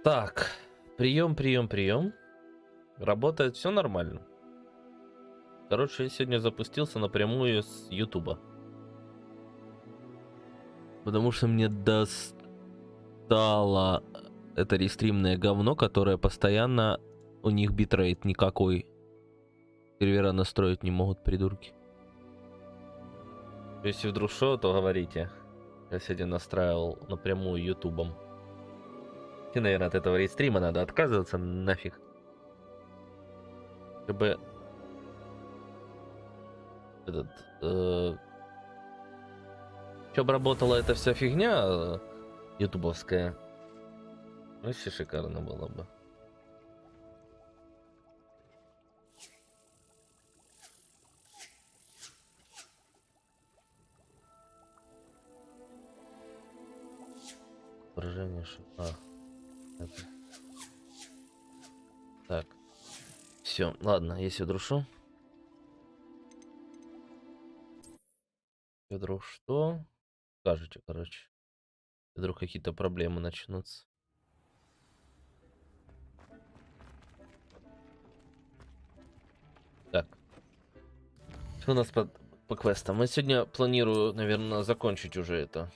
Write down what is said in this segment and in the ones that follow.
Так, прием. Работает все нормально. Короче, я сегодня запустился напрямую с Ютуба. Потому что мне достало это рестримное говно, которое постоянно... У них битрейт никакой. Сервера настроить не могут, придурки. Если вдруг что, то говорите. Я сегодня настраивал напрямую ютубом. И, наверное, от этого рестрима надо отказываться нафиг. Чтобы... Чтобы работала эта вся фигня ютубовская. Вообще шикарно было бы. Выражение Так. Все, ладно, если вдруг что. Вдруг что? Скажите, короче. Вдруг какие-то проблемы начнутся. Так. Что у нас по квестам? Мы сегодня планирую, наверное, закончить уже это.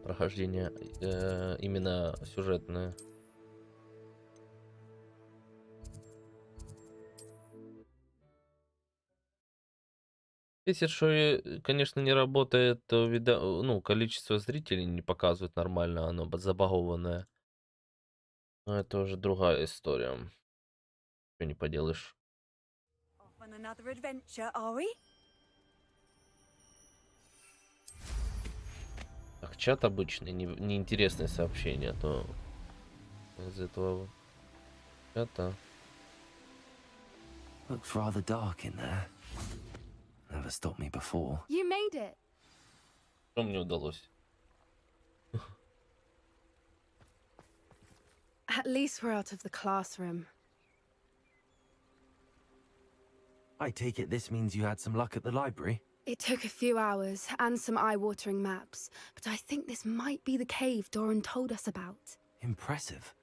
Прохождение именно сюжетное. Если что, конечно, не работает, ну, количество зрителей не показывает нормально, оно забагованное. Но это уже другая история. Что не поделаешь. Так, чат обычный, неинтересное сообщение, а то из этого чата. Looks rather dark in there. Never stopped me before. You made it. Что мне удалось? At least we're out of the classroom. I take it this means you had some luck at the library? It took a few hours and some eye-watering maps, but I think this might be the cave Doran told us about. Impressive.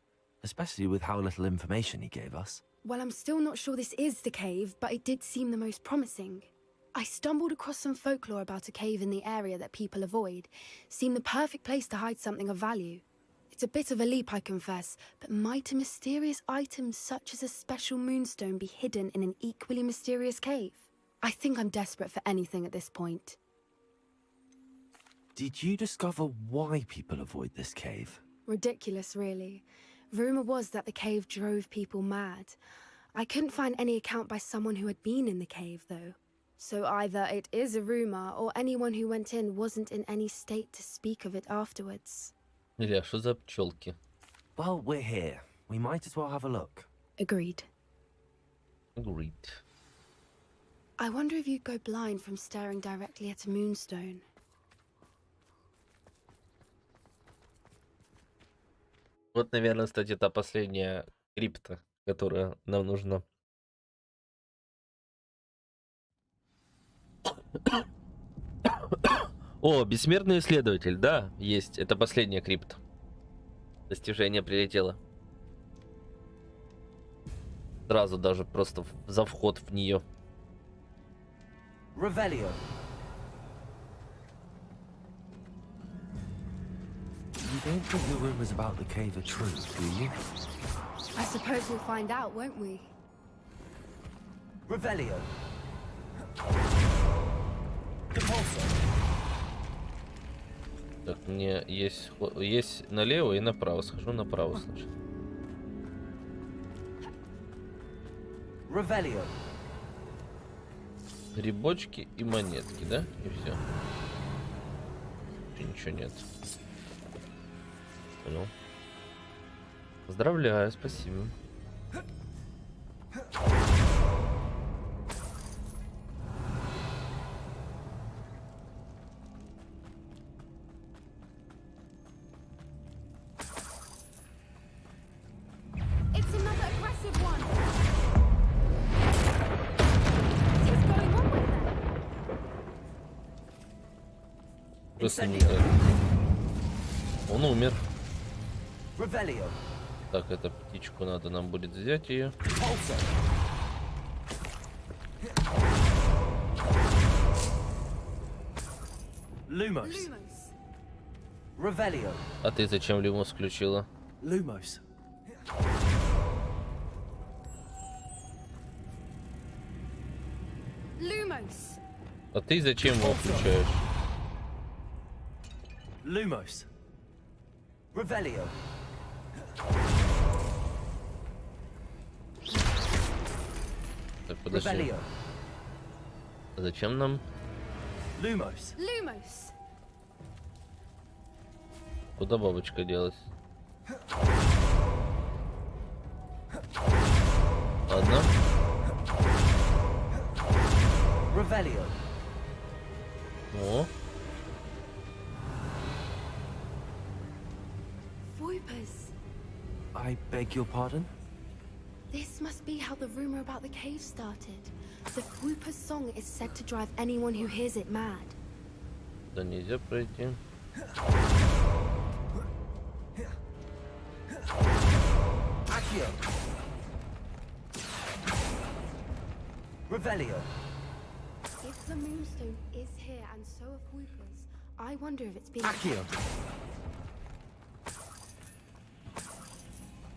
Especially with how little information he gave us. Well, I'm still not sure this is the cave, but it did seem the most promising. I stumbled across some folklore about a cave in the area that people avoid. Seemed the perfect place to hide something of value. It's a bit of a leap, I confess, but might a mysterious item such as a special moonstone be hidden in an equally mysterious cave? I think I'm desperate for anything at this point. Did you discover why people avoid this cave? Ridiculous, really. Rumor was that the cave drove people mad. I couldn't find any account by someone who had been in the cave, though. So either it is a rumor, or anyone who went in wasn't in any state to speak of it afterwards. Илья, что за пчелки? Well, we're here. We might as well have a look. Agreed. Agreed. I wonder if you'd go blind from staring directly at a moonstone. Вот, наверное, кстати, та последняя крипта, которая нам нужна. О, бессмертный исследователь, да, есть. Это последняя крипта. Достижение прилетело. Сразу даже просто за вход в нее. Revelio. You don't think the rumors about the cave are true, do you? I suppose we'll find out, won't we? Revelio. Depulso. Так, мне есть налево и направо. Схожу направо сначала. Revelio. Грибочки и монетки, да? И все. Ничего нет. Понял. Поздравляю, спасибо. Он умер. Revelio. Так, это птичку надо нам будет взять ее. Repulsor. Lumos. Lumos. Revelio. А ты зачем Люмос включила? Lumos. Lumos. А ты зачем его включаешь? Lumos. Revelio. Так, подожди. Revelio. А зачем нам? Lumos. Lumos. Куда бабочка делась? Ладно. Revelio. О, Voipers. I beg your pardon? This must be how the rumor about the cave started. The Voipers song is said to drive anyone who hears it mad. да нельзя пройти. Accio. Revelio. If the Moonstone is here and so are Voipers, I wonder if it's been... Accio.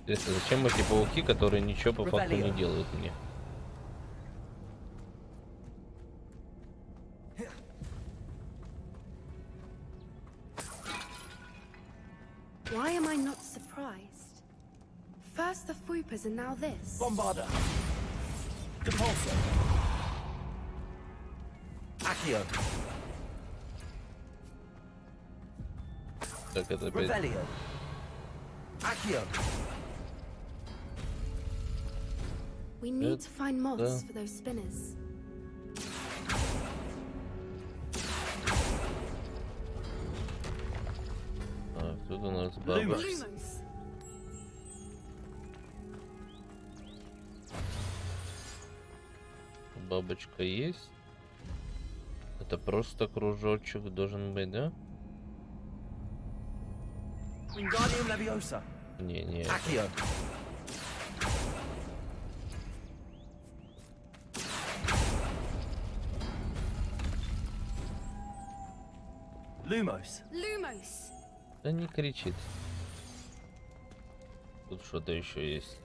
Интересно, зачем эти пауки, которые ничего по факту не делают мне? Why am I not surprised? First the Voipers and now this. Bombarda. Depulsor. Accio. Так, это опять... Revelio. Accio. We need to find moths Yeah. for those spinners. Так, тут у нас баба. Lumos. Lumos. Бабочка есть. Это просто кружочек должен быть, да? Wingardium Leviosa. Не. Accio. Lumos. Lumos. Да не кричит. Тут что-то еще есть.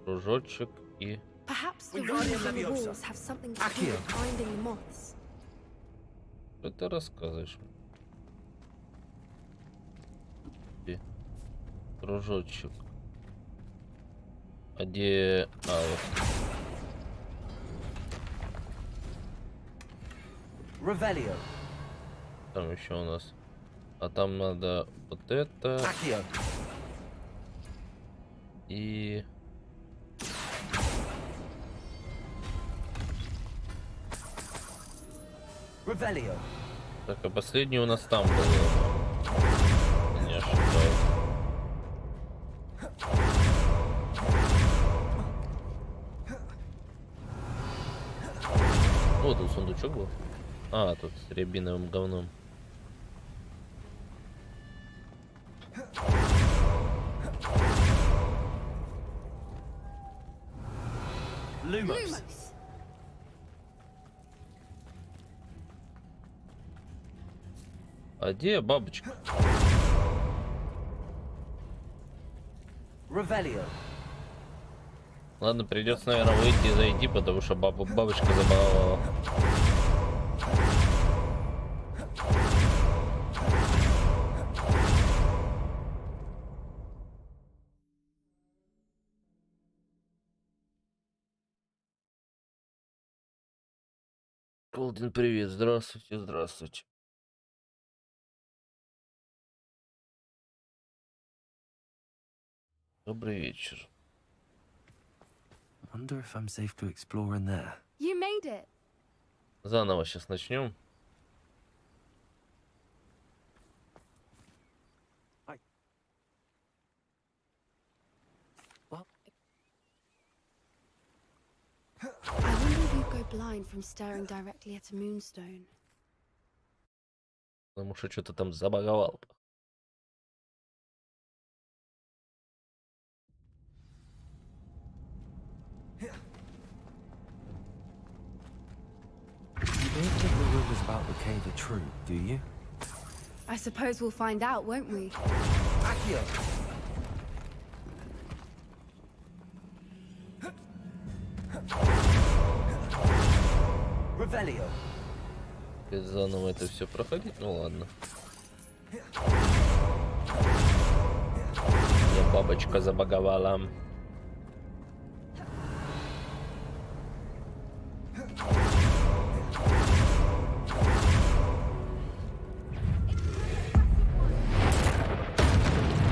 Кружочек и... Perhaps the Wingardium rumors on the Leviosa. walls have something to do Accio. with finding the moths. Что ты рассказываешь? И кружочек. А где... вот. Revelio. Там еще у нас. А там надо вот это Accio. и... Revelio. Так, а последний у нас там был. если не ошибаюсь. Вот тут сундучок был. А, тут с рябиновым говном. Lumos. Lumos. А где бабочка? Revelio. Ладно, придется, наверное, выйти и зайти, потому что бабочка забаловала. Колдун, привет, здравствуйте, здравствуйте. Добрый вечер. Wonder if I'm safe to explore in there. You made it. Заново сейчас начнем. I wonder if you go blind from staring directly at a moonstone. Потому что что-то там забаговал. You don't think the rumors about the cave are true, do you? I suppose we'll find out, won't we? Accio! Revelio! Заново это все проходить? Ну ладно. Мне бабочка забаговала.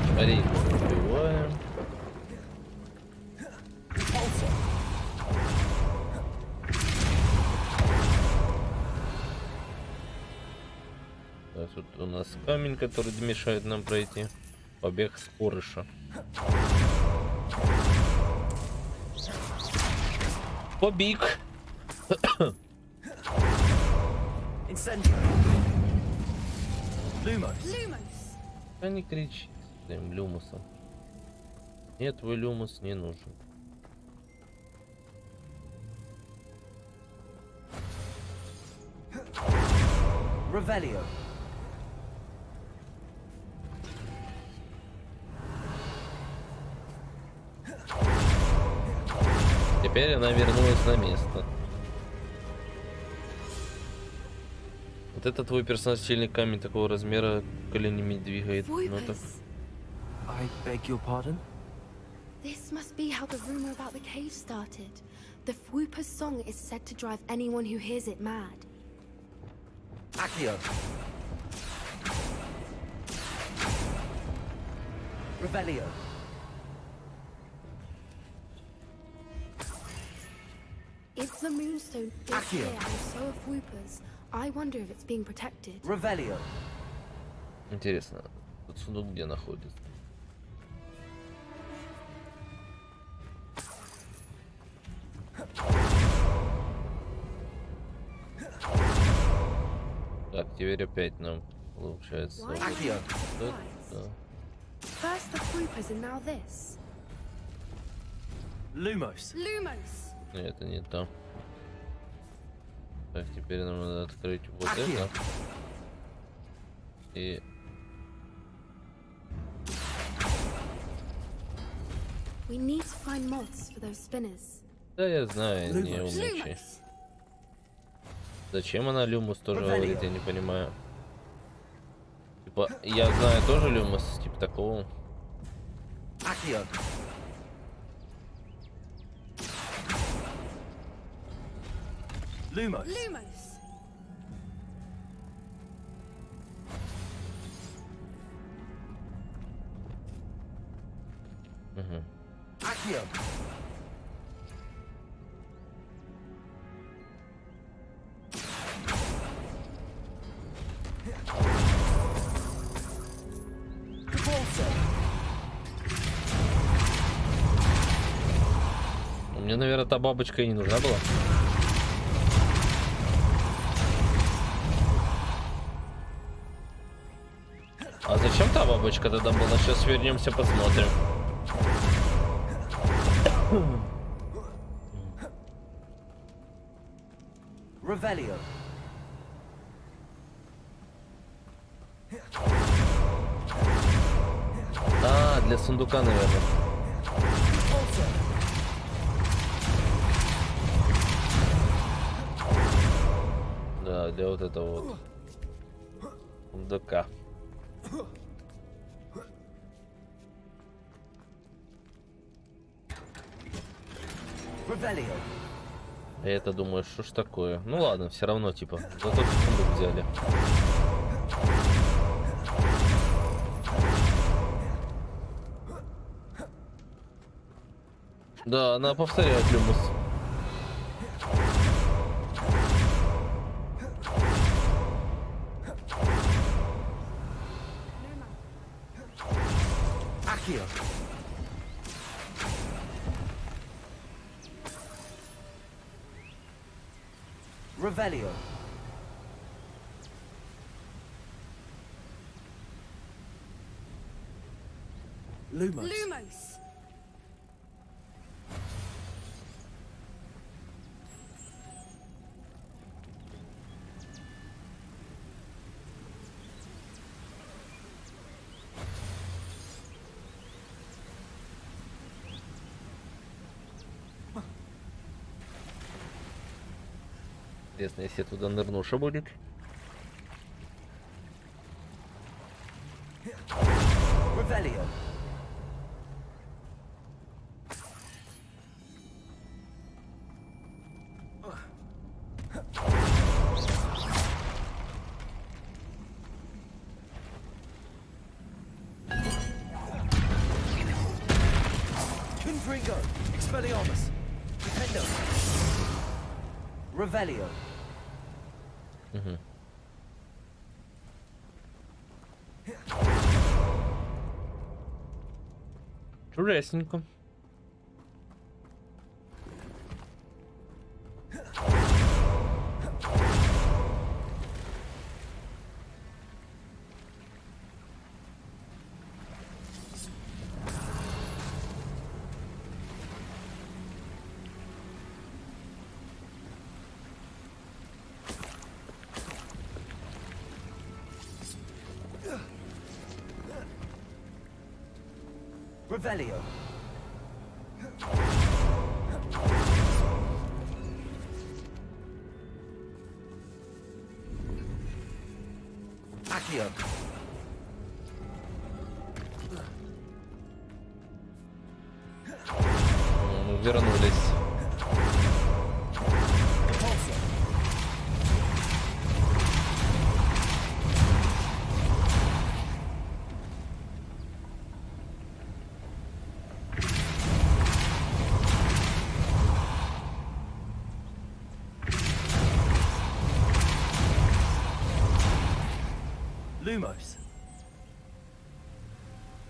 Смотри, убиваем. Тут у нас камень, который мешает нам пройти. Побег с порыша. Побег. А не кричи с твоим люмусом. Нет, твой люмус не нужен. Revelio. Теперь она вернулась на место. Вот это твой персонаж, сильный камень такого размера, коленями двигает. Ну, так. I beg your pardon? This must be how the rumor about the cave started. The Fwooper's song is said to drive anyone who hears it mad. Accio! Revelio. If the moonstone is Accio. here and so are Fwooper's, I wonder if it's being protected. Revelio. Интересно, тут сундук где находится? Так, теперь опять нам получается. Why? Accio. Вот, да. First the Fwooper's and now this. Lumos. Lumos! Нет, это не то. Так, теперь нам надо открыть вот Accio. это. И... We need to find moths for those spinners. Да, я знаю, не Lumos. умничай. Lumos! Зачем она люмус тоже Revelio. говорит, я не понимаю. Типа, я знаю тоже люмус, типа такого. Accio. Lumos. Lumos! Угу. Accio. Мне, наверное, та бабочка и не нужна была. А зачем та бабочка тогда была? Сейчас вернемся, посмотрим. Revelio. А, для сундука, наверное. Да, для вот этого вот сундука. Revelio. Я это думаю, что ж такое? Ну ладно, все равно, типа, зато сундук взяли. Да, она повторяет люмус. Accio. Revelio. Lumos. Lumos! Интересно, если я туда нырну, что будет? Revelio. Confringo. Expelliarmus. Defendo. Revelio. Угу. Чудесненько. Revelio. Accio. Мы вернулись. Repulsor. Lumos.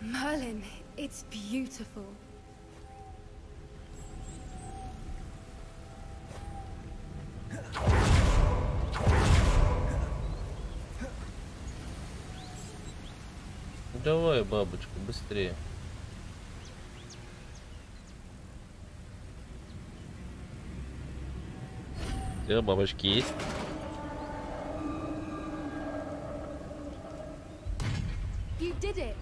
Merlin, it's beautiful. Давай, бабочка, быстрее. Да, бабочки есть. You did it!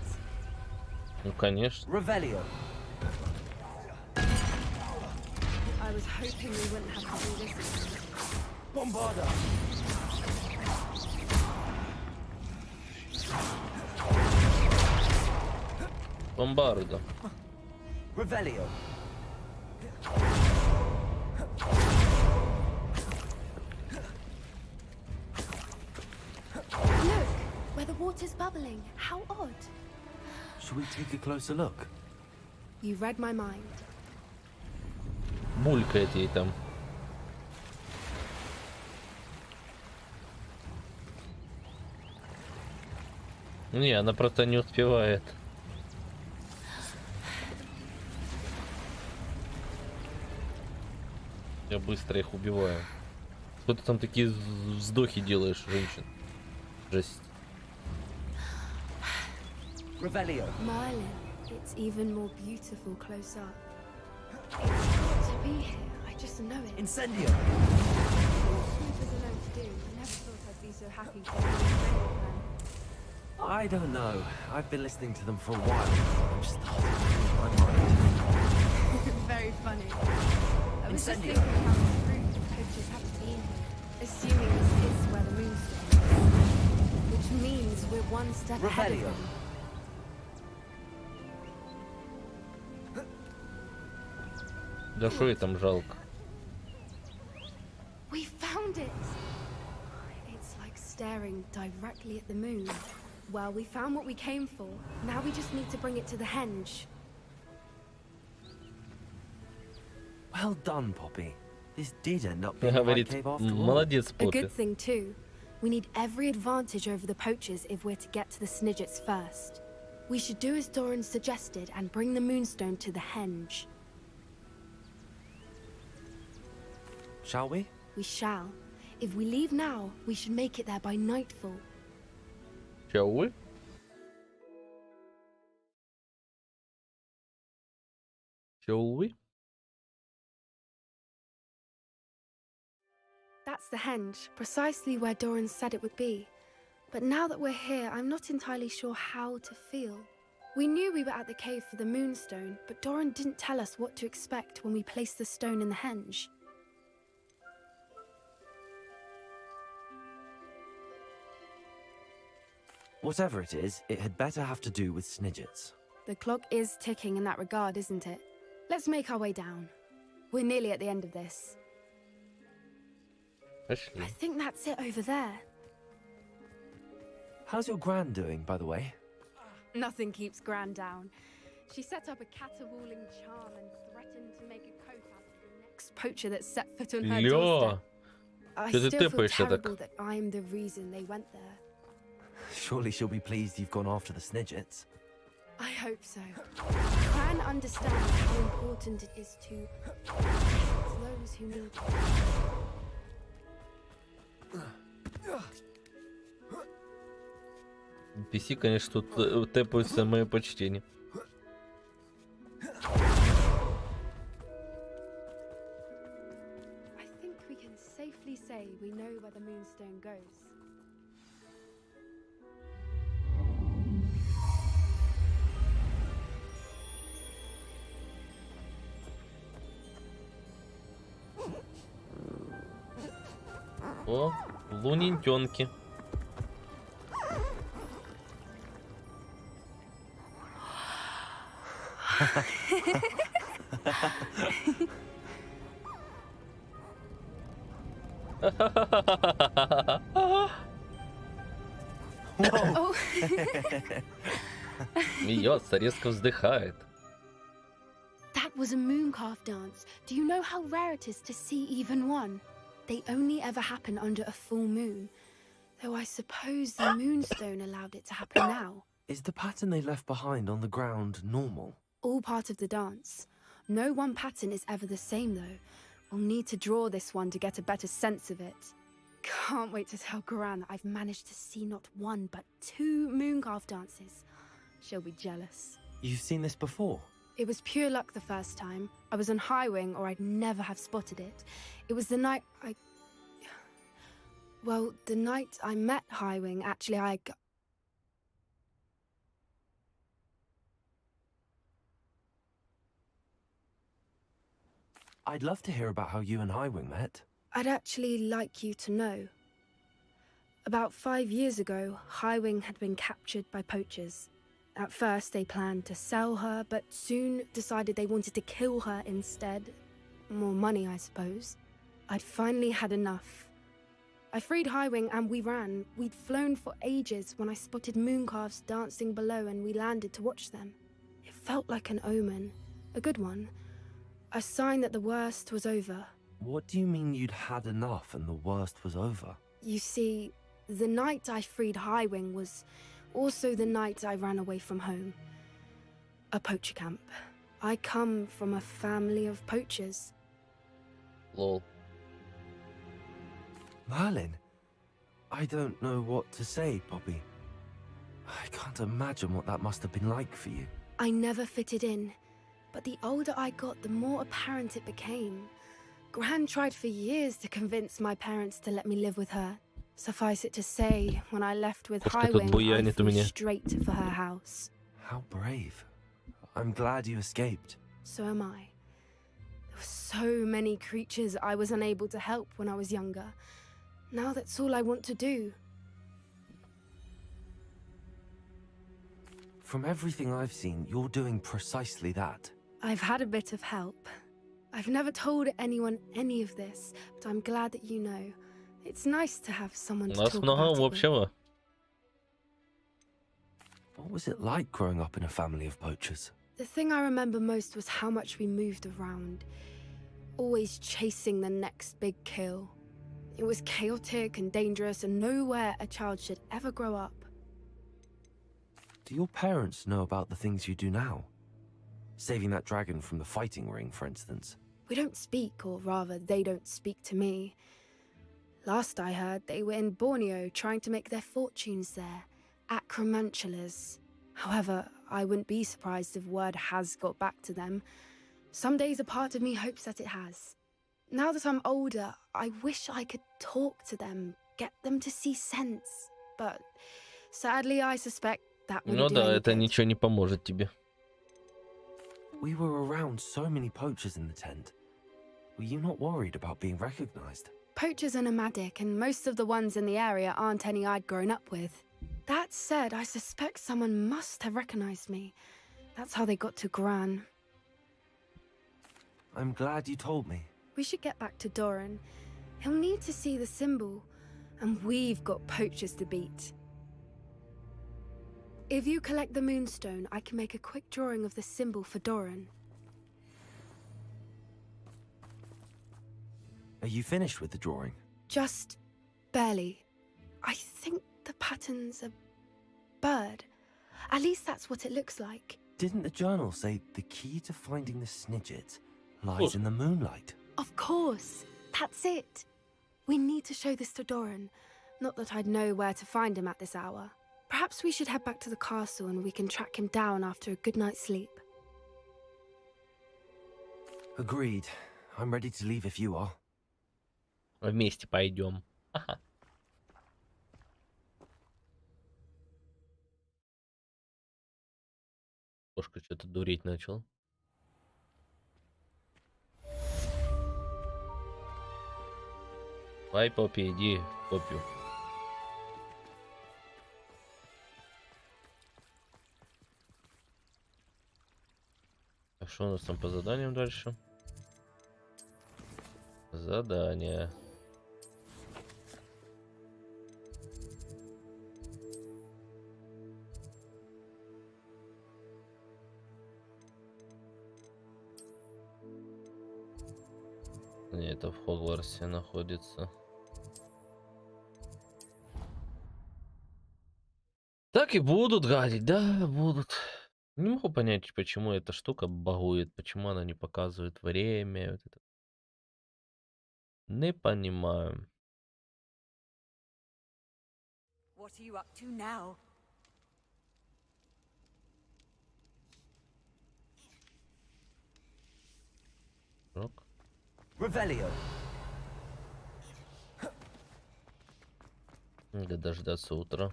Ну, конечно. Revelio. I was hoping we wouldn't have to do this again. Bombarda. Бомбардо. Revelio. Look! Where the water's bubbling. How odd. Should we take a closer look? You read my mind. Булькает ей там. Не, она просто не успевает. Я быстро их убиваю. Что ты там такие вздохи делаешь, женщин? Жесть. Revelio. Merlin, it's even more beautiful close up. It's got to be here. I just know it. Incendio. What was alone to do? I never thought I'd be so happy to see you. I don't know. I've been listening to them for a while. I'm starting to lose my mind. Very funny. I was just Incendio. thinking how rude the coaches have to be in here, assuming this is where the moonstone is. Which means we're one step ahead of Revelio. them. Да что ей там жалко? We found it! It's like staring directly at the moon. Well, we found what we came for. Now we just need to bring it to the henge. Well done, Poppy. This did end up being a right Говорит, cave after all. молодец, A Поппи. good thing too. We need every advantage over the poachers if we're to get to the Snidgets first. We should do as Doran suggested and bring the moonstone to the henge. Shall we? We shall. If we leave now, we should make it there by nightfall. Shall we? Shall we? That's the henge, precisely where Doran said it would be. But now that we're here, I'm not entirely sure how to feel. We knew we were at the cave for the moonstone, but Doran didn't tell us what to expect when we placed the stone in the henge. Whatever it is, it had better have to do with Snidgets. The clock is ticking in that regard, isn't it? Let's make our way down. We're nearly at the end of this. Пошли. I think that's it over there. How's your gran doing, by the way? Nothing keeps Gran down. She set up a caterwauling charm and threatened to make a coat out of the next poacher that set foot on her doorstep. I Что ты still feel тэпаешься так? terrible that I'm the reason they went there. Surely she'll be pleased you've gone after the Snidgets. I hope so. Gran understands how important it is to protect those who need it. PC, конечно, тут тэпаются мое почтение. I think we can safely say we know where the moonstone goes. О, лунентенки. Oh. Смеется, резко вздыхает. That was a mooncalf dance. Do you know how rare it is to see even one? They only ever happen under a full moon. Though I suppose the moonstone allowed it to happen now. Is the pattern they left behind on the ground normal? All part of the dance. No one pattern is ever the same though. We'll need to draw this one to get a better sense of it. Can't wait to tell Gran that I've managed to see not one but two mooncalf dances. She'll be jealous. You've seen this before? It was pure luck the first time. I was on Highwing or I'd never have spotted it. It was the night Well, the night I met Highwing, actually I'd love to hear about how you and Highwing met. I'd actually like you to know. About 5 years ago, Highwing had been captured by poachers. At first, they planned to sell her, but soon decided they wanted to kill her instead. More money, I suppose. I'd finally had enough. I freed Highwing and we ran. We'd flown for ages when I spotted mooncalves dancing below and we landed to watch them. It felt like an omen, a good one. A sign that the worst was over. What do you mean you'd had enough and the worst was over? You see, the night I freed Highwing was also the night I ran away from home. A poacher camp. I come from a family of poachers. Lol. Merlin? I don't know what to say, Poppy. I can't imagine what that must have been like for you. I never fitted in, but the older I got, the more apparent it became. Gran tried for years to convince my parents to let me live with her. Suffice it to say, when I left with Пусть тут Highwing, I буянит у flew меня. straight for her house. How brave. I'm glad you escaped. So am I. There were so many creatures I was unable to help when I was younger. Now that's all I want to do. From everything I've seen, you're doing precisely that. I've had a bit of help. I've never told anyone any of this, but I'm glad that you know. It's nice to have someone У to нас talk много about it with. общего. What was it like growing up in a family of poachers? The thing I remember most was how much we moved around, always chasing the next big kill. It was chaotic and dangerous and nowhere a child should ever grow up. Do your parents know about the things you do now? Saving that dragon from the fighting ring, for instance. We don't speak, or rather, they don't speak to me. Last I heard, they were in Borneo trying to make their fortunes there, acromantulas. However, I wouldn't be surprised if word has got back to them. Some days a part of me hopes that it has. Now that I'm older, I wish I could talk to them, get them to see sense. But sadly, I suspect that Ну wouldn't do да, any это good. ничего не поможет тебе. We were around so many poachers in the tent. Were you not worried about being recognized? Poachers are nomadic, and most of the ones in the area aren't any I'd grown up with. That said, I suspect someone must have recognized me. That's how they got to Gran. I'm glad you told me. We should get back to Doran. He'll need to see the symbol, and we've got poachers to beat. If you collect the moonstone, I can make a quick drawing of the symbol for Doran. Are you finished with the drawing? Just barely. I think the pattern's a bird. At least that's what it looks like. Didn't the journal say the key to finding the Snidget lies in the moonlight? Of course. That's it. We need to show this to Doran. Not that I'd know where to find him at this hour. Perhaps we should head back to the castle and we can track him down after a good night's sleep. Agreed. I'm ready to leave if you are. Вместе пойдем. Ага. Кошка что-то дуреть начал. Давай, Поппи, иди в Поппи. А что у нас там по заданиям дальше? Задание. Не, это в Хогвартсе находится. Так и будут гадить, да, будут. Не могу понять, почему эта штука багует, почему она не показывает время. Вот это. Не понимаю. What are you up to now? Рок. Revelio. Надо дождаться утра.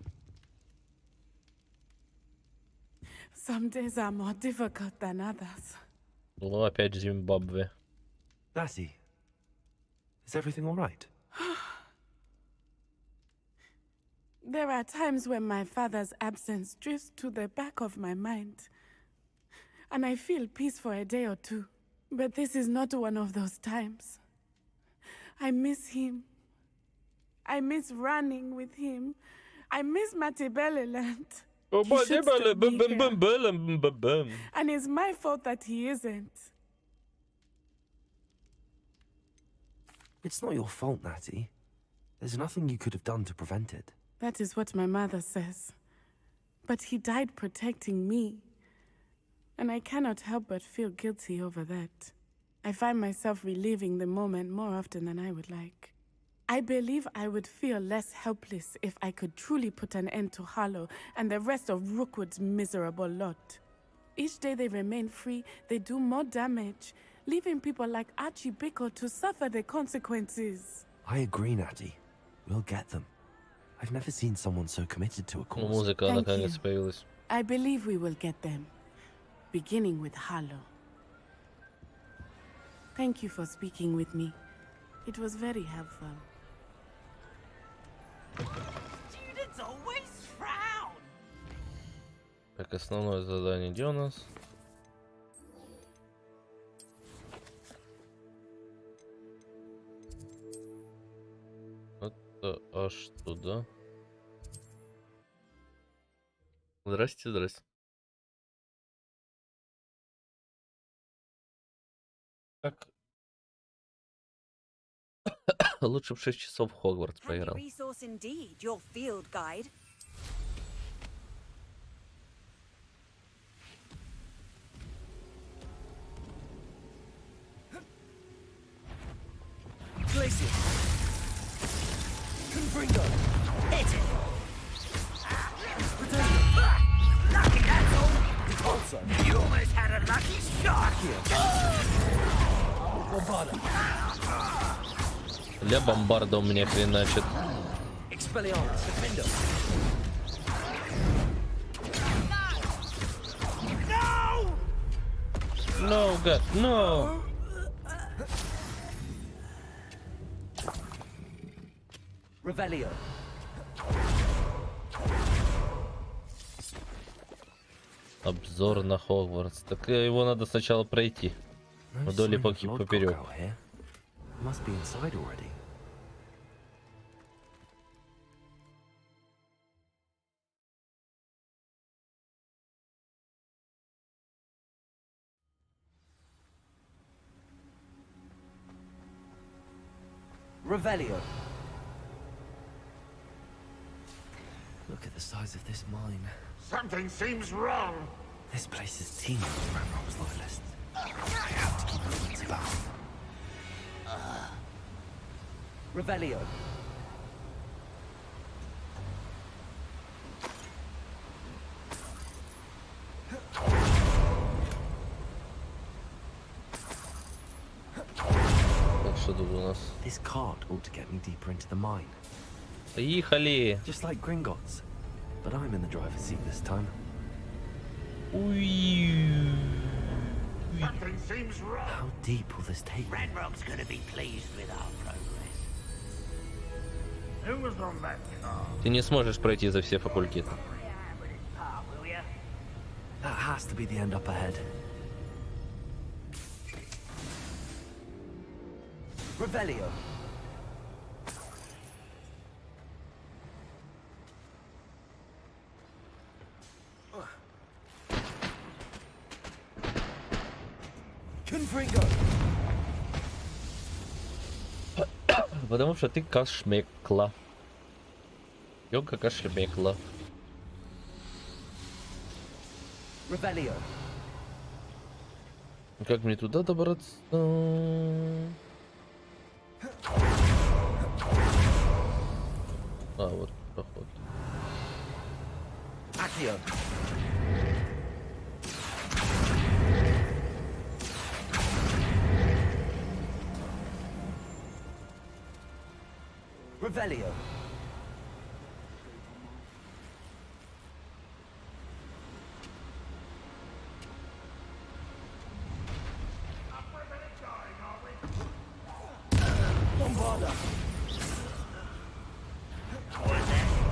Some days are more difficult than others. Ну, опять Зимбабве. Lassie, is everything all right? There are times when my father's absence drifts to the back of my mind, and I feel peace for a day or two. But this is not one of those times. I miss him. I miss running with him. I miss Matibeleland. He should still be here. And it's my fault that he isn't. It's not your fault, Natty. There's nothing you could have done to prevent it. That is what my mother says. But he died protecting me. And I cannot help but feel guilty over that. I find myself reliving the moment more often than I would like. I believe I would feel less helpless if I could truly put an end to Harlow and the rest of Rookwood's miserable lot. Each day they remain free, they do more damage, leaving people like Archie Bickle to suffer the consequences. I agree, Natty. We'll get them. I've never seen someone so committed to a Ну, cause. музыка Thank наконец you. появилась. I believe we will get them, beginning with Harlow. Thank you for speaking with me. It was very helpful. Students always frown. Так, основное задание где у нас? Это аж туда. Здрасте, здрасте. Так. Лучше бы 6 часов в Хогвартс Handy поиграл. resource indeed, your field guide. Glacier! Confringo! Hit it! Potato! Lucky, that's all! Also, You almost had a lucky shot! here! Для бомбарда у меня хреначит. No, God, no! Revelio. Обзор на Хогвартс. Так его надо сначала пройти. No Вдоль и sign of Lodgok поперек. out here. Must be inside already. Revelio. Look at the size of this mine. Something seems wrong. This place is teeming with Ranrock's loyalists. I have to keep my wits about. Revelio. Так, что тут у нас? This cart ought to get me deeper into the mine. Поехали! Just like Gringotts. But I'm in the driver's seat this time. Something seems wrong. How deep will this take me? Ranrock's gonna be pleased with our progress. Who was on that car? Ты не сможешь пройти за все факультеты. Will ya? That has to be the end up ahead. Revelio. Confringo. Потому что ты кашмекла. Йога кашмекла. Revelio. Как мне туда добраться? А, вот проход. Accio. Revelio. Bombarda.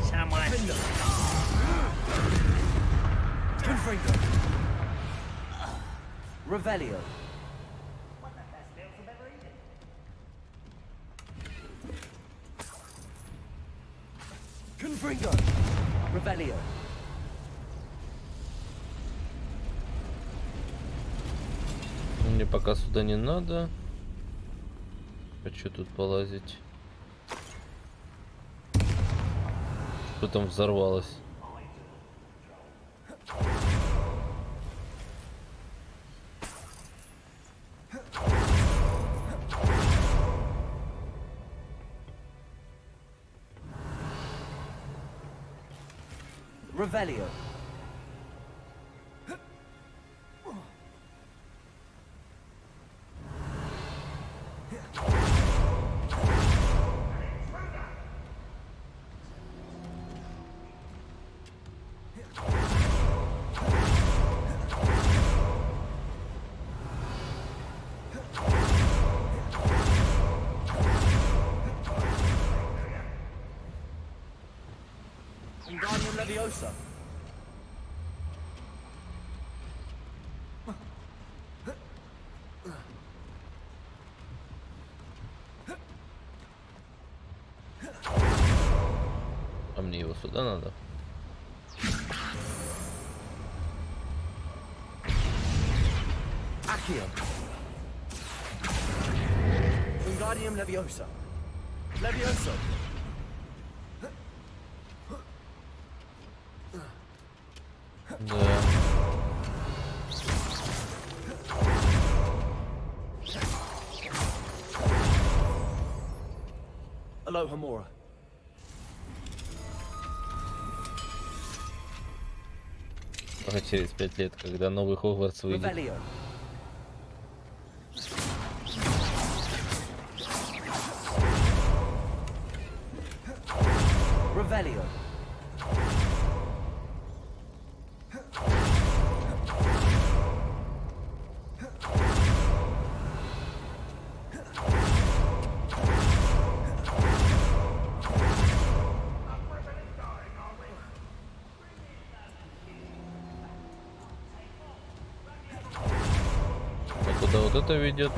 Someone. Confringo. Revelio. Confringo. Revelio. Мне пока сюда не надо. Хочу тут полазить. Что там взорвалось? Revelio. Wingardium Leviosa. А мне его сюда надо? Accio. Wingardium Leviosa. Levioso. Да. Alohomora. Только через 5 лет, когда новый Хогвартс выйдет. Revelio. Вот это ведет.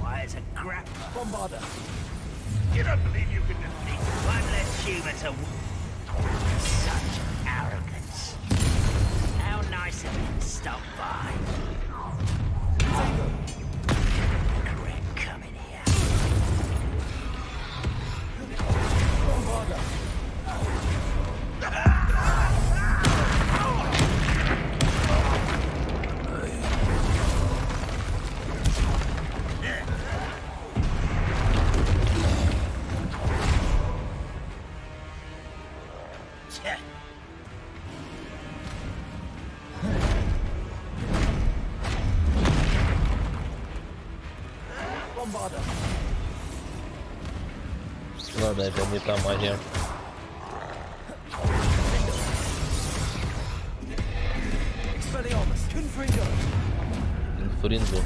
Why, it's a crap Bombarder. You don't believe you can defeat one less human to... Such arrogance. How nice of him to stop by. Regret coming here. Bombarder. Bombarder. Ладно, это не та магия. Expelliarmus. Confringo. Инфрингу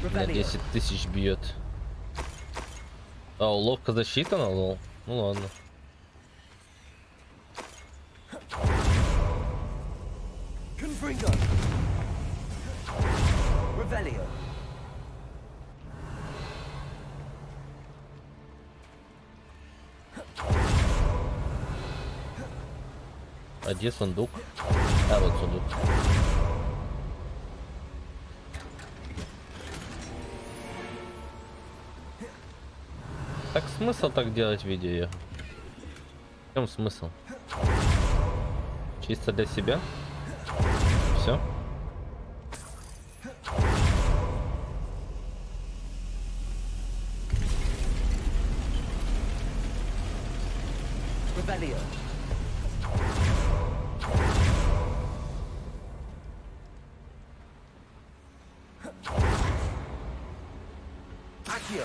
на Revelio. 10 тысяч бьет. А, уловка засчитана, лол. Ну ладно. Confringo. Revelio. А где сундук? А, вот сундук. Так смысл так делать видео? В чем смысл? Чисто для себя? Все? Revelio. Accio.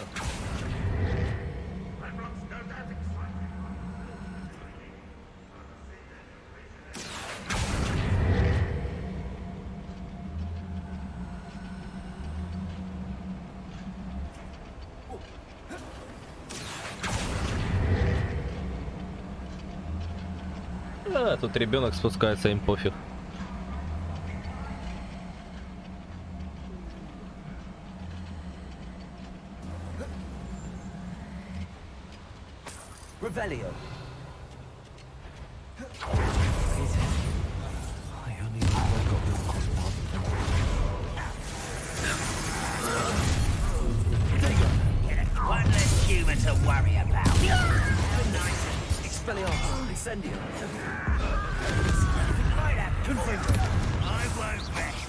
А, тут ребенок спускается, им пофиг. Revelio. I only know I got them across path with them. One less human to worry about. Nice. Expelliarmus. Incendio. Right up. Confringo. I won't rest.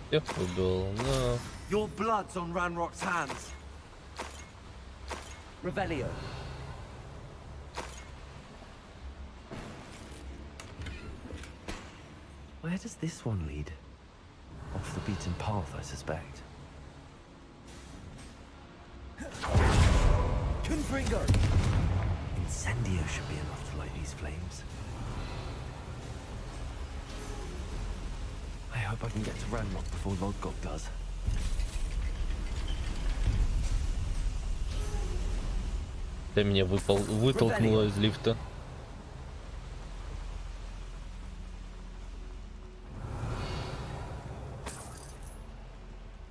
Всех убил, но... Your blood's on Ranrock's hands. Revelio. Where does this one lead? Off the beaten path, I suspect. Confringo. Incendio should be enough to light these flames. I hope I can get to Ranrock before Lodgok does. Ты меня вытолкнула из лифта.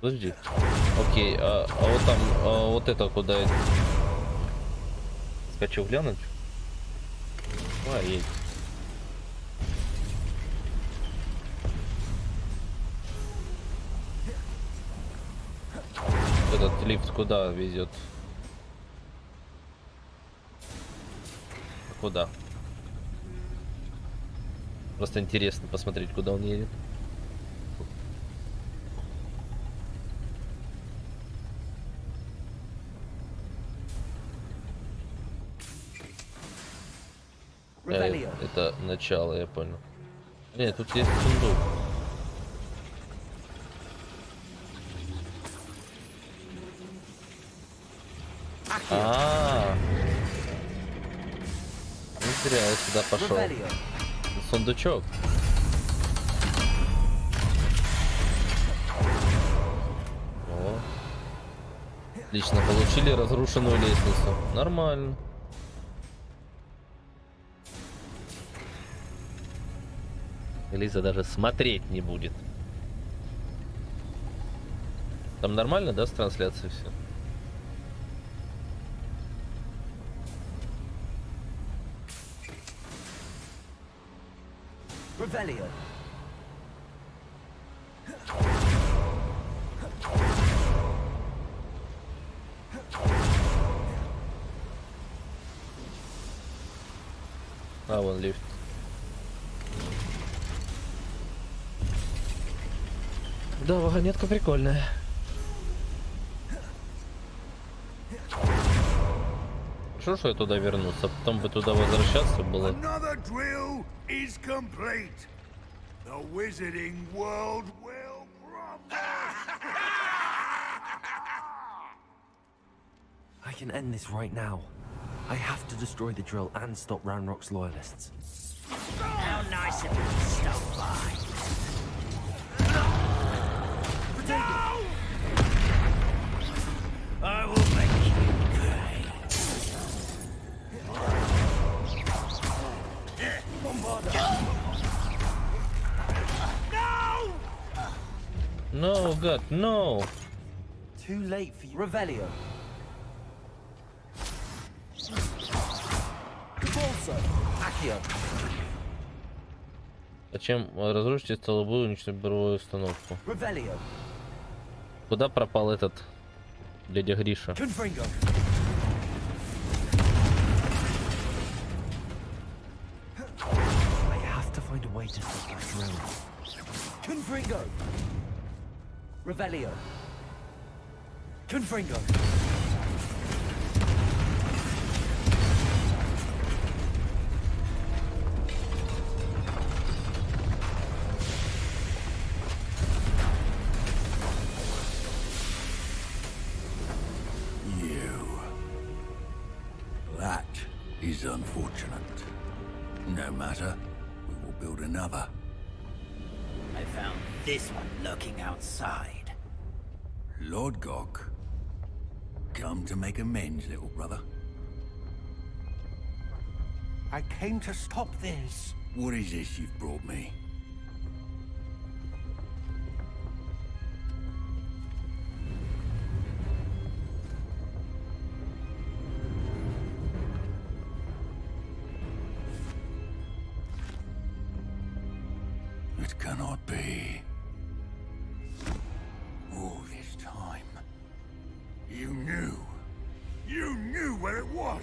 Подожди. Окей, а вот там, вот это куда? Хочу глянуть. А, едь. Этот лифт куда везет? Куда? Просто интересно посмотреть, куда он едет. Это начало, я понял. Нет, тут есть сундук. Не зря я сюда пошел. Сундучок. О. Отлично, получили разрушенную лестницу. Нормально. Лиза даже смотреть не будет. Там нормально, да, с трансляцией все? Revelio. А, вон лифт. Да, вагонетка прикольная. Что я туда вернуться, потом бы туда возвращаться было. Another drill is complete. The wizarding world will I can end this right now. I have to destroy the drill and stop Ranrock's loyalists. How nice of you to stop by. No! I will make you pay. No! No, God, no. Too late for you. Revelio. Bolso. Accio. Зачем разрушите столбовую уничтожить буровую установку? Revelio. Куда пропал этот дядя Гриша? Confringo. I have to find a way to stop that drill. Confringo. Revelio. Confringo. That is unfortunate. No matter, we will build another. I found this one lurking outside. Lord Gok, come to make amends, little brother. I came to stop this. What is this you've brought me? It cannot be. All this time, you knew where it was.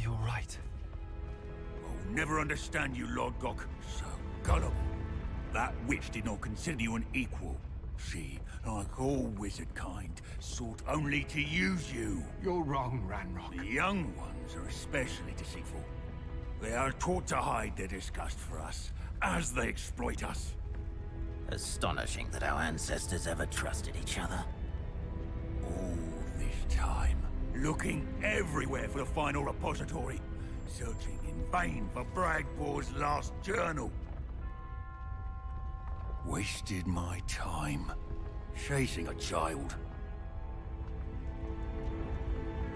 You're right. I'll never understand you, Lord Gok. So gullible. That witch did not consider you an equal. She, like all wizard kind, sought only to use you. You're wrong, Ranrock. The young ones are especially deceitful. They are taught to hide their disgust for us, as they exploit us. Astonishing that our ancestors ever trusted each other. All this time, looking everywhere for the final repository, searching in vain for Bragpor's last journal. Wasted my time, chasing a child.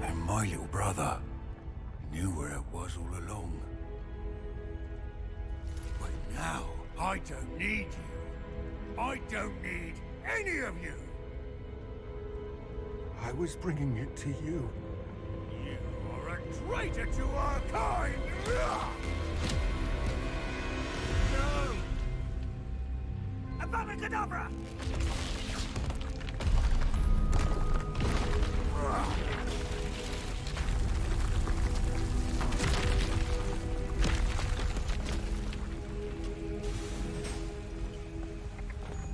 And my little brother knew where it was all along. But now, I don't need you. I don't need any of you. I was bringing it to you. You are a traitor to our kind! No! Avada-kedavra!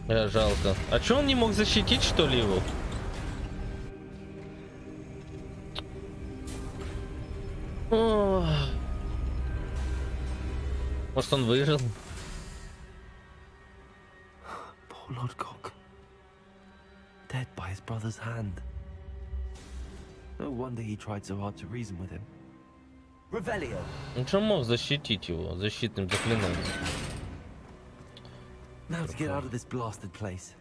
Жалко. А чё он не мог защитить, что ли, его? О. Может, он выжил? Poor Lord Gok. Dead by his brother's hand. No wonder he tried so hard to reason with him. Revelio. Он же мог защитить его защитным заклинанием. Now to get out of this blasted place.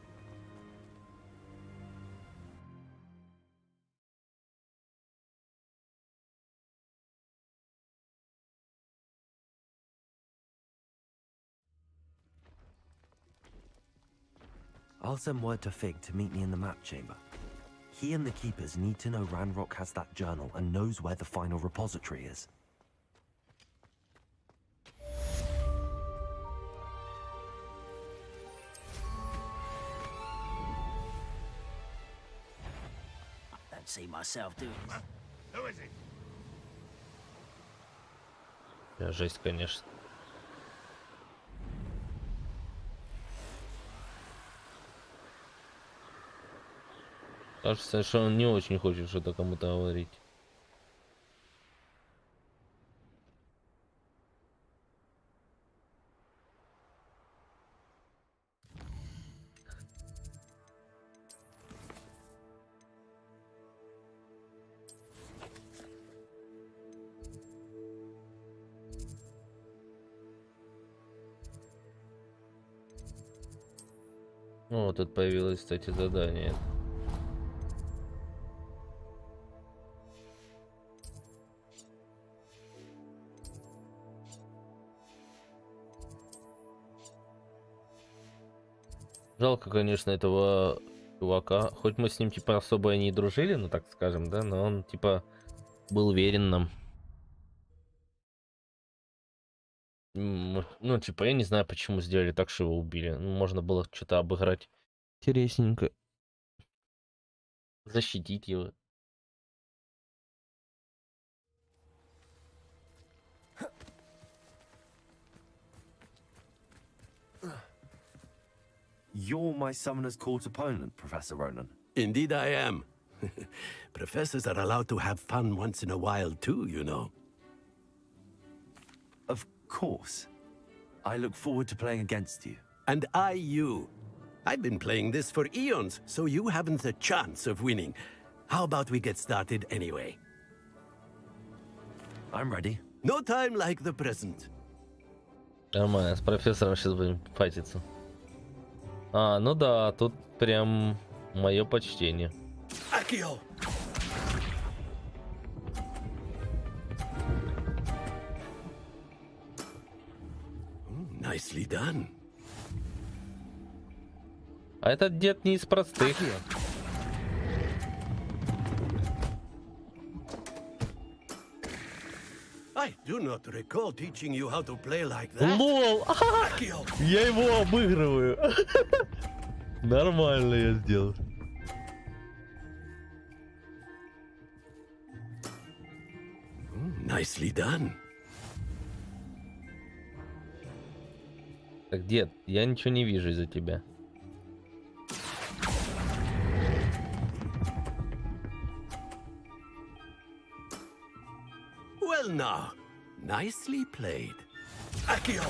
I'll send word to Fig to meet me in the map chamber. He and the keepers need to know Ranrock has that journal and knows where the final repository is. I don't see myself doing that. Who is it? Жесть, конечно. Кажется, что он не очень хочет что-то кому-то говорить. О, тут появилось, кстати, задание. Жалко, конечно, этого чувака. Хоть мы с ним, типа, особо и не дружили, ну, так скажем, да, но он, типа, был верен нам. Ну, типа, я не знаю, почему сделали так, что его убили. Ну, можно было что-то обыграть интересненько. Защитить его. You're my Summoner's Court opponent, Professor Ronan. Indeed I am. Professors are allowed to have fun once in a while too, you know. Of course. I look forward to playing against you. And I you. I've been playing this for eons, so you haven't a chance of winning. How about we get started anyway? I'm ready. No time like the present. Нормально, с профессором сейчас будем файтиться. А, ну да, тут прям мое почтение. Accio! Nicely done. А этот дед не из простых. I do not recall teaching you how to play like that. Лол! Accio! Я его обыгрываю. Нормально я сделал. Nicely done. Так, дед, я ничего не вижу из-за тебя. Well now, nicely played. Accio!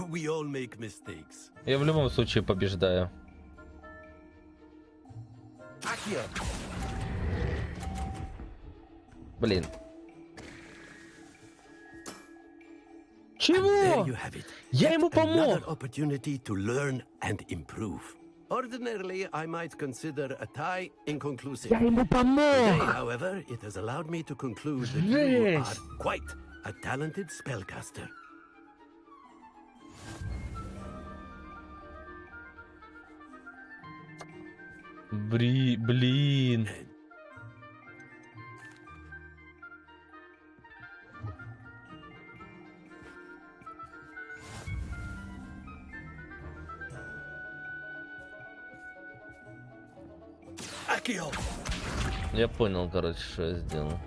We all make mistakes. Я в любом случае побеждаю. Accio. Блин. There Чего? you have it. Я ему Another помог. opportunity to learn and improve. Ordinarily, I might consider a tie inconclusive. Я ему Today, помог. however, it has allowed me to conclude that you are Жесть. quite a talented spellcaster. Блин. Accio! Я понял, короче, что я сделал.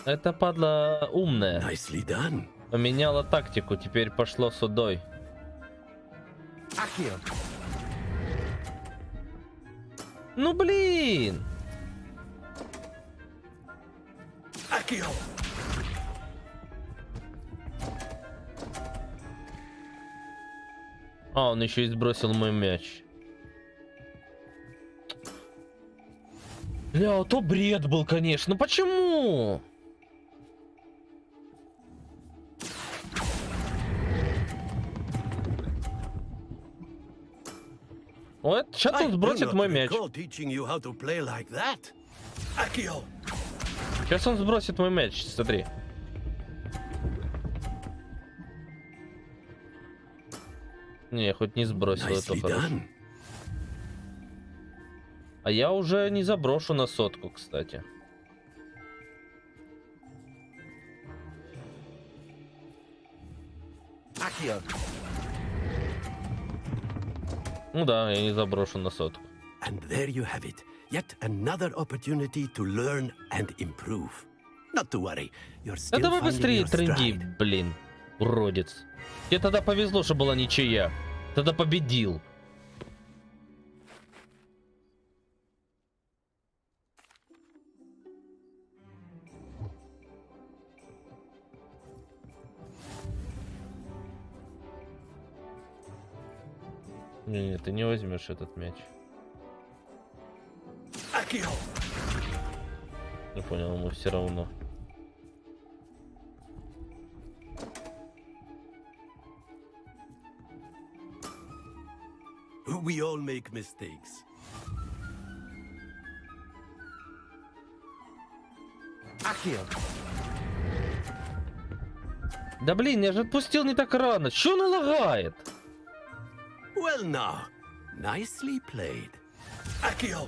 Это падла умная. Nicely done. Поменяла тактику, теперь пошло судой. Accio. Ну блин! Accio! А, он еще и сбросил мой мяч. Бля, то бред был, конечно. Почему? Вот, сейчас он сбросит мой мяч. Сейчас он сбросит мой мяч, смотри. Не, хоть не сбросил, это хорошо. А я уже не заброшу на сотку, кстати. Ну да, я не заброшу на сотку. And there you have it. Yet another opportunity to learn and improve. Not to worry, you're still Да давай finding быстрее your тренди, stride. блин, уродец. Тебе тогда повезло, что была ничья. Тогда победил. Не, ты не возьмешь этот мяч. Не понял, ему все равно. We all make mistakes. Да блин, я же отпустил не так рано. Чё он лагает? Well now, nicely played. Akio!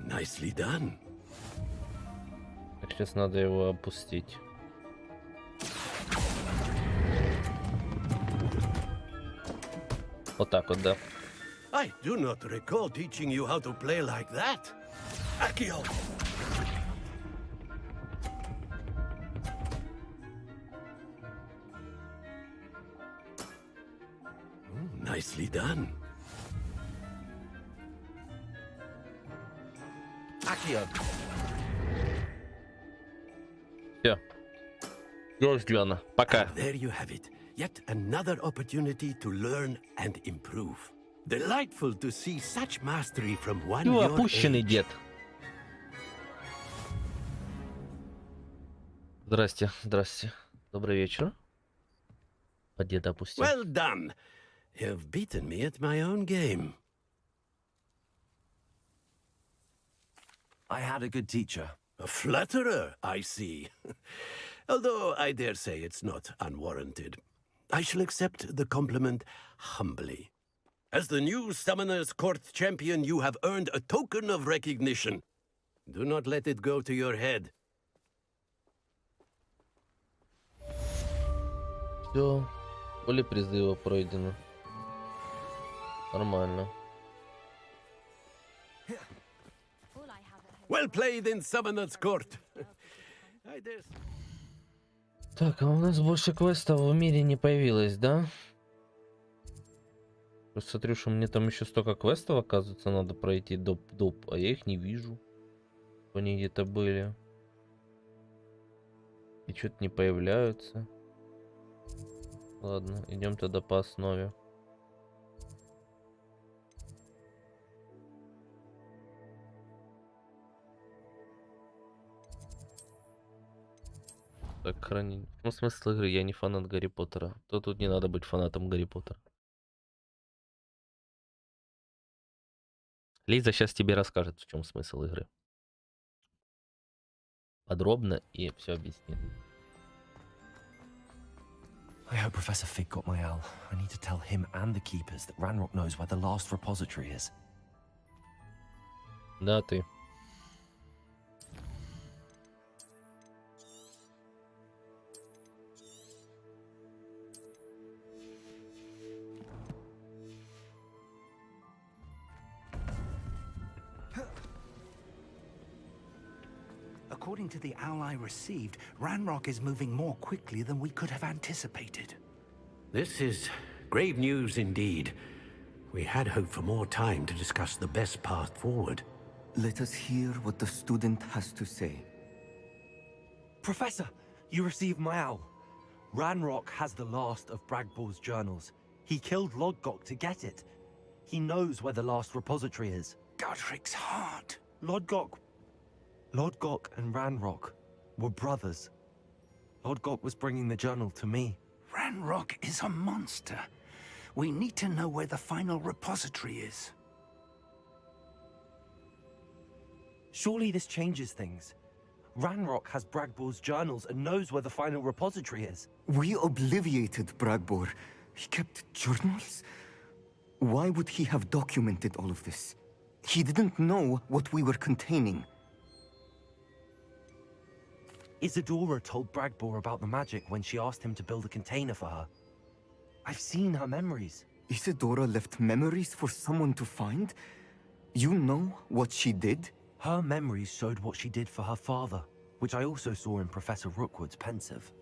Nicely done. Так, сейчас надо его опустить. Вот так вот, да. I do not recall teaching you how to play like that. Akio! Nicely done. Akio. Все. Дело сделано. Пока. There you have it. Yet another opportunity to learn and improve. Delightful to see such mastery from one Ну, your опущенный age. дед. Здрасте, здрасте. Добрый вечер. По деда опустил. Well done. You've beaten me at my own game. I had a good teacher. A flatterer, I see. Although I dare say it's not unwarranted. I shall accept the compliment humbly. As the new Summoner's Court champion, you have earned a token of recognition. Do not let it go to your head. Все. Поле призыва пройдено. Нормально. Well played in Summoner's Court. I dare... Так, а у нас больше квестов в мире не появилось, да? Просто смотрю, что мне там еще столько квестов, оказывается, надо пройти доп, а я их не вижу. Они где-то были. И что-то не появляются. Ладно, идем тогда по основе. Так, хранить. Ну, смысл игры, я не фанат Гарри Поттера. То тут не надо быть фанатом Гарри Поттера. Лиза сейчас тебе расскажет, в чем смысл игры. Подробно и все объяснит. I hope Professor Fig got my owl. I need to tell him and the keepers that Ranrock knows where the last repository is. Да, ты. According to the owl I received, Ranrock is moving more quickly than we could have anticipated. This is grave news indeed. We had hoped for more time to discuss the best path forward. Let us hear what the student has to say. Professor, you received my owl. Ranrock has the last of Bragbor's journals. He killed Lodgok to get it. He knows where the last repository is. Godric's heart. Lodgok and Ranrock were brothers. Lodgok was bringing the journal to me. Ranrock is a monster. We need to know where the final repository is. Surely this changes things. Ranrock has Bragbor's journals and knows where the final repository is. We obliviated Bragbor. He kept journals? Why would he have documented all of this? He didn't know what we were containing. Isadora told Bragbor about the magic when she asked him to build a container for her. I've seen her memories. Isadora left memories for someone to find? You know what she did? Her memories showed what she did for her father, which I also saw in Professor Rookwood's pensive.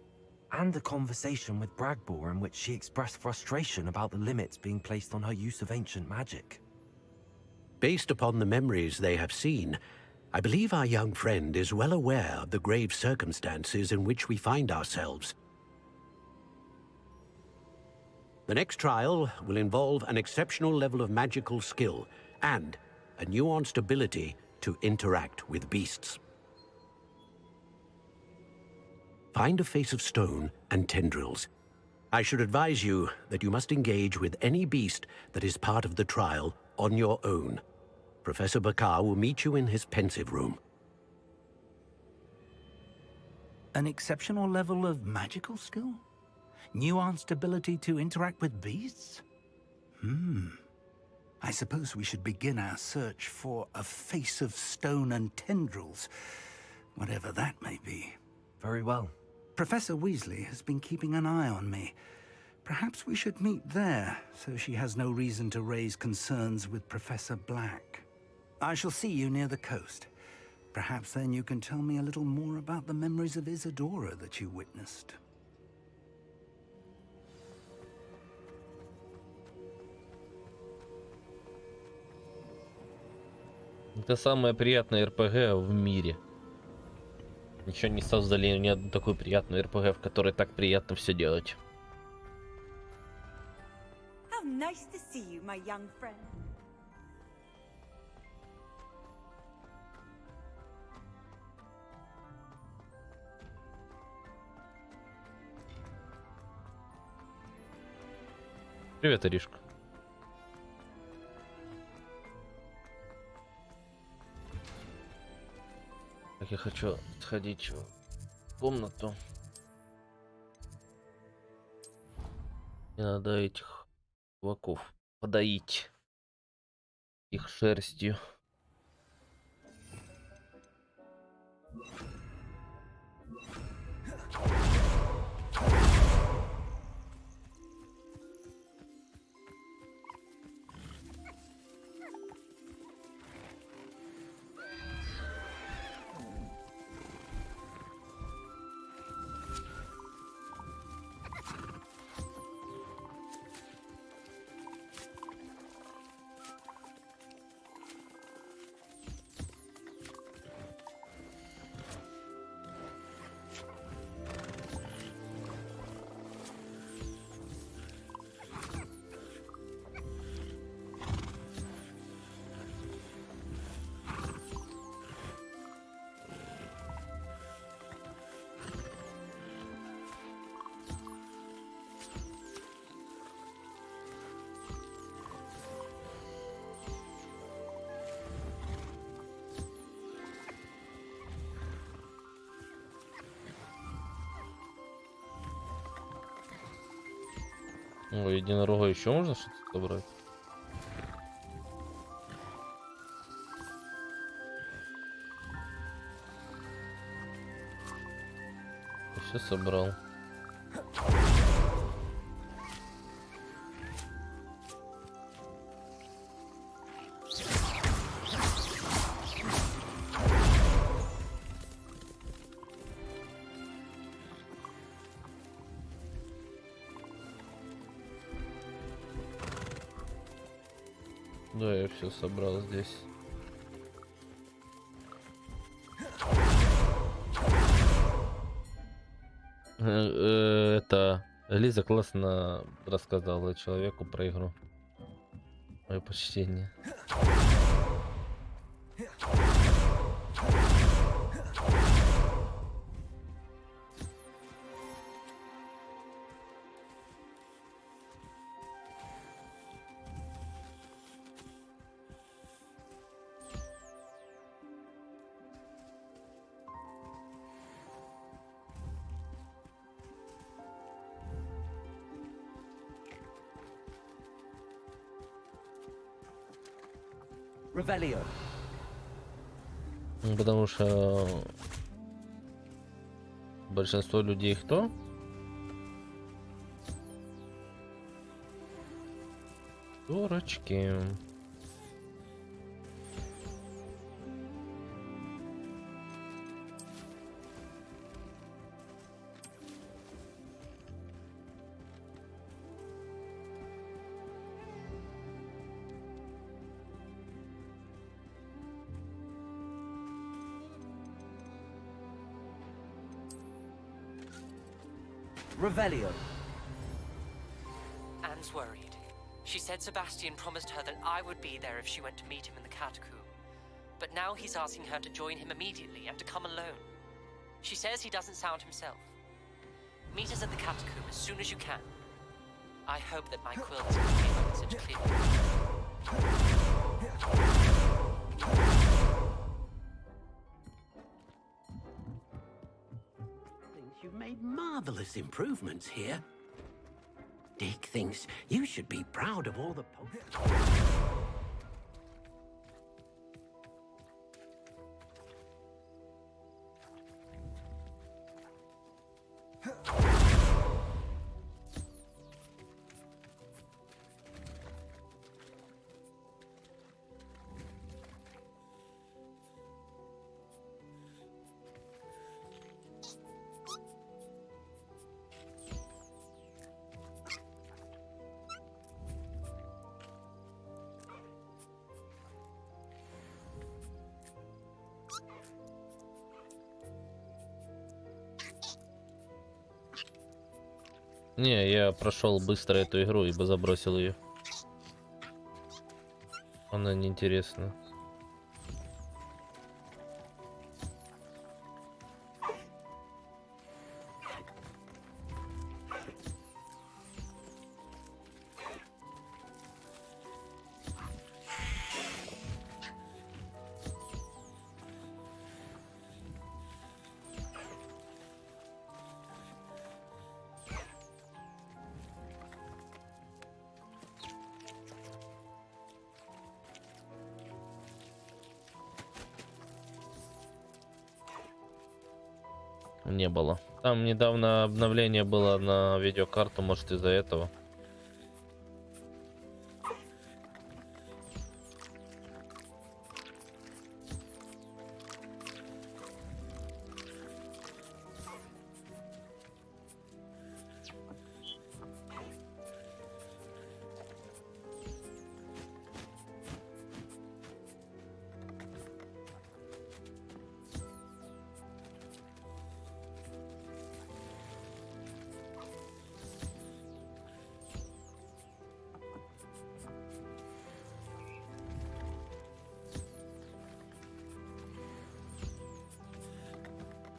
And a conversation with Bragbor in which she expressed frustration about the limits being placed on her use of ancient magic. Based upon the memories they have seen, I believe our young friend is well aware of the grave circumstances in which we find ourselves. The next trial will involve an exceptional level of magical skill and a nuanced ability to interact with beasts. Find a face of stone and tendrils. I should advise you that you must engage with any beast that is part of the trial on your own. Professor Bakar will meet you in his pensive room. An exceptional level of magical skill? Nuanced ability to interact with beasts? I suppose we should begin our search for a face of stone and tendrils, whatever that may be. Very well. Professor Weasley has been keeping an eye on me. Perhaps we should meet there, so she has no reason to raise concerns with Professor Black. I shall see you near the coast. Perhaps then you can tell me a little more about the memories of Isadora that you witnessed. Это самое приятное РПГ в мире. Еще не создали ни одну такую приятную РПГ, в которой так приятно все делать. How nice to see you, my young friend. Привет, Иришка. Так, я хочу сходить в комнату. Мне надо этих чуваков подоить их шерстью. О, единорога еще можно что-то собрать? Все собрал. Да, я все собрал здесь. Лиза классно рассказала человеку про игру. Мое почтение. Revelio. Потому что большинство людей кто? Дурачки. Revelio. Anne's worried. She said Sebastian promised her that I would be there if she went to meet him in the catacomb. But now he's asking her to join him immediately and to come alone. She says he doesn't sound himself. Meet us at the catacomb as soon as you can. I hope that my quills can convey my message clearly. You've made marvelous improvements here. Dick thinks you should be proud of all the Не, я прошел быстро эту игру, ибо забросил ее. Она неинтересна. Не было. Там недавно обновление было на видеокарту, может из-за этого.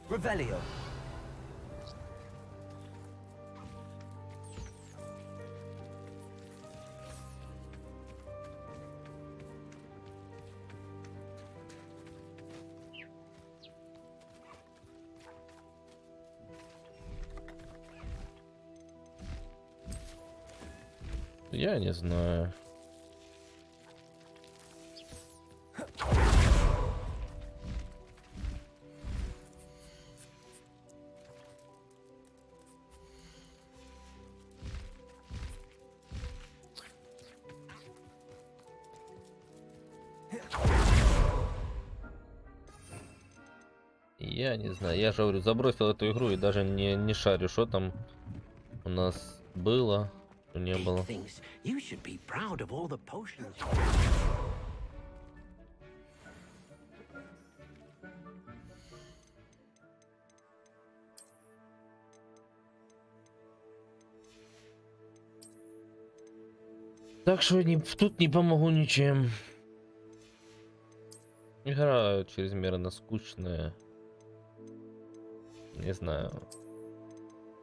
Revelio. Я не знаю. Я не знаю, я же говорю, забросил эту игру и даже не шарю, что там у нас было, что не было. Так что тут не помогу ничем. Игра чрезмерно скучная. Не знаю.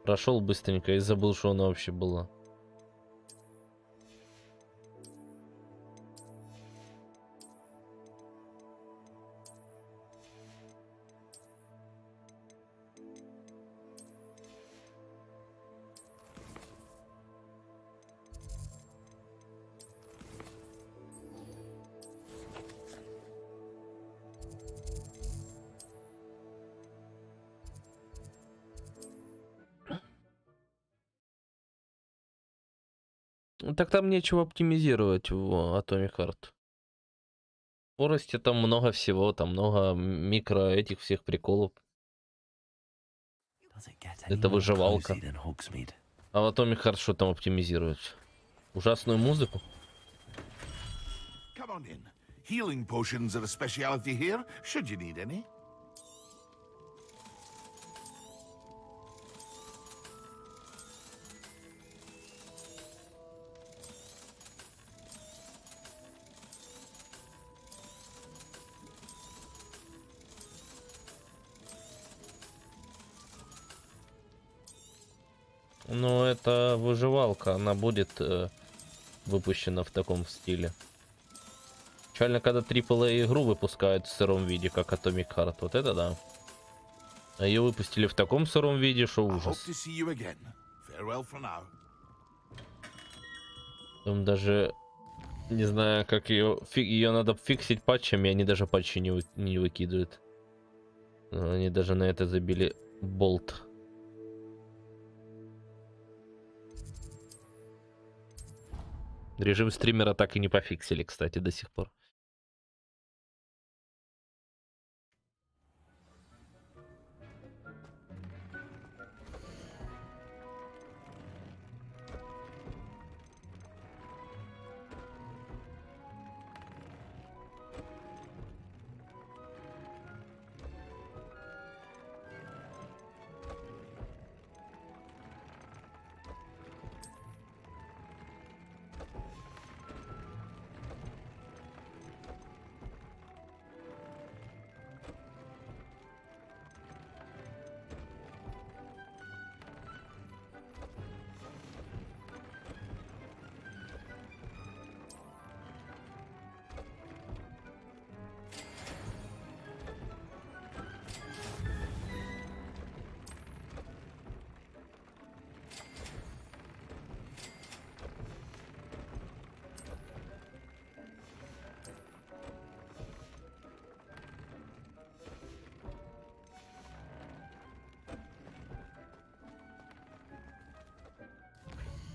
Прошел быстренько и забыл, что она вообще была. Ну, так там нечего оптимизировать в Atomic Heart. В скорости там много всего, там много микро этих всех приколов. Это выживалка. А в Atomic Heart что там оптимизировать? Ужасную музыку? Come on in. Healing potions are a specialty here, should you need any. Ну, это выживалка, она будет выпущена в таком стиле. Печально, когда AAA игру выпускают в сыром виде, как Atomic Heart, вот это да. А ее выпустили в таком сыром виде, что ужас. Там даже не знаю, как ее надо фиксить патчами, они даже патчи не выкидывают. Они даже на это забили болт. Режим стримера так и не пофиксили, кстати, до сих пор.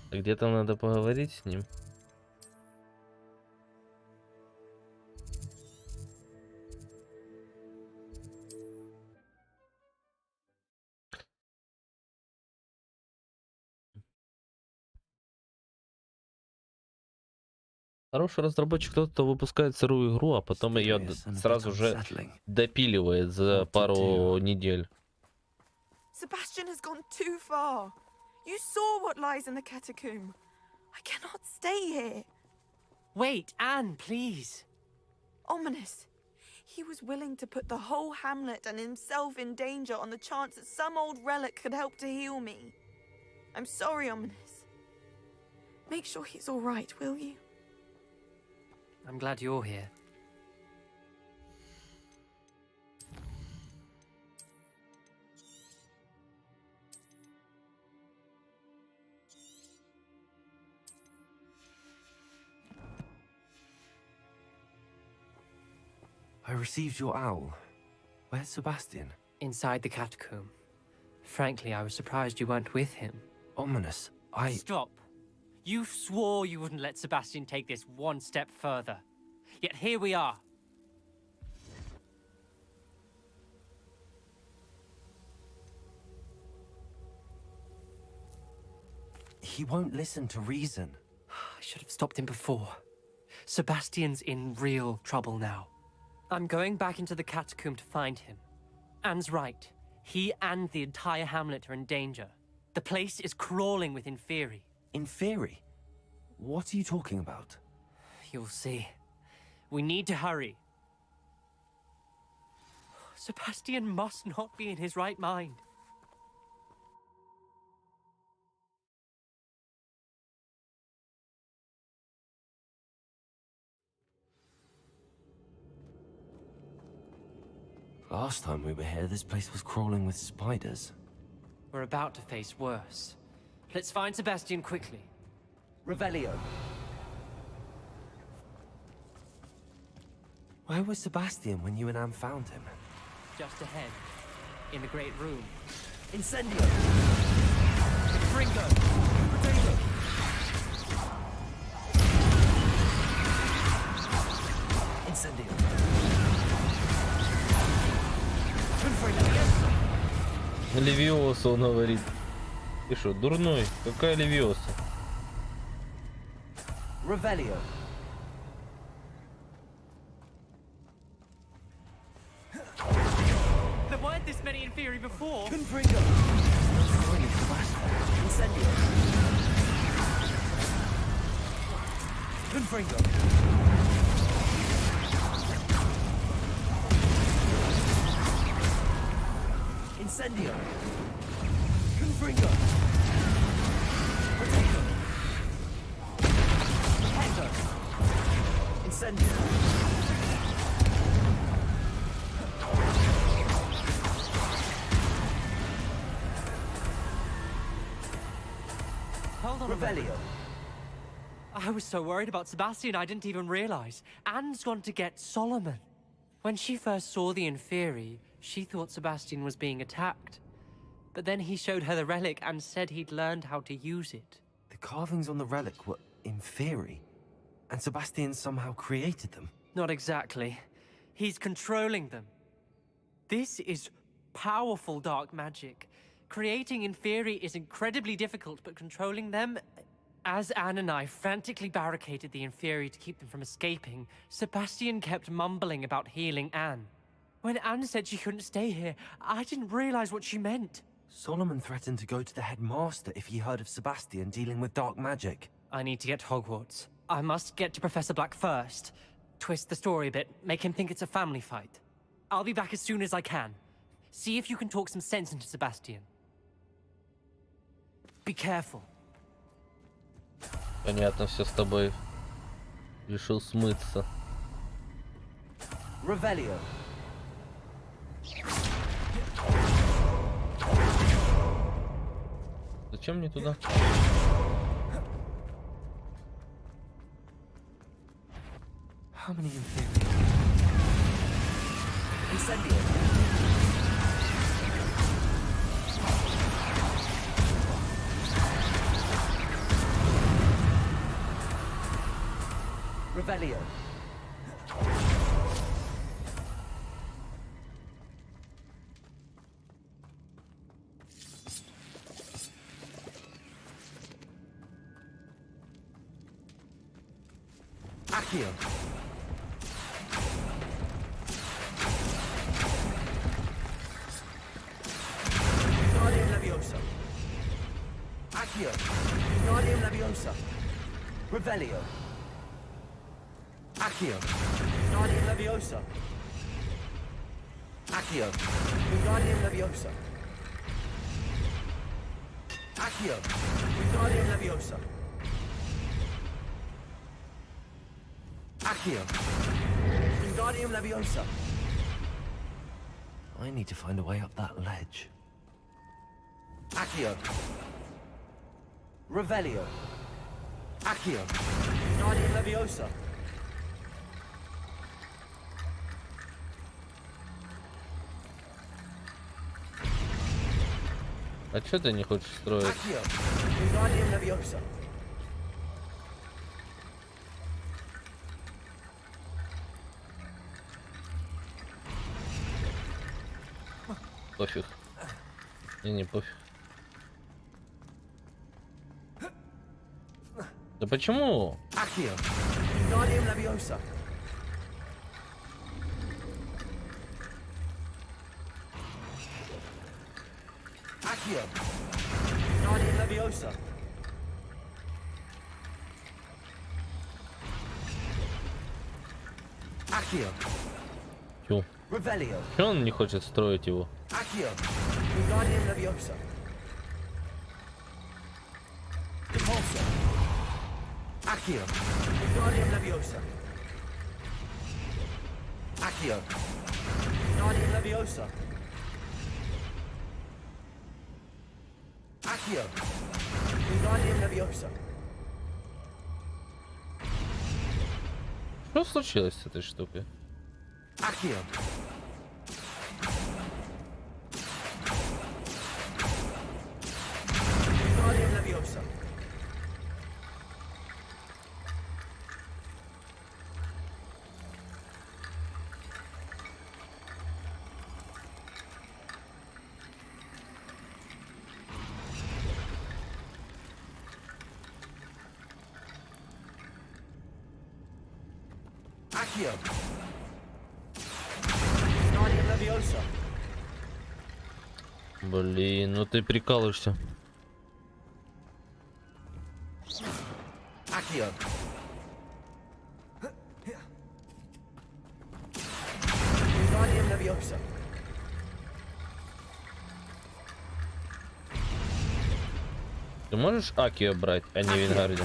Где-то надо поговорить с ним. Хороший разработчик тот, кто выпускает сырую игру, а потом ее сразу же допиливает за пару недель. Sebastian has gone too far. You saw what lies in the catacomb. I cannot stay here. Wait, Anne, please. Ominous. He was willing to put the whole hamlet and himself in danger on the chance that some old relic could help to heal me. I'm sorry, Ominous. Make sure he's all right, will you? I'm glad you're here. I received your owl. Where's Sebastian? Inside the catacomb. Frankly, I was surprised you weren't with him. Ominous, Stop. You swore you wouldn't let Sebastian take this one step further. Yet here we are. He won't listen to reason. I should have stopped him before. Sebastian's in real trouble now. I'm going back into the catacomb to find him. Anne's right. He and the entire hamlet are in danger. The place is crawling with Inferi. Inferi? What are you talking about? You'll see. We need to hurry. Sebastian must not be in his right mind. Last time we were here, this place was crawling with spiders. We're about to face worse. Let's find Sebastian quickly. Revelio. Where was Sebastian when you and Anne found him? Just ahead, in the great room. Incendio! Fringo! Potato! Incendio! Левиоса, он говорит. Ты что, дурной? Какая Левиоса? Revelio. There weren't this many in theory before. Confringo. Incendio. Confringo. Incendio. Confringo. Potato. Hector. Incendio. Hold on. Revelio. I was so worried about Sebastian I didn't even realize. Anne's gone to get Solomon. When she first saw the Inferi, she thought Sebastian was being attacked. But then he showed her the relic and said he'd learned how to use it. The carvings on the relic were Inferi, and Sebastian somehow created them. Not exactly. He's controlling them. This is powerful dark magic. Creating Inferi is incredibly difficult, but controlling them... As Anne and I frantically barricaded the Inferi to keep them from escaping, Sebastian kept mumbling about healing Anne. When Anne said she couldn't stay here, I didn't realize what she meant. Solomon threatened to go to the headmaster if he heard of Sebastian dealing with dark magic. I need to get to Hogwarts. I must get to Professor Black first. Twist the story a bit, make him think it's a family fight. I'll be back as soon as I can. See if you can talk some sense into Sebastian. Be careful. Понятно, все с тобой. Решил смыться. Revelio. Зачем мне туда? How many Inferi? Incendio. Revelio. Accio. Guardian Leviosa. Accio. Guardian Leviosa. Revelio. Accio. Guardian Leviosa. Accio. Guardian Leviosa. Accio. Guardian Leviosa. Accio. Wingardium Leviosa. I need to find a way up that ledge. Accio. Revelio. Accio. Wingardium Leviosa. А чё ты не хочешь строить? Accio. Wingardium Leviosa. Пофиг. Не пофиг. Да почему? Accio. Wingardium Leviosa. Accio. Wingardium Leviosa. Чё? Чё он не хочет строить его? Что случилось с этой штукой? Блин, ну ты прикалываешься. Ты можешь Акио брать, а не Вингарди?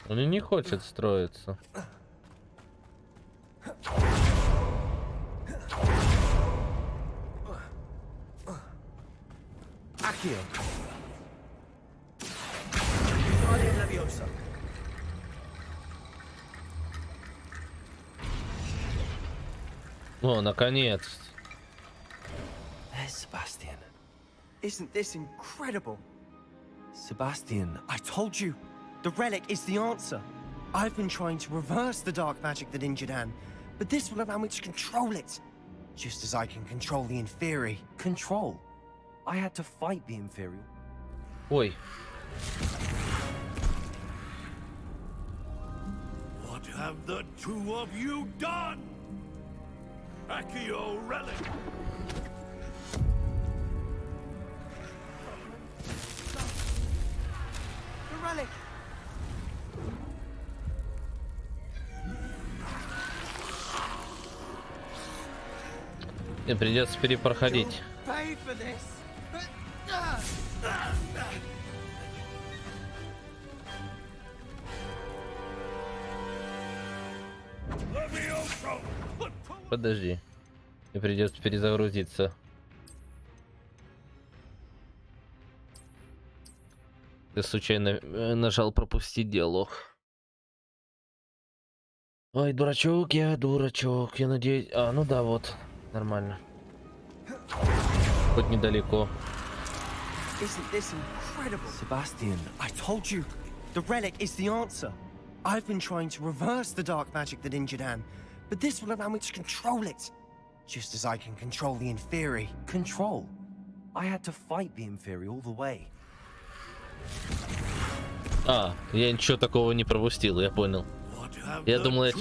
Он и не хочет строиться. О, наконец. There's Sebastian. Isn't this incredible? Sebastian, I told you. The relic is the answer. I've been trying to reverse the dark magic that injured Anne, but this will allow me to control it. Just as I can control the Inferi. Control? I had to fight the Inferi. Ой. What have the two of you done? Accio relic. The relic! Мне придется перепроходить. Pay for this. Подожди. Мне придется перезагрузиться. Ты случайно нажал пропустить диалог. Ой, дурачок, я дурачок. Я надеюсь... А, ну да, вот. Нормально. Хоть недалеко. Isn't this incredible? Sebastian, I told you. The relic is the answer. I've been trying to reverse the dark magic that injured Anne, but this will allow me to control it. Just as I can control the Inferi. Control? I had to fight the Inferi all the way. А, я ничего такого не пропустил, я понял. Я думал, это...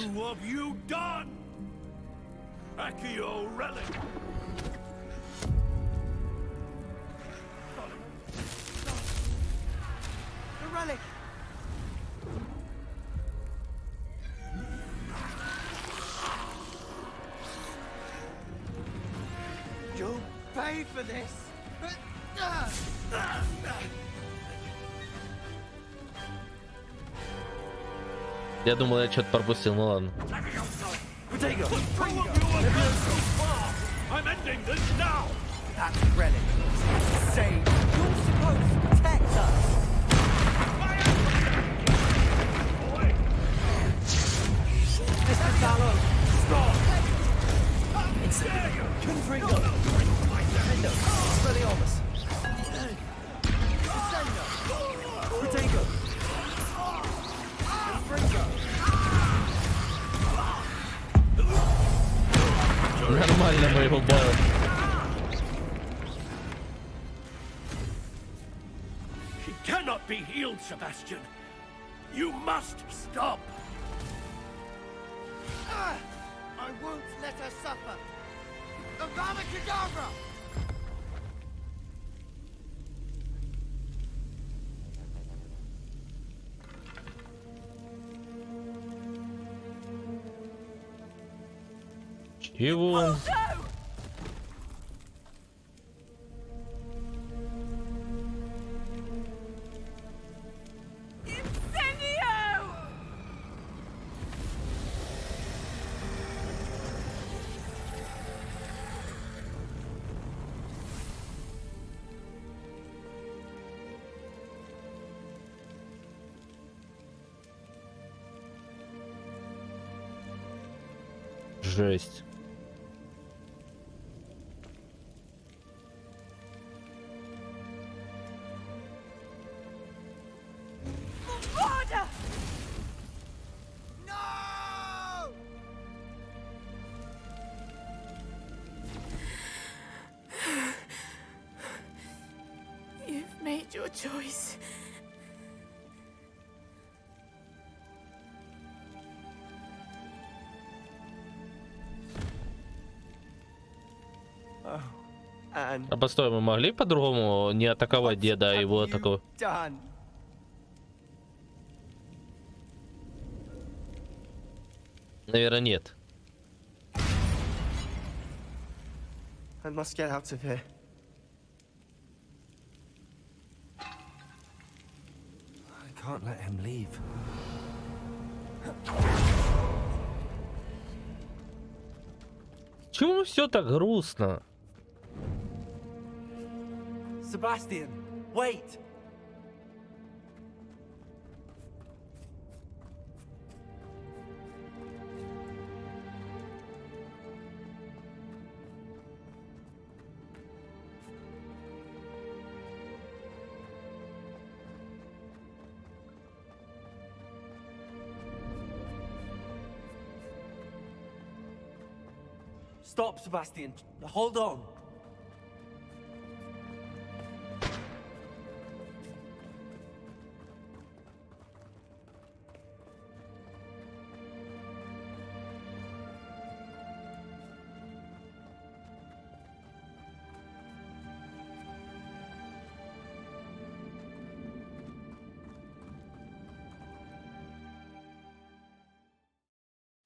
Relic. You'll pay for this. Я думал, я что-то пропустил, ну ладно. I'm ending this now. That relic. Say, you're supposed to protect us. cannot be healed, Sebastian. You must stop. I won't let her suffer. Avada Kedavra! Чего? Жесть. You've made your choice. А постой, мы могли по-другому не атаковать деда, а его атаковать? Наверное, нет. I must get out of here. I can't let him leave. Почему все так грустно? Sebastian, wait! Stop, Sebastian. Hold on.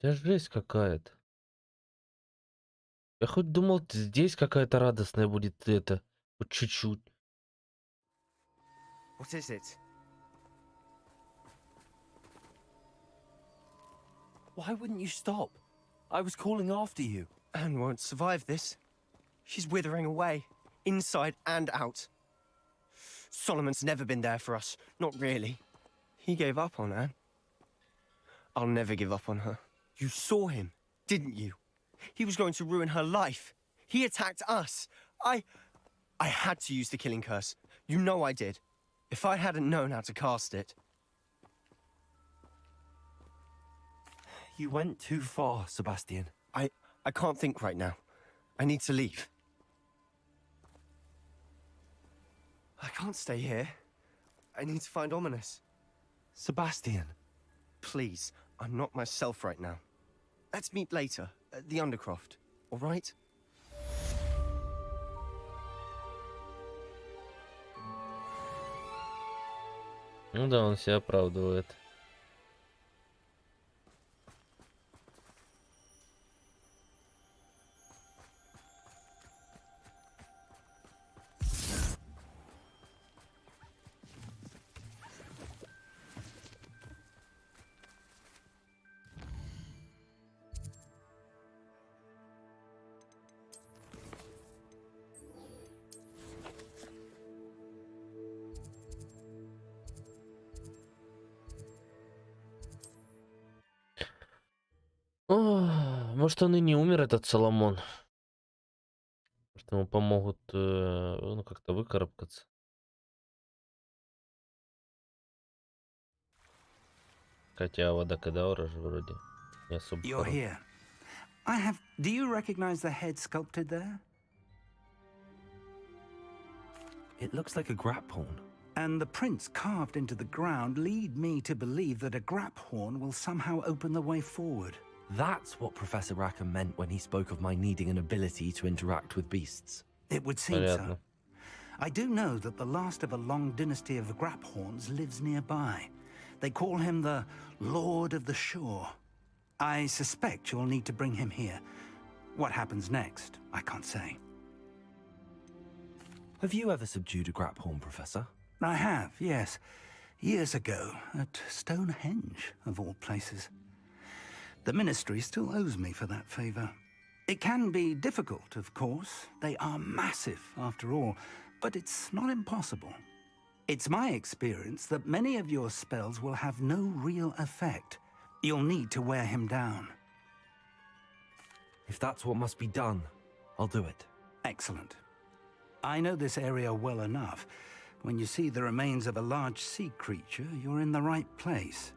Это жесть какая-то. Я хоть думал, здесь какая-то радостная будет это. Вот чуть-чуть. What is it? Why wouldn't you stop? I was calling after you. Anne won't survive this. She's withering away, inside and out. Solomon's never been there for us. Not really. He gave up on Anne. I'll never give up on her. You saw him, didn't you? He was going to ruin her life. He attacked us. I had to use the killing curse. You know I did. If I hadn't known how to cast it. You went too far, Sebastian. I can't think right now. I need to leave. I can't stay here. I need to find Ominous. Sebastian. Please, I'm not myself right now. Let's meet later at the Undercroft, all right? Ну да, он себя оправдывает. О, может, он и не умер, этот Соломон. Может, ему помогут ну, как-то выкарабкаться. Хотя вода кадавра же вроде не особо. You're here. Do you recognize the head sculpted there? It looks like a grap pawn. and the prints carved into the ground lead me to believe that a grap horn will somehow open the way forward. That's what Professor Rackham meant when he spoke of my needing an ability to interact with beasts. It would seem so. I do know that the last of a long dynasty of grap horns lives nearby. They call him the Lord of the Shore. I suspect you'll need to bring him here. What happens next, I can't say. Have you ever subdued a grap horn, Professor? I have, yes. Years ago, at Stonehenge, of all places. The Ministry still owes me for that favor. It can be difficult, of course. They are massive, after all, but it's not impossible. It's my experience that many of your spells will have no real effect. You'll need to wear him down. If that's what must be done, I'll do it. Excellent. I know this area well enough. When you see the remains of a large sea creature, you're in the right place.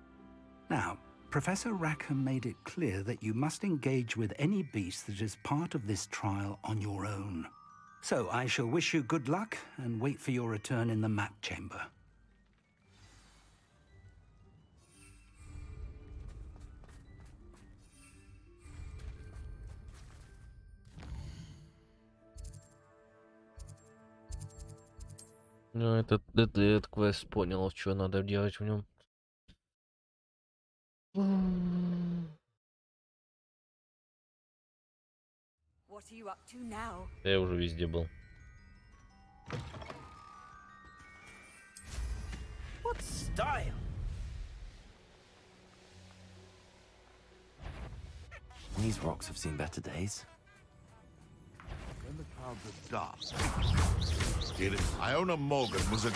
Now, Professor Rackham made it clear that you must engage with any beast that is part of this trial on your own. So I shall wish you good luck and wait for your return in the map chamber. Ну, этот квест понял, что надо делать в нем. What are you up to now? Я уже везде был. What style? These rocks have seen better days. When the clouds are dark, Iona Morgan was a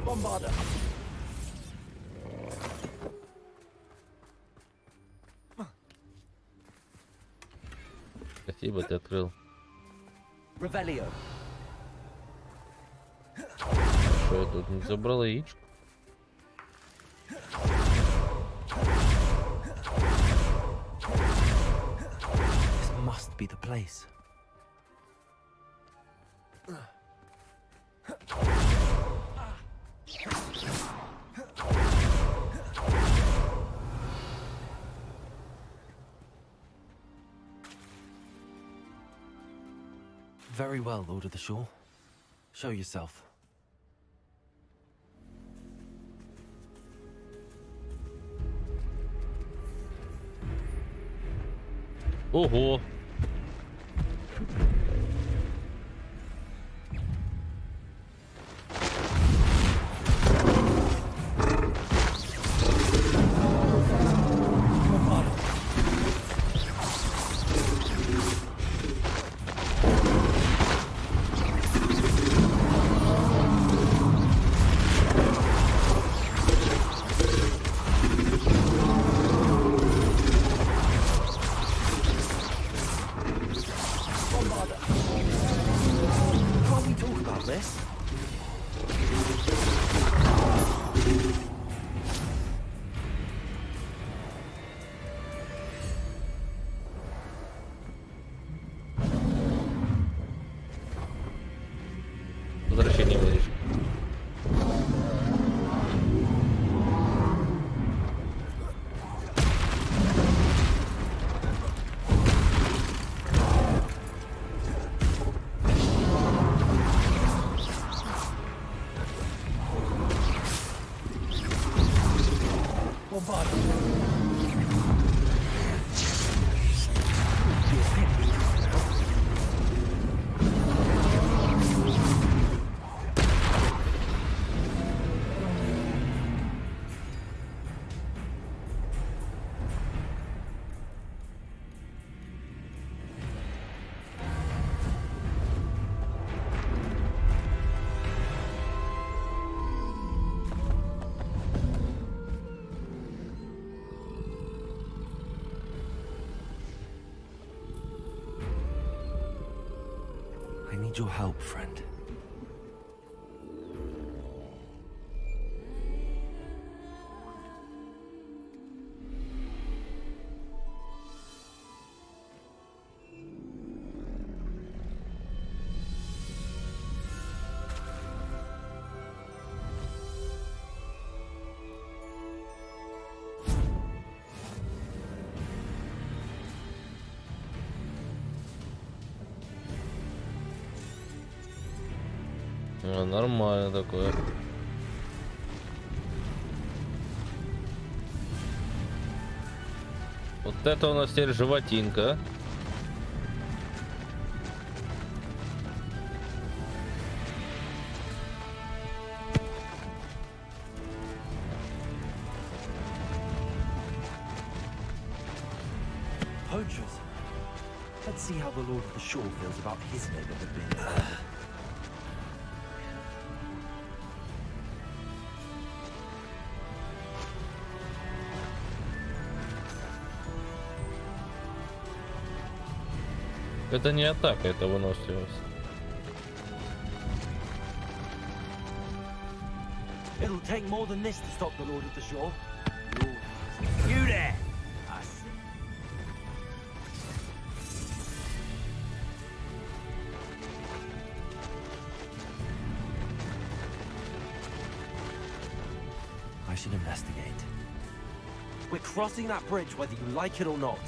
Bombarder. Спасибо, ты открыл. Revelio. Что я тут не забрал яичко? This must be the place. Very well, Lord of the Shore. Show yourself. Ого! Can't we talk about this? Возвращение говоришь. I need your help, friend. Нормально такое. Вот это у нас теперь животинка. Poachers. Let's see how the Lord of the Shore feels about his neighborhood being. Это не атака, это выносливость. It'll take more than this to stop the Lord of the Shore. You there! I see. I should investigate. We're crossing that bridge whether you like it or not.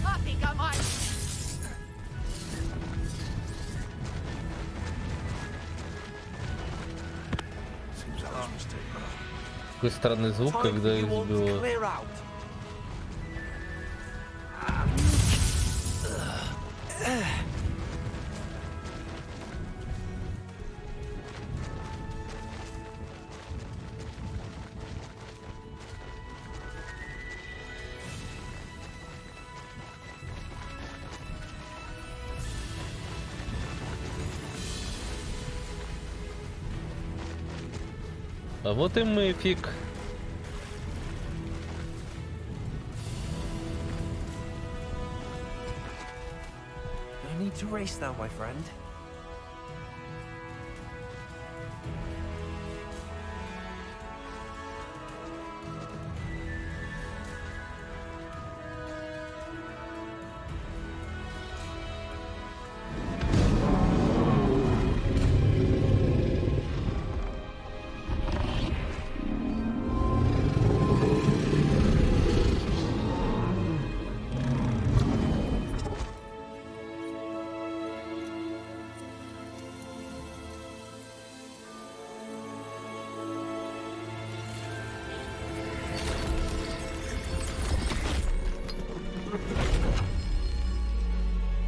I think I might. Seems that was a mistake. Какой странный звук, Time когда for их you all to сбило. clear out. А вот и мифик. No need to race now, my friend.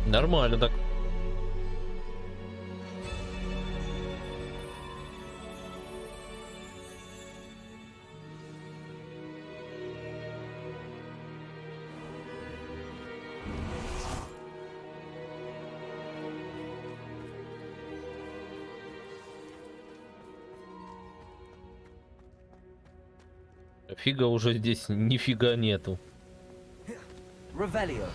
Нормально так. Фига уже здесь нифига нету. Revelio.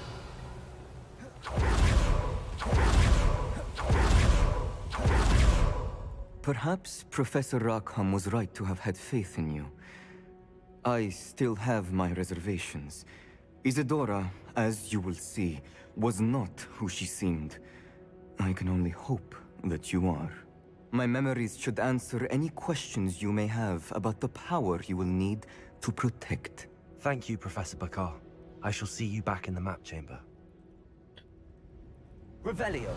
Perhaps Professor Rackham was right to have had faith in you. I still have my reservations. Isadora, as you will see, was not who she seemed. I can only hope that you are. My memories should answer any questions you may have about the power you will need to protect. Thank you, Professor Bakar. I shall see you back in the map chamber. Revelio.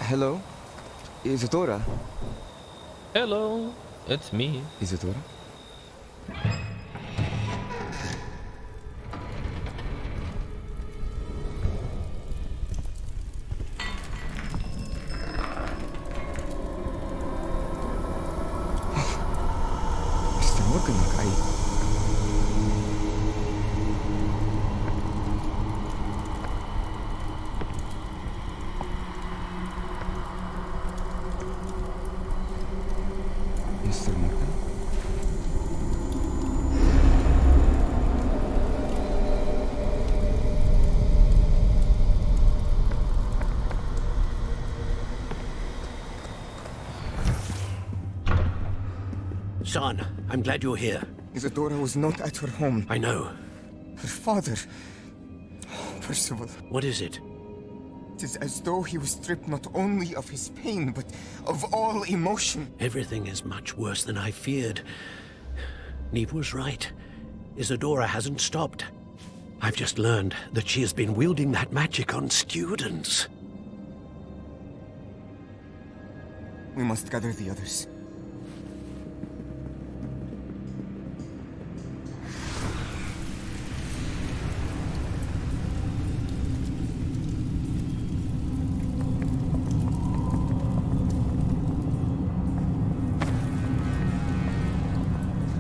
Hello? Isadora? Hello, it's me. Isadora? Mr. Morgan, son, I'm glad you're here. Isadora was not at her home. I know. Her father... Oh, Percival. What is it? It is as though he was stripped not only of his pain, but of all emotion. Everything is much worse than I feared. Neve was right. Isadora hasn't stopped. I've just learned that she has been wielding that magic on students. We must gather the others.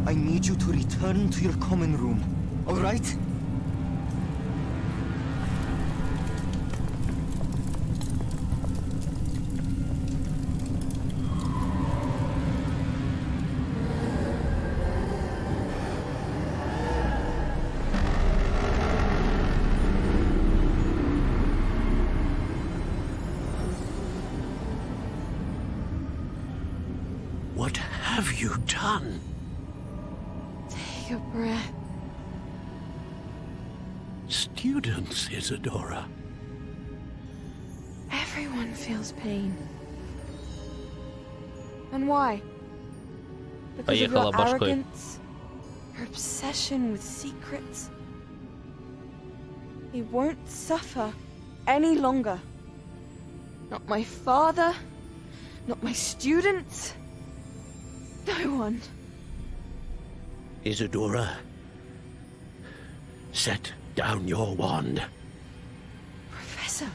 I need you to return to your common room, all right? What have you done? Take a breath. Students, Isadora. Everyone feels pain. And why? Because of Поехала your башкой. arrogance, your obsession with secrets. He won't suffer any longer. Not my father, not my students, no one. Isadora, set down your wand. Professor,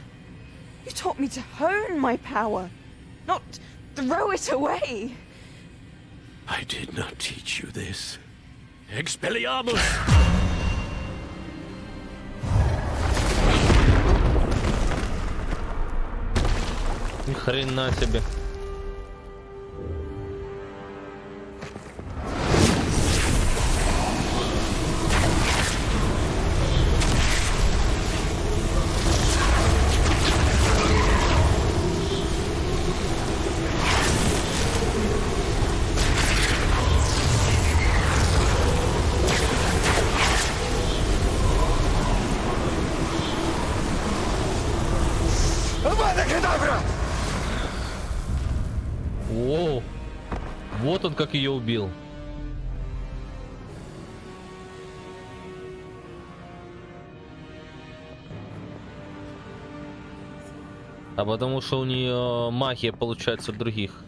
you taught me to hone my power, not throw it away. I did not teach you this. Expelliarmus! Ни хрена себе. О, вот он как ее убил. А потому что у нее магия получается от других.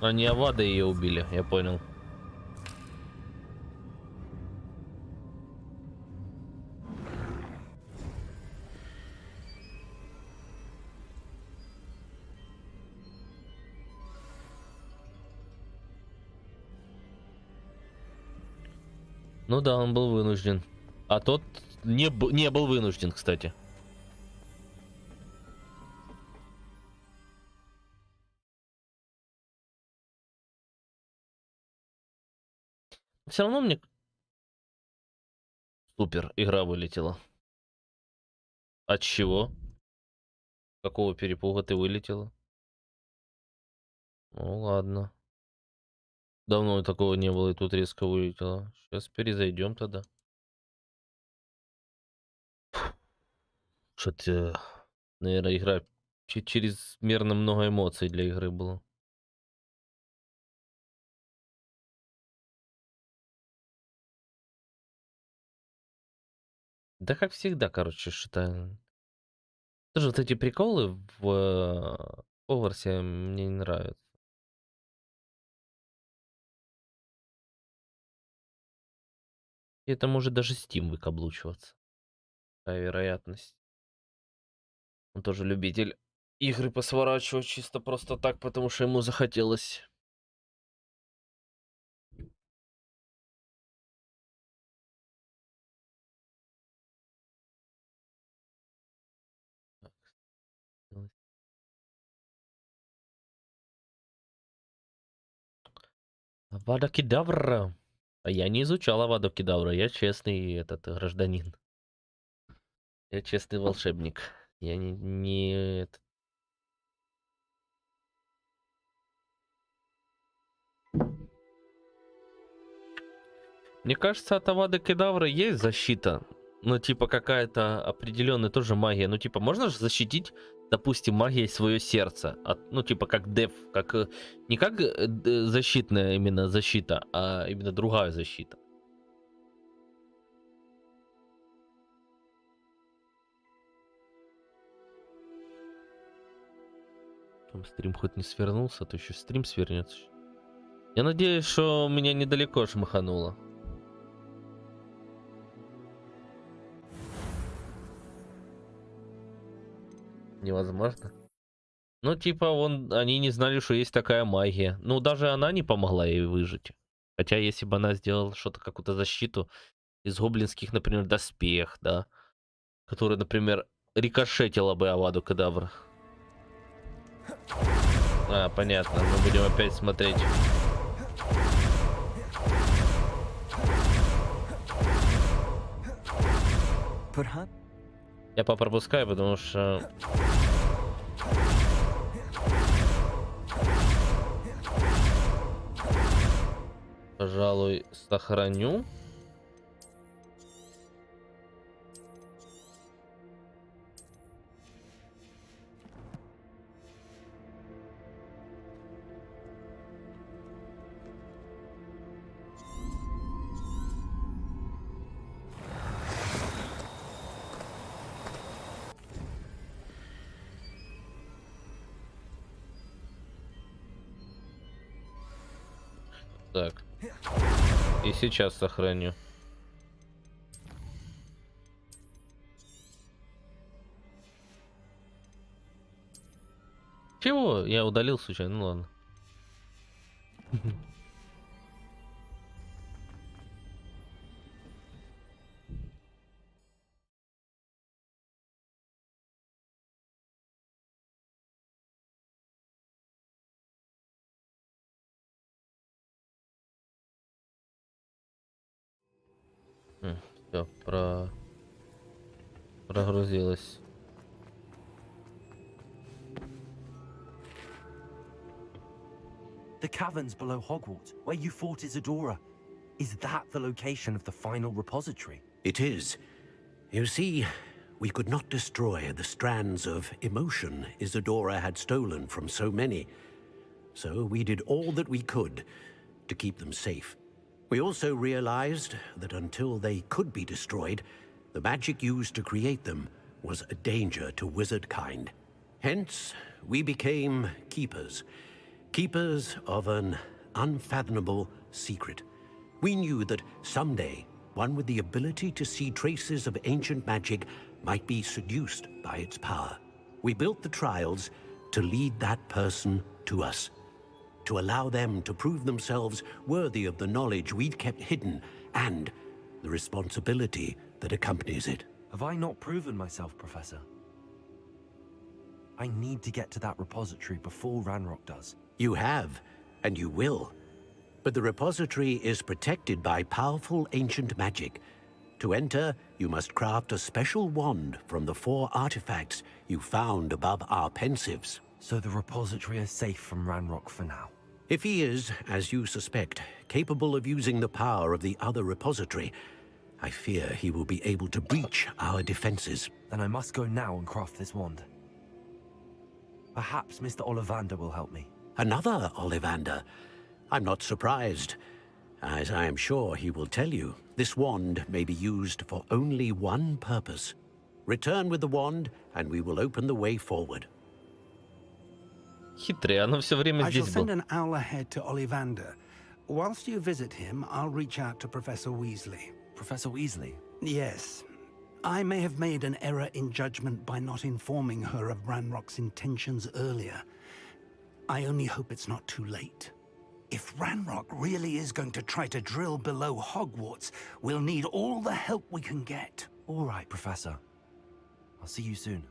Они Авада ее убили, я понял. Ну да, он был вынужден. А тот не был вынужден, кстати. Все равно мне... Супер, игра вылетела. От чего? Какого перепуга ты вылетела? Ну ладно. Давно такого не было, и тут резко вылетело. Сейчас перезайдем тогда. Что-то, наверное, игра чрезмерно много эмоций для игры было. Да как всегда, короче, что-то... Тоже вот эти приколы в Хогвартсе мне не нравятся. И это может даже Steam выкаблучиваться. Такая вероятность. Он тоже любитель игры посворачивать чисто просто так, потому что ему захотелось. Авада Кедавра. А я не изучал Аваду Кедавра. Я честный этот гражданин. Я честный волшебник. Я не Мне кажется, от Авады Кедавра есть защита. Ну, типа, какая-то определенная тоже магия. Ну, типа, можно же защитить, допустим, магией свое сердце. Ну, типа, как деф. Как, не как защитная именно защита, а именно другая защита. Там стрим хоть не свернулся, а то еще стрим свернется. Я надеюсь, что меня недалеко шмахануло. Невозможно. Ну, типа, они не знали, что есть такая магия. Ну, даже она не помогла ей выжить. Хотя, если бы она сделала что-то, какую-то защиту из гоблинских, например, доспех, да, который, например, рикошетила бы Аваду Кедавра. А, понятно. Мы будем опять смотреть. Я попропускаю, потому что... Пожалуй, сохраню. Так. И сейчас сохраню. Чего? Я удалил случайно, ну ладно. Все, прогрузилось. The caverns below Hogwarts, where you fought Isadora. Is that the location of the final repository? It is. You see, we could not destroy the strands of emotion Isadora had stolen from so many. So we did all that we could to keep them safe. We also realized that until they could be destroyed, the magic used to create them was a danger to wizard kind. Hence, we became keepers. Keepers of an unfathomable secret. We knew that someday, one with the ability to see traces of ancient magic might be seduced by its power. We built the trials to lead that person to us, to allow them to prove themselves worthy of the knowledge we'd kept hidden and the responsibility that accompanies it. Have I not proven myself, Professor? I need to get to that repository before Ranrock does. You have, and you will. But the repository is protected by powerful ancient magic. To enter, you must craft a special wand from the 4 artifacts you found above our pensives. So the repository is safe from Ranrock for now? If he is, as you suspect, capable of using the power of the other repository, I fear he will be able to breach our defenses. Then I must go now and craft this wand. Perhaps Mr. Ollivander will help me. Another Ollivander? I'm not surprised. As I am sure he will tell you, this wand may be used for only one purpose. Return with the wand, and we will open the way forward. Хитрый, оно все время I shall здесь send было. an owl ahead to Ollivander. Whilst you visit him, I'll reach out to Professor Weasley. Professor Weasley? Yes. I may have made an error in judgment by not informing her of Ranrock's intentions earlier. I only hope it's not too late. If Ranrock really is going to try to drill below Hogwarts, we'll need all the help we can get. All right, Professor. I'll see you soon.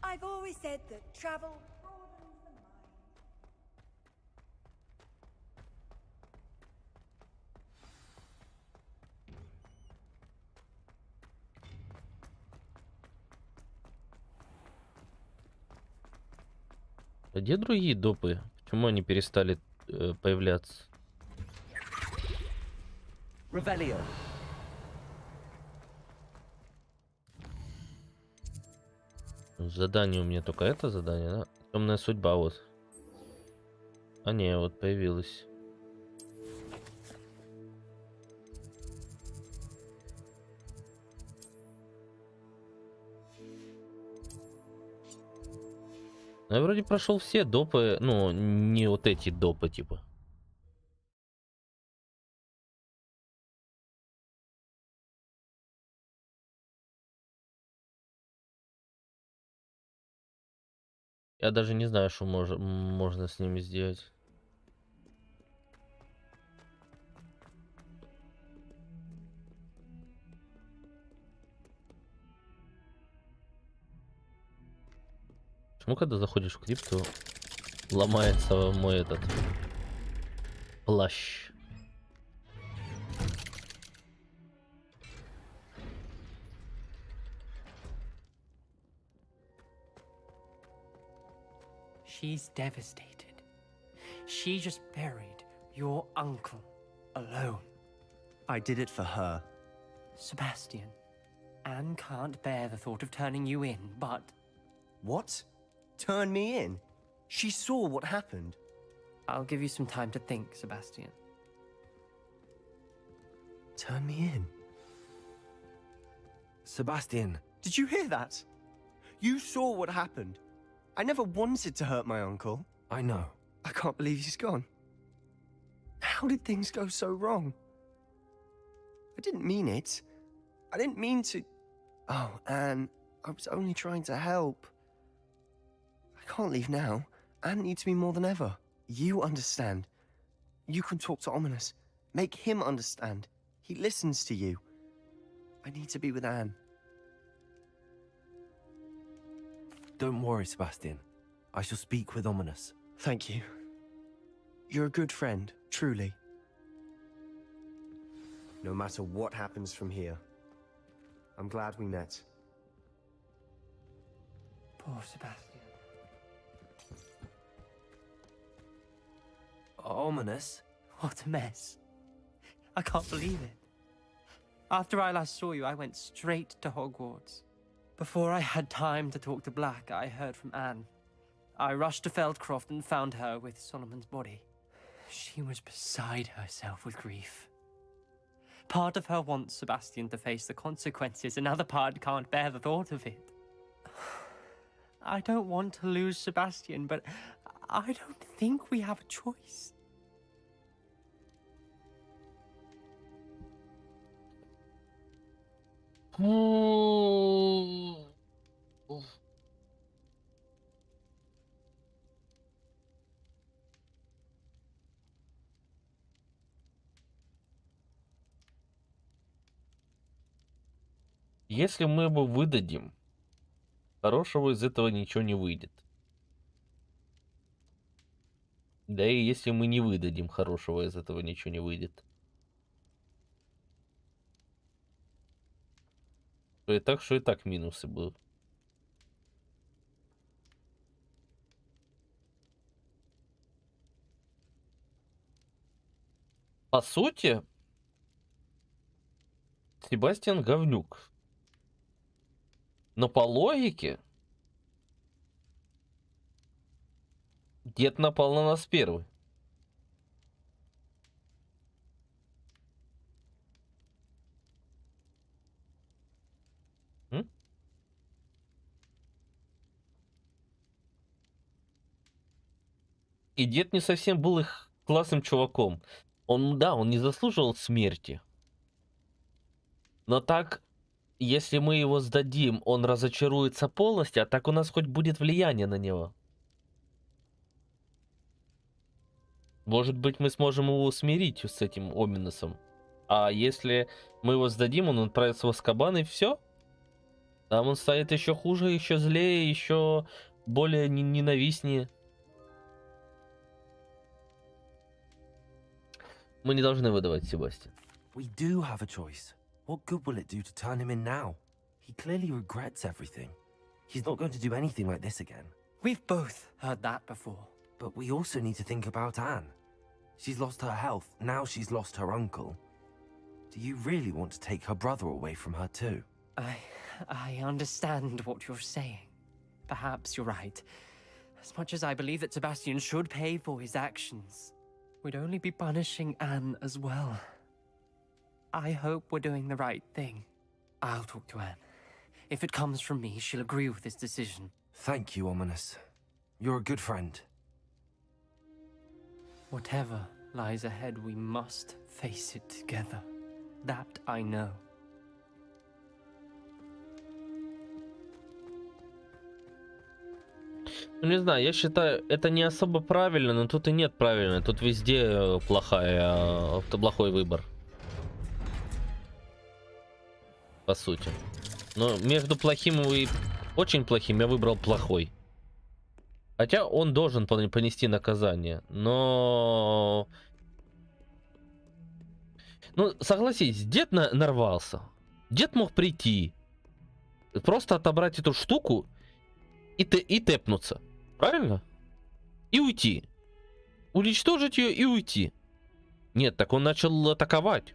I've always said that travel broadens the mind. А где другие допы? Почему они перестали появляться? Revelio. Задание у меня только это задание, да? Темная судьба вот. А не, вот появилась. Ну, я вроде прошел все допы, ну, не вот эти допы, типа. Я даже не знаю, что можно с ними сделать. Почему, когда заходишь в крипту, ломается мой этот плащ? She's devastated. She just buried your uncle alone. I did it for her. Sebastian, Anne can't bear the thought of turning you in, but... What? Turn me in? She saw what happened. I'll give you some time to think, Sebastian. Turn me in? Sebastian. Did you hear that? You saw what happened. I never wanted to hurt my uncle. I know. I can't believe he's gone. How did things go so wrong? I didn't mean it. I didn't mean to... Oh, Anne, I was only trying to help. I can't leave now. Anne needs me more than ever. You understand. You can talk to Ominous. Make him understand. He listens to you. I need to be with Anne. Don't worry, Sebastian. I shall speak with Ominous. Thank you. You're a good friend, truly. No matter what happens from here, I'm glad we met. Poor Sebastian. Ominous? What a mess. I can't believe it. After I last saw you, I went straight to Hogwarts. Before I had time to talk to Black, I heard from Anne. I rushed to Feldcroft and found her with Solomon's body. She was beside herself with grief. Part of her wants Sebastian to face the consequences, another part can't bear the thought of it. I don't want to lose Sebastian, but I don't think we have a choice. Если мы его выдадим, хорошего из этого ничего не выйдет. Да и если мы не выдадим, хорошего из этого ничего не выйдет. Что и так минусы будут. По сути, Себастьян говнюк. Но по логике, дед напал на нас первый. И дед не совсем был их классным чуваком. Он не заслуживал смерти. Но так, если мы его сдадим, он разочаруется полностью, а так у нас хоть будет влияние на него. Может быть, мы сможем его смирить с этим Оминусом. А если мы его сдадим, он отправится в Азкабан и все. Там он станет еще хуже, еще злее, еще более ненавистнее. Мы не должны выдавать Себастьяна. We do have a choice. What good will it do to turn him in now? He clearly regrets everything. He's not going to do anything like this again. We've both heard that before. But we also need to think about Anne. She's lost her health, now she's lost her uncle. Do you really want to take her brother away from her too? I understand what you're saying. Perhaps you're right. As much as I believe that Sebastian should pay for his actions, we'd only be punishing Anne as well. I hope we're doing the right thing. I'll talk to Anne. If it comes from me, she'll agree with this decision. Thank you, Ominous. You're a good friend. Whatever lies ahead, we must face it together. That I know. Ну, не знаю, я считаю, это не особо правильно, но тут и нет правильно. Тут везде плохой выбор. По сути. Но между плохим и очень плохим я выбрал плохой. Хотя он должен понести наказание, но... Ну, согласись, дед нарвался. Дед мог прийти, просто отобрать эту штуку и тэпнуться. Правильно? И уйти. Уничтожить ее и уйти. Нет, так он начал атаковать.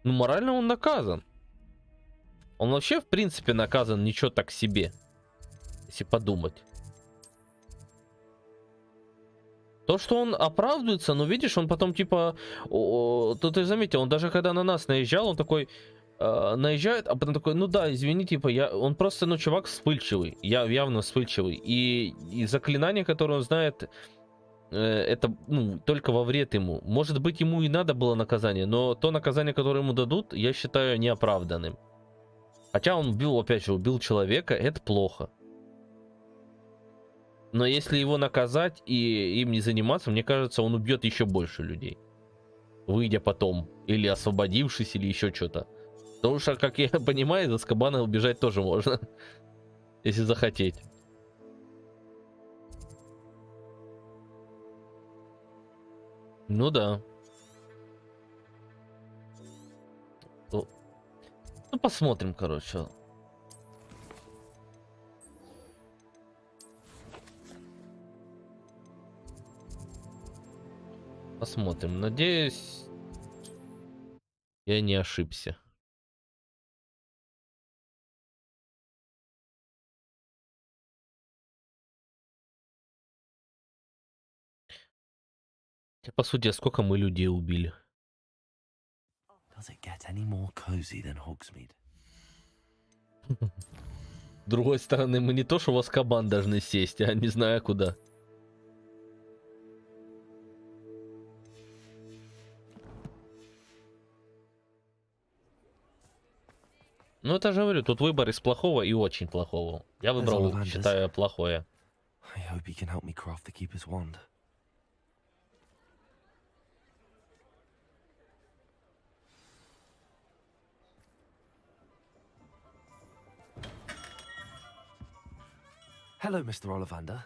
Ну, морально он наказан. Он вообще, в принципе, наказан ничего так себе. Если подумать. То, что он оправдывается, ну, видишь, он потом, типа... Тут ты заметил, он даже когда на нас наезжал, он такой... наезжает, а потом такой, ну да, извини, типа, он просто, ну, чувак вспыльчивый. Явно вспыльчивый. И заклинание, которое он знает... это, ну, только во вред ему. Может быть, ему и надо было наказание, но то наказание, которое ему дадут, я считаю неоправданным. Хотя он убил человека, это плохо. Но если его наказать и им не заниматься, мне кажется, он убьет еще больше людей. Выйдя потом, или освободившись, или еще что-то. Потому что, как я понимаю, из Азкабана убежать тоже можно. Если захотеть. Ну да. Ну, посмотрим, короче. Посмотрим. Надеюсь, я не ошибся. По сути, сколько мы людей убили? Does it get any more cozy than Hogsmeade? С другой стороны, мы не то, что в Азкабан должны сесть, а не знаю куда. Ну, это же говорю, тут выбор из плохого и очень плохого. Я выбрал, считаю, плохое. I hope he can help me craft the Keeper's wand. Hello, Mr. Ollivander.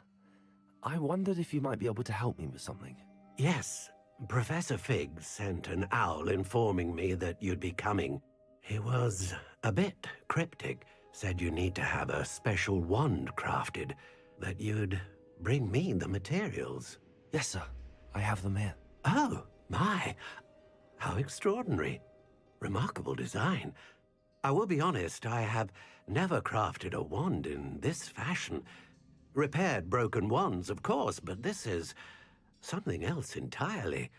I wondered if you might be able to help me with something. Yes, Professor Fig sent an owl informing me that you'd be coming. He was a bit cryptic, said you need to have a special wand crafted, that you'd bring me the materials. Yes, sir. I have them here. Oh, my. How extraordinary. Remarkable design. I will be honest, I have never crafted a wand in this fashion. Repaired broken wands, of course, but this is something else entirely.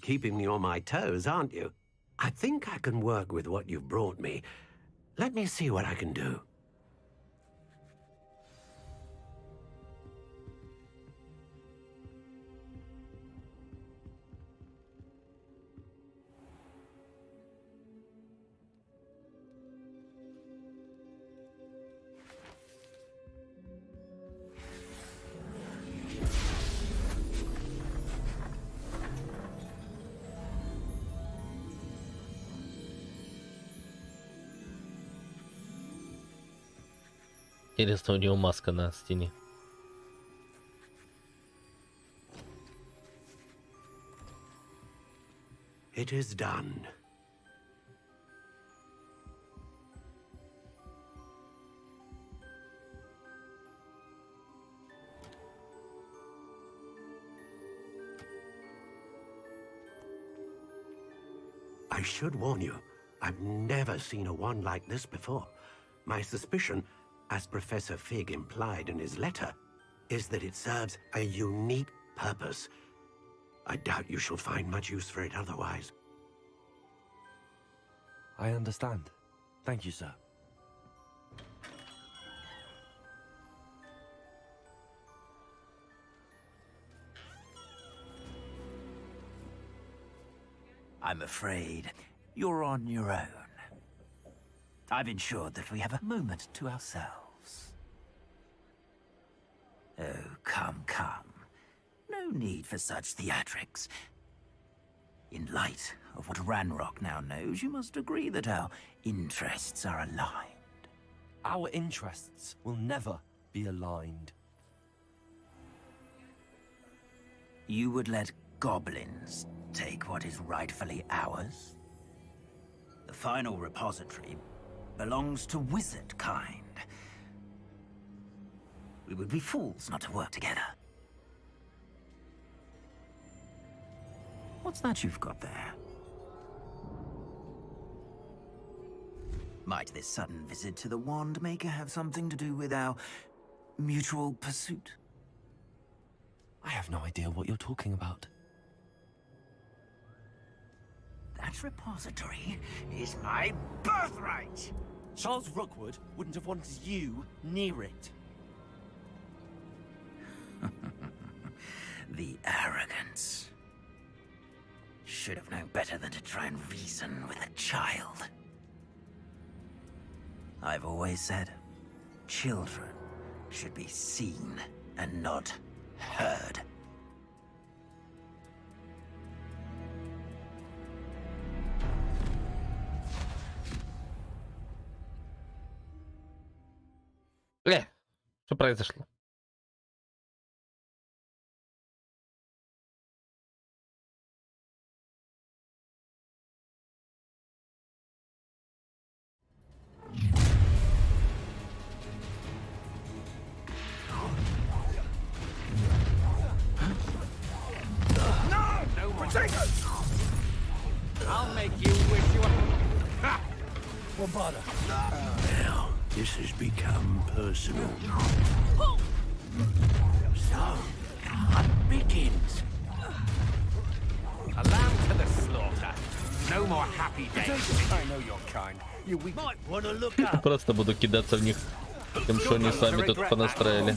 Keeping me on my toes, aren't you? I think I can work with what you've brought me. Let me see what I can do. Интересно, у него маска на стене. It is done. I should warn you, I've never seen a wand like this before. My suspicion, as Professor Fig implied in his letter, is that it serves a unique purpose. I doubt you shall find much use for it otherwise. I understand. Thank you, sir. I'm afraid you're on your own. I've ensured that we have a moment to ourselves. Oh, come, come. No need for such theatrics. In light of what Ranrock now knows, you must agree that our interests are aligned. Our interests will never be aligned. You would let goblins take what is rightfully ours? The final repository belongs to wizard kind. We would be fools not to work together. What's that you've got there? Might this sudden visit to the Wand Maker have something to do with our mutual pursuit? I have no idea what you're talking about. That repository is my birthright! Charles Rookwood wouldn't have wanted you near it. The arrogance. Should have known better than to try and reason with a child. I've always said, children should be seen and not heard. Что произошло? No potatoes! I'll make you wish you were... Ha! Well, bother. Now, this has become personal. So, what begins? A lamb to the slaughter. No more happy days. I know your kind. You might want to look up. Просто буду кидаться в них, тем, что они сами тут понастроили.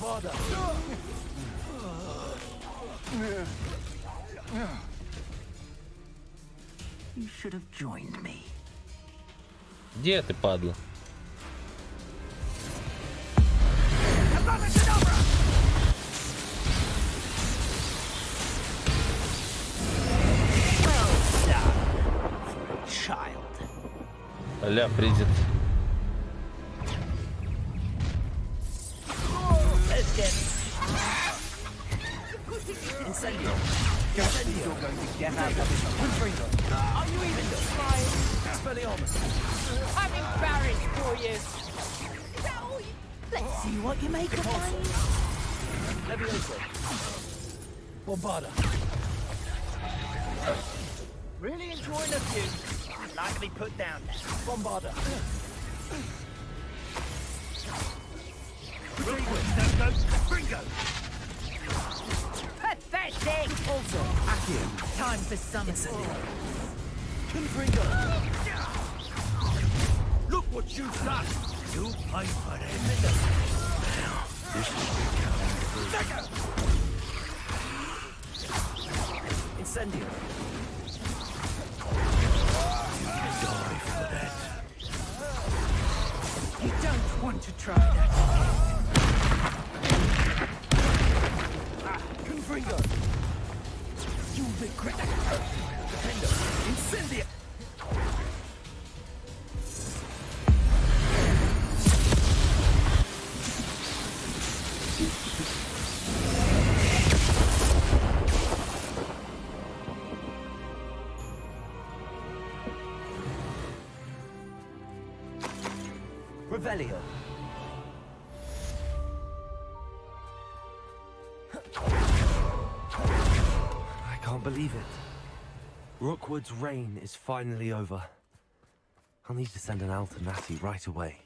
You should have joined me. Где ты, падла? Ля, призит. Incendio. You're going to get out of this. Are you even trying? Expelliarmus. I'm embarrassed for you. Let's see what you make of mine. Leviosa. Bombarda. Really enjoying a few. I'd like to be put down now. Bombarda. Bringo. Pathetic. Also, Accio. Time for some. Confringo. Look what you've done. You pay for it. Now, this has become... Incendio. Die for that. You don't want to try that. Confringo. You'll regret it. Defender. Incendio. Revelio. I can't believe it. Rookwood's reign is finally over. I'll need to send an Natty right away.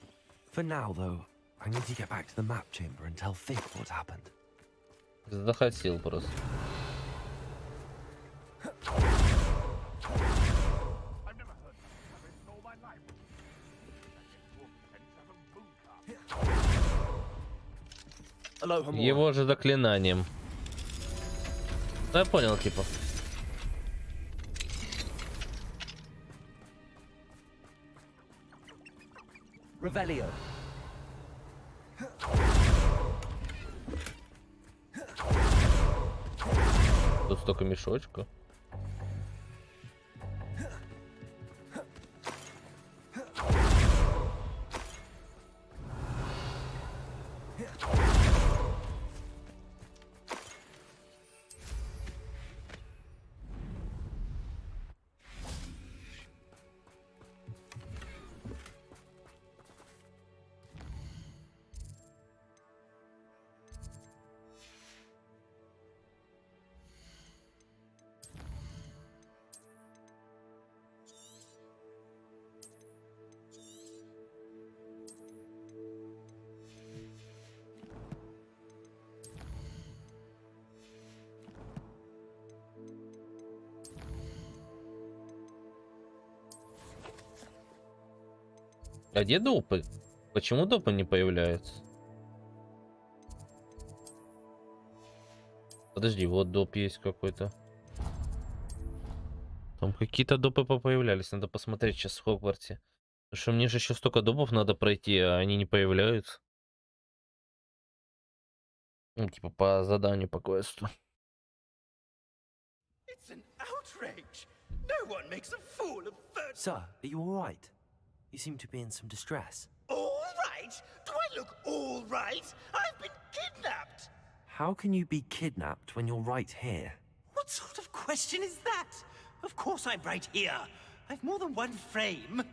For now, though, I need to get back to the map chamber and tell Fig what happened. Захотел просто. Его же заклинанием. Да, я понял, типа. Revelio. Тут столько мешочков. А где допы? Почему допы не появляются? Подожди, вот доп есть какой-то. Там какие-то допы появлялись. Надо посмотреть сейчас в Хогвартсе. Потому что мне же еще столько допов надо пройти, а они не появляются. Ну, типа по заданию, по квесту. Sir, are you all right? You seem to be in some distress. All right? Do I look all right? I've been kidnapped! How can you be kidnapped when you're right here? What sort of question is that? Of course I'm right here. I've more than one frame.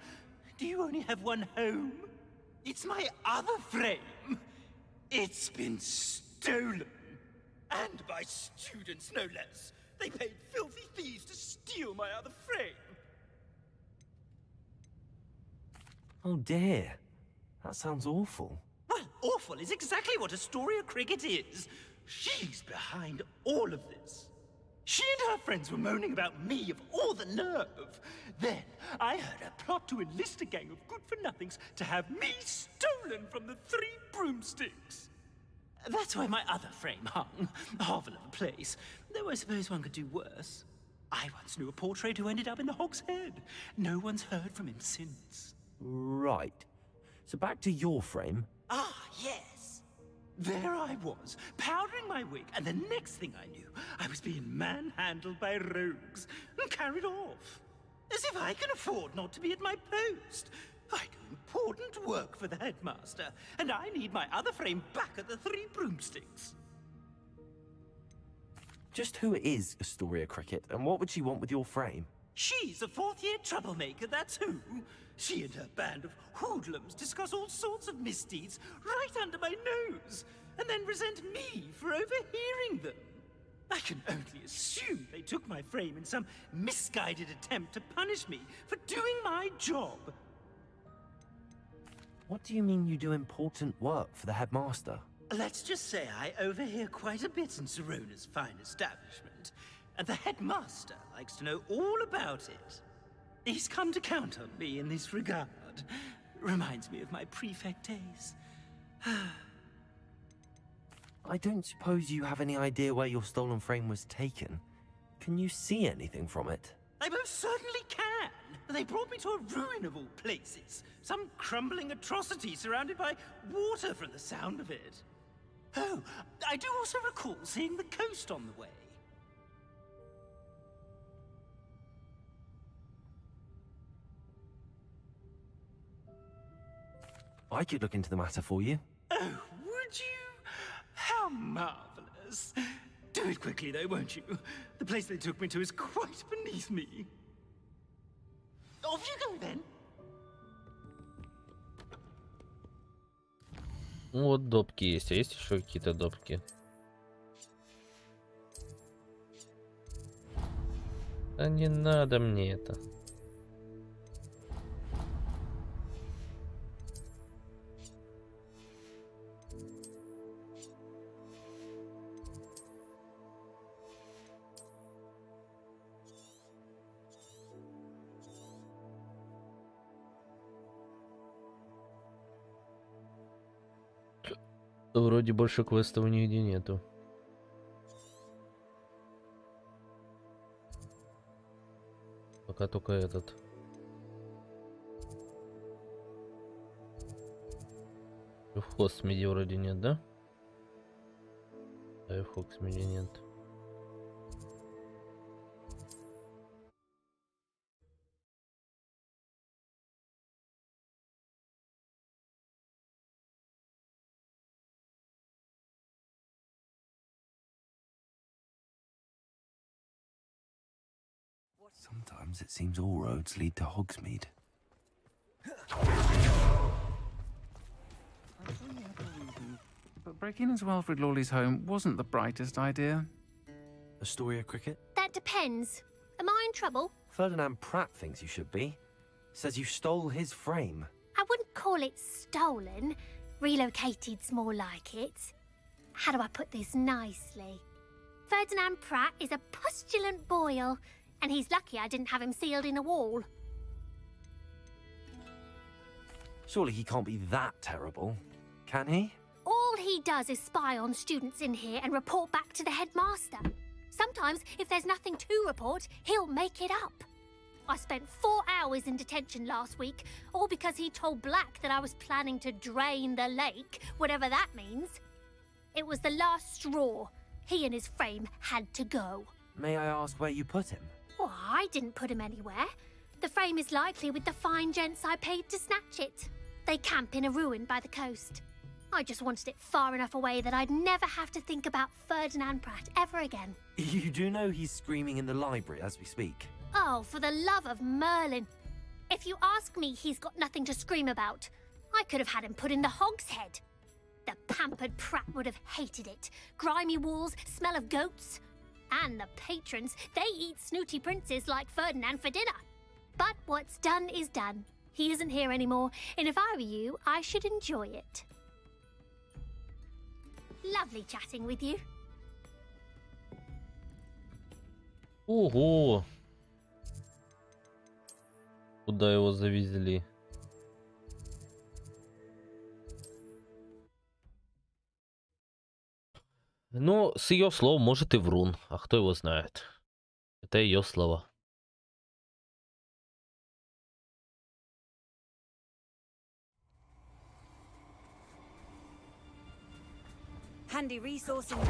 Do you only have one home? It's my other frame. It's been stolen. And by students, no less. They paid filthy thieves to steal my other frame. Oh dear. That sounds awful. Well, awful is exactly what Astoria Cricket is. She's behind all of this. She and her friends were moaning about me of all the nerve. Then I heard a plot to enlist a gang of good-for-nothings to have me stolen from the Three Broomsticks. That's where my other frame hung. A hovel of a place. Though I suppose one could do worse. I once knew a portrait who ended up in the Hog's Head. No one's heard from him since. Right. So back to your frame. Ah, yes. There I was, powdering my wig, and the next thing I knew, I was being manhandled by rogues and carried off. As if I can afford not to be at my post. I do important work for the headmaster, and I need my other frame back at the Three Broomsticks. Just who is Astoria Cricket, and what would she want with your frame? She's a fourth-year troublemaker, that's who. She and her band of hoodlums discuss all sorts of misdeeds right under my nose, and then resent me for overhearing them. I can only assume they took my frame in some misguided attempt to punish me for doing my job. What do you mean you do important work for the headmaster? Let's just say I overhear quite a bit in Serona's fine establishment, and the headmaster likes to know all about it. He's come to count on me in this regard. Reminds me of my prefect days. I don't suppose you have any idea where your stolen frame was taken. Can you see anything from it? I most certainly can. They brought me to a ruin of all places. Some crumbling atrocity surrounded by water from the sound of it. Oh, I do also recall seeing the coast on the way. I could look into the matter for you. Oh, would you? How marvelous. Do it quickly, though, won't you? The place they took me to is quite beneath me. Off you go, then. Ну вот допки есть. А есть еще какие-то допки? Да не надо мне это. Вроде больше квестов нигде нету. Пока только этот. И в Хостмеде вроде нет, да? А и в Хоксмеде нет. Sometimes it seems all roads lead to Hogsmeade. But breaking into Wilfred Lawley's home wasn't the brightest idea. Astoria cricket? That depends. Am I in trouble? Ferdinand Pratt thinks you should be. Says you stole his frame. I wouldn't call it stolen. Relocated's more like it. How do I put this nicely? Ferdinand Pratt is a postulant boil, and he's lucky I didn't have him sealed in a wall. Surely he can't be that terrible, can he? All he does is spy on students in here and report back to the headmaster. Sometimes, if there's nothing to report, he'll make it up. I spent 4 hours in detention last week, all because he told Black that I was planning to drain the lake, whatever that means. It was the last straw. He and his frame had to go. May I ask where you put him? Oh, I didn't put him anywhere. The frame is likely with the fine gents I paid to snatch it. They camp in a ruin by the coast. I just wanted it far enough away that I'd never have to think about Ferdinand Pratt ever again. You do know he's screaming in the library as we speak. Oh, for the love of Merlin. If you ask me, he's got nothing to scream about. I could have had him put in the Hogshead. The pampered Pratt would have hated it. Grimy walls, smell of goats. And the patrons, they eat snooty princes like Ferdinand for dinner. But what's done is done. He isn't here anymore, and if I were you, I should enjoy it. Lovely chatting with you. Ого! Куда его завезли? Ну, с ее слов, может и врун, а кто его знает. Это ее слова. Handy resourcing.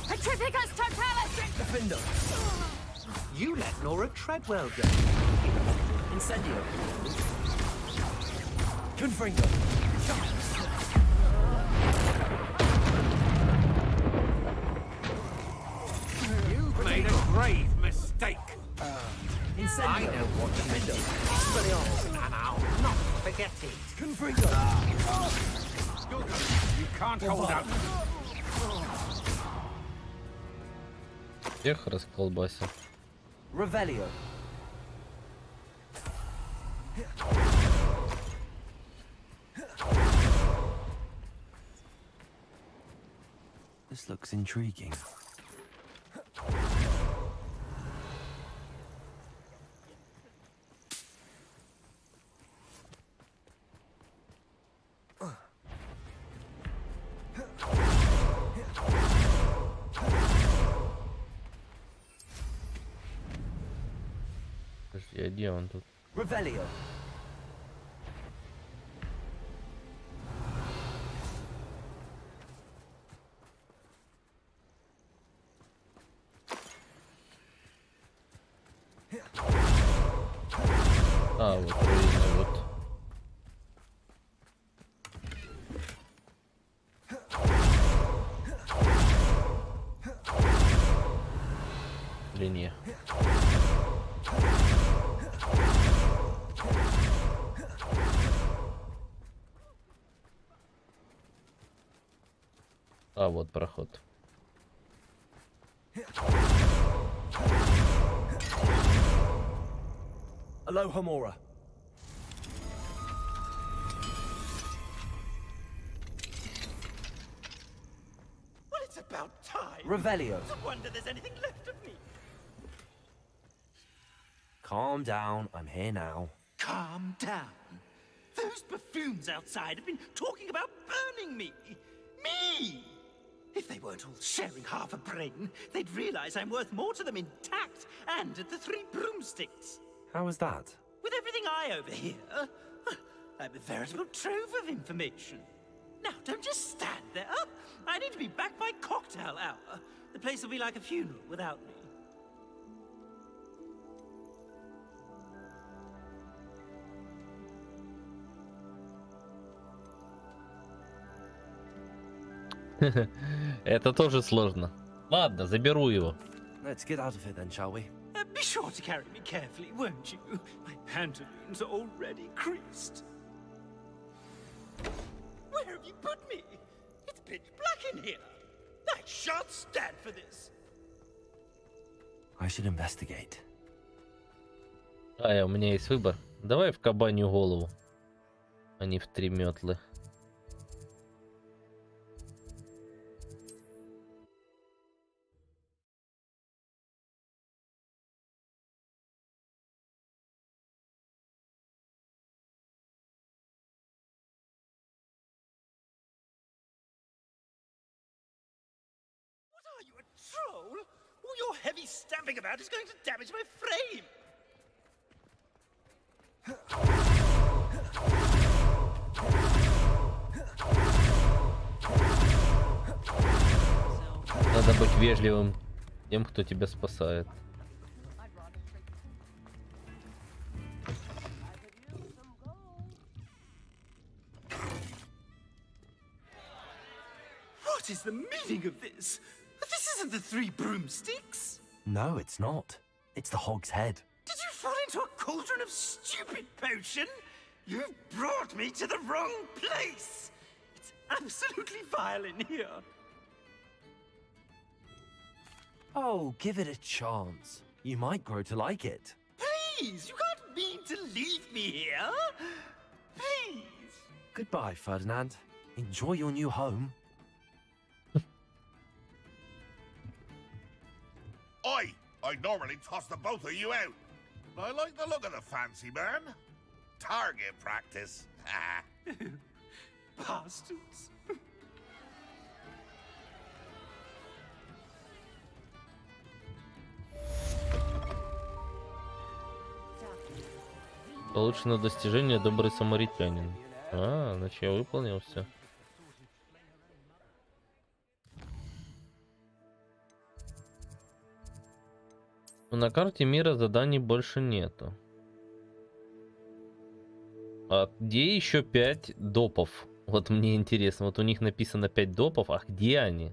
Petrificus totalis! Defender! You let Nora Treadwell go. Incendio. Confringo. You've made a grave mistake. Incendio. I know what to do. Expelliarmus. And I'll not forget it. Confringo. You can't hold out. Всех расколбасил. Revelio. This looks intriguing. Подожди, а где он тут? Revelio. А, вот, руины, вот. Глине. А вот проход. Aloha Mora. Well, it's about time. Revelio. No wonder there's anything left of me. Calm down, I'm here now. Calm down. Those buffoons outside have been talking about burning me. Me! If they weren't all sharing half a brain, they'd realize I'm worth more to them intact and at the 3 broomsticks. How was that? With everything I overhear, I'm a veritable trove of information. Now, don't just stand there. I need to be back by cocktail hour. The place will be like a funeral without me. Это тоже сложно. Ладно, заберу его. Let's get out of here then, shall we? Be sure to carry me carefully, won't you? My pantaloons are already creased. Where have you put me? It's pitch black in here. I shan't stand for this. I should investigate. У меня есть выбор. Давай в кабанью голову, а не в 3 метлы. Are you a troll? All your heavy stamping about is going to damage my frame. Надо быть вежливым тем, кто тебя спасает. What is the meaning of this? This isn't the 3 broomsticks. No, it's not. It's the Hog's Head. Did you fall into a cauldron of stupid potion? You've brought me to the wrong place. It's absolutely vile in here. Oh, give it a chance. You might grow to like it. Please, you can't mean to leave me here. Please. Goodbye, Ferdinand. Enjoy your new home. I normally toss the both of you out. I like the look of the fancy man. Target practice. Bastards. Получено достижение «Добрый самаритянин». А, значит, я выполнил все. Но на карте мира заданий больше нету. А где еще 5 допов? Вот мне интересно. Вот у них написано 5 допов, а где они?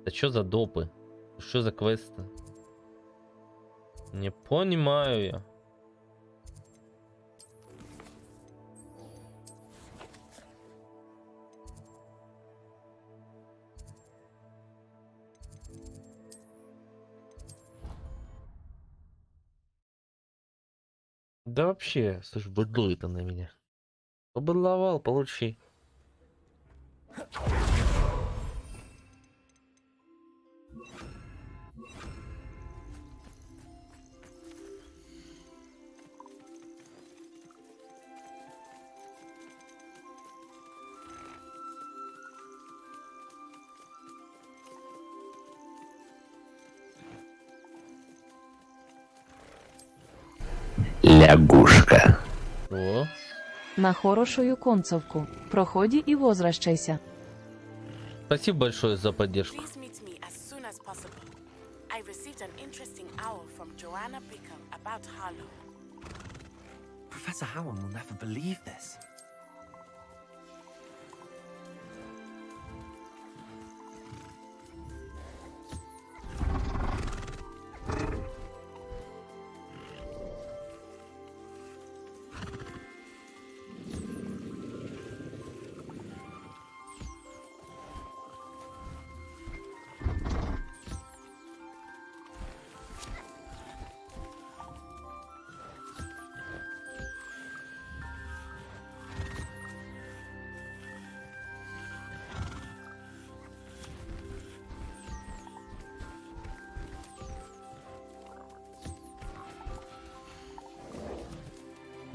Да что за допы? Что за квесты? Не понимаю я. Да вообще, слушай, быдло это на меня. Побыдловал, получи. Лягушка. О. На хорошую концовку. Проходи и возвращайся. Спасибо большое за поддержку. Professor Howard will never believe this.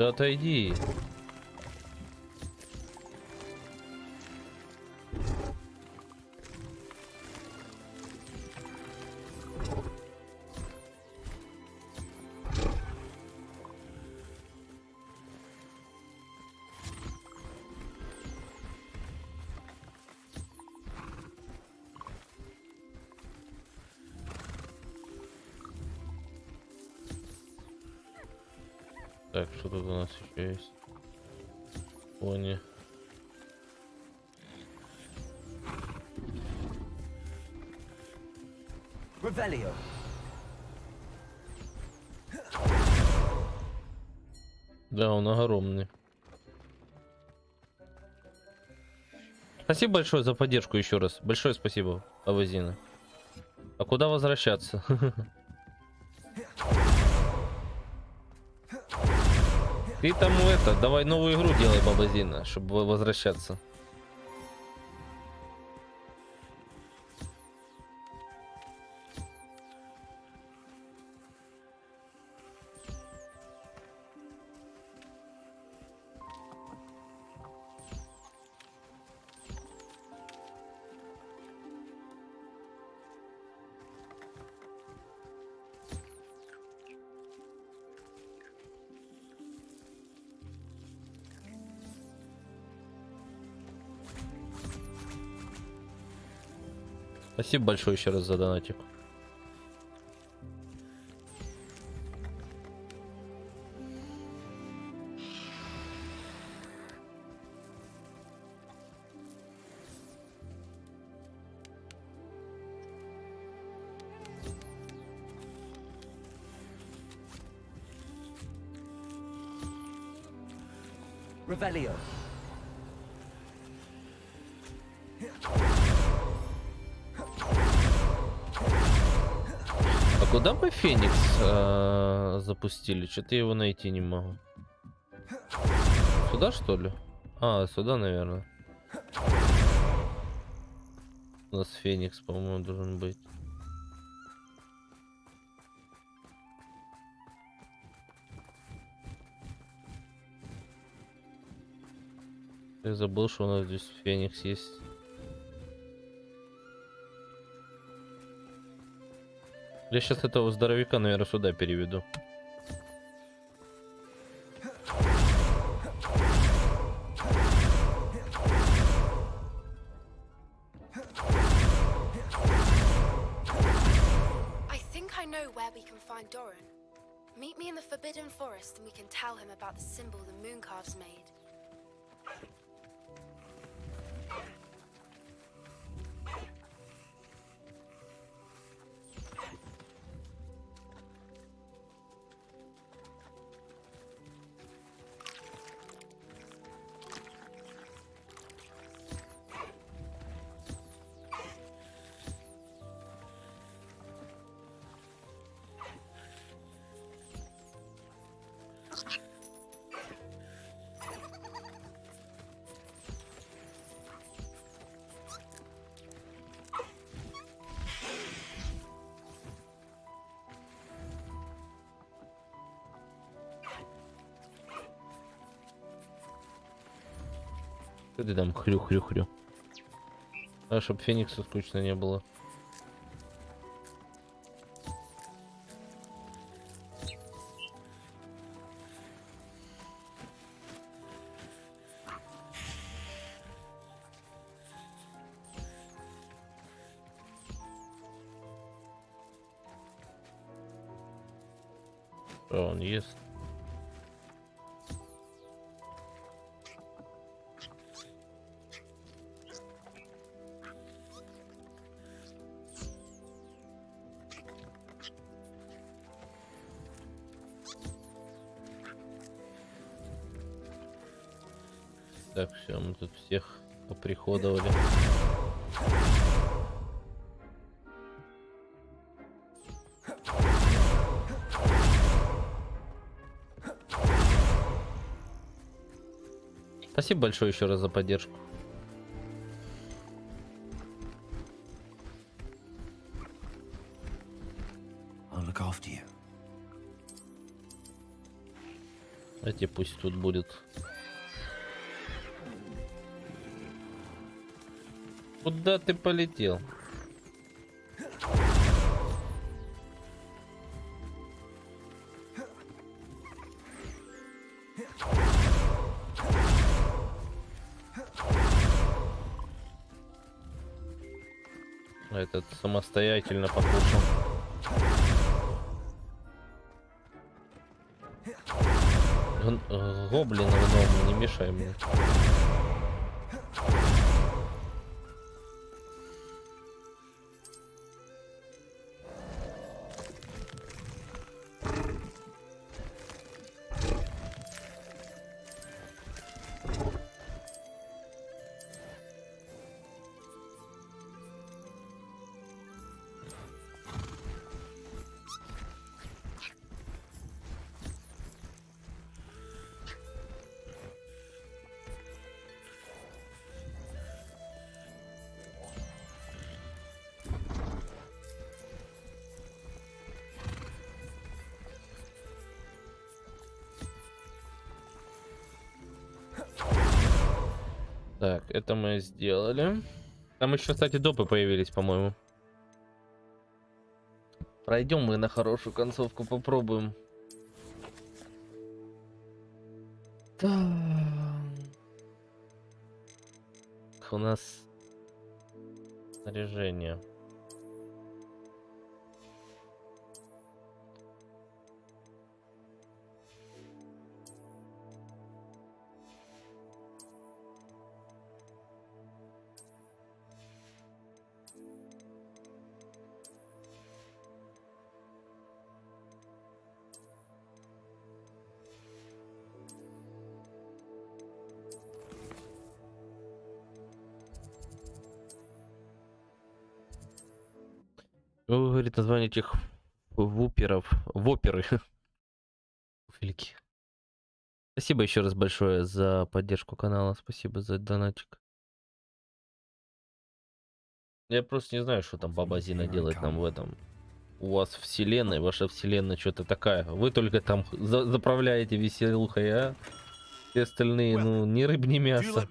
Да отойди. Так, что тут у нас еще есть? Пони. Revelio. Да, он огромный. Спасибо большое за поддержку еще раз. Большое спасибо, Авазина. А куда возвращаться? Ты там давай новую игру делай, Бабазина, чтобы возвращаться. Спасибо большое еще раз за донатик. Revelio. А куда мы Феникс запустили? Что-то его найти не могу. Сюда, что ли? А, сюда, наверное. У нас Феникс, по-моему, должен быть. Я забыл, что у нас здесь Феникс есть. Я сейчас этого здоровяка, наверное, сюда переведу. I think I know where we can find Doran. Meet me in the Forbidden Forest and we can tell him about the symbol the Mooncalves made. Что ты там хрю-хрю-хрю? А, чтоб Фениксу скучно не было. Что он ест? Так, все, мы тут всех поприходовали. Спасибо большое еще раз за поддержку. I'll look after you. Эти пусть тут будет. Куда ты полетел? Этот самостоятельно покушал. Гоблин гном, не мешай мне. Так, это мы сделали. Там еще, кстати, допы появились, по-моему. Пройдем мы на хорошую концовку, попробуем. Так. У нас снаряжение. Говорит название этих вуперов. Воперы. Уфельки. Спасибо еще раз большое за поддержку канала. Спасибо за донатик. Я просто не знаю, что там баба Зина делает нам в этом. У вас вселенная, ваша вселенная что-то такая. Вы только там заправляете веселухой, а? Все остальные, ну, ни рыб, ни мясо.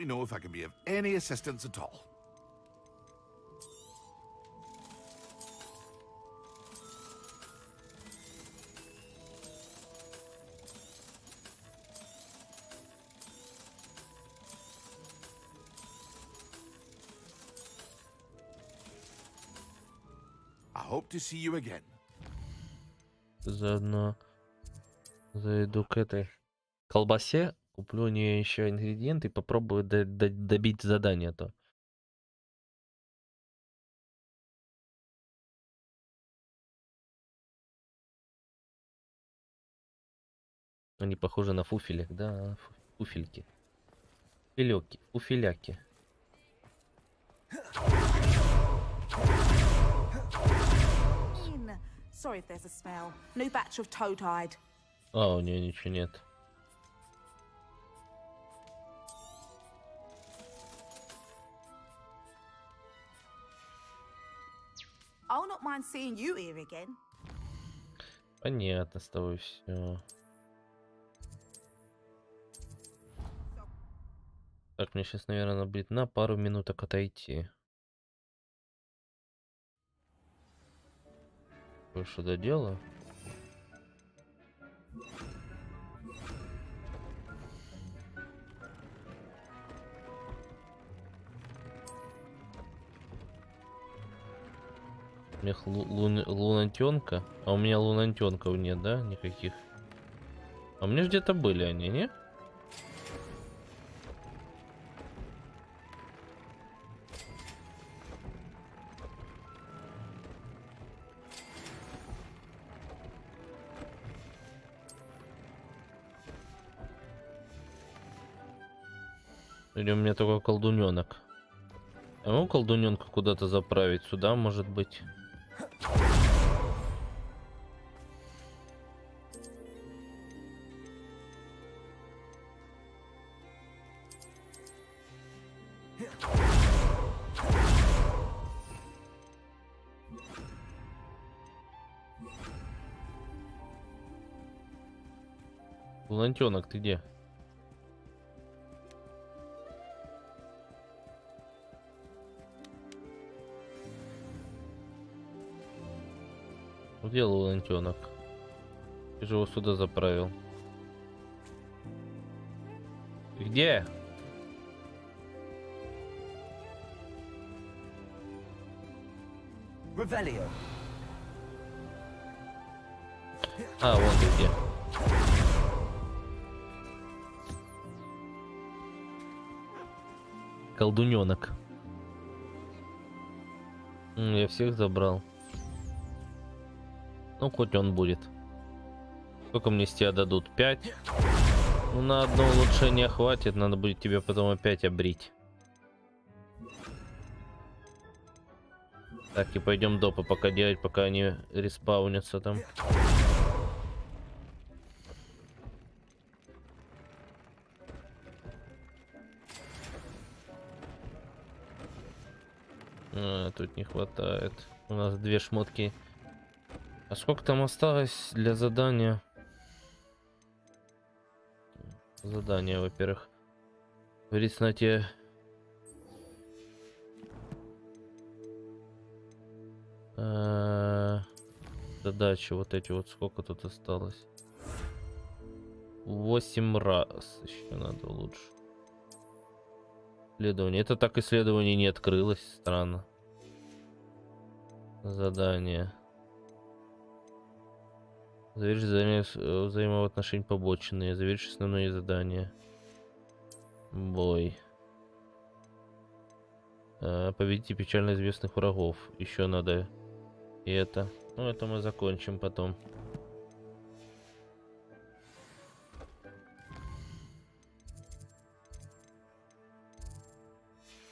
Hope to see you again. Заодно зайду к этой колбасе, куплю у нее еще ингредиенты и попробую добить задание то. Они похожи на фуфелек, да, фуфельки. Филеки, фуфеляки. Sorry if there's a smell. New batch of toad-hide. А, у нее ничего нет. I'll not mind seeing you here again. Понятно, с тобой все. Так, мне сейчас, наверное, надо будет на пару минуток отойти. Кое-что доделаю. У них лунатенка. А у меня лунатенков нет, да? Никаких. А мне же где-то были они, не? Или у меня только колдуненок? Я могу колдуненка куда-то заправить? Сюда, может быть? Лунтенок, ты где? Где лунтенок? Ты же его сюда заправил. Ты где? А, вон ты где. Колдуненок. Я всех забрал. Ну, хоть он будет. Сколько мне с тебя дадут? 5? Ну, на одно улучшение хватит. Надо будет тебе потом опять обрить. Так, и пойдем допы пока делать, пока они респаунятся там. Тут не хватает. У нас 2 шмотки. А сколько там осталось для задания? Задание, во-первых. В ресноте. Задачи вот эти вот. Сколько тут осталось? 8 раз. Еще надо лучше. Исследование. Это так исследование не открылось. Странно. Задание. Завершить задание взаимоотношения побочные. Завершить основные задания. Бой. Победите печально известных врагов. Еще надо и это. Ну, это мы закончим потом.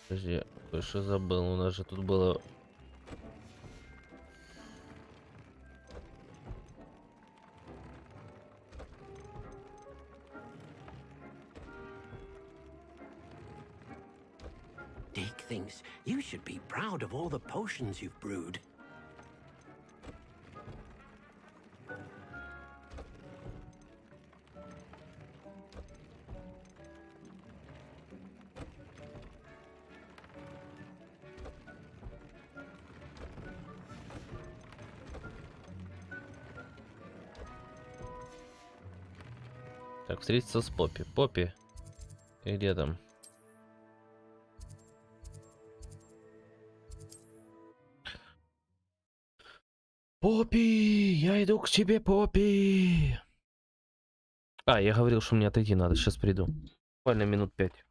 Подожди, кое-что забыл. У нас же тут было... Dick thinks you should be proud of all the potions you've brewed. Так, встретиться с Поппи. Поппи, ты где там? Поппи, я иду к тебе, Поппи. А, я говорил, что мне отойти надо. Сейчас приду. Буквально минут 5.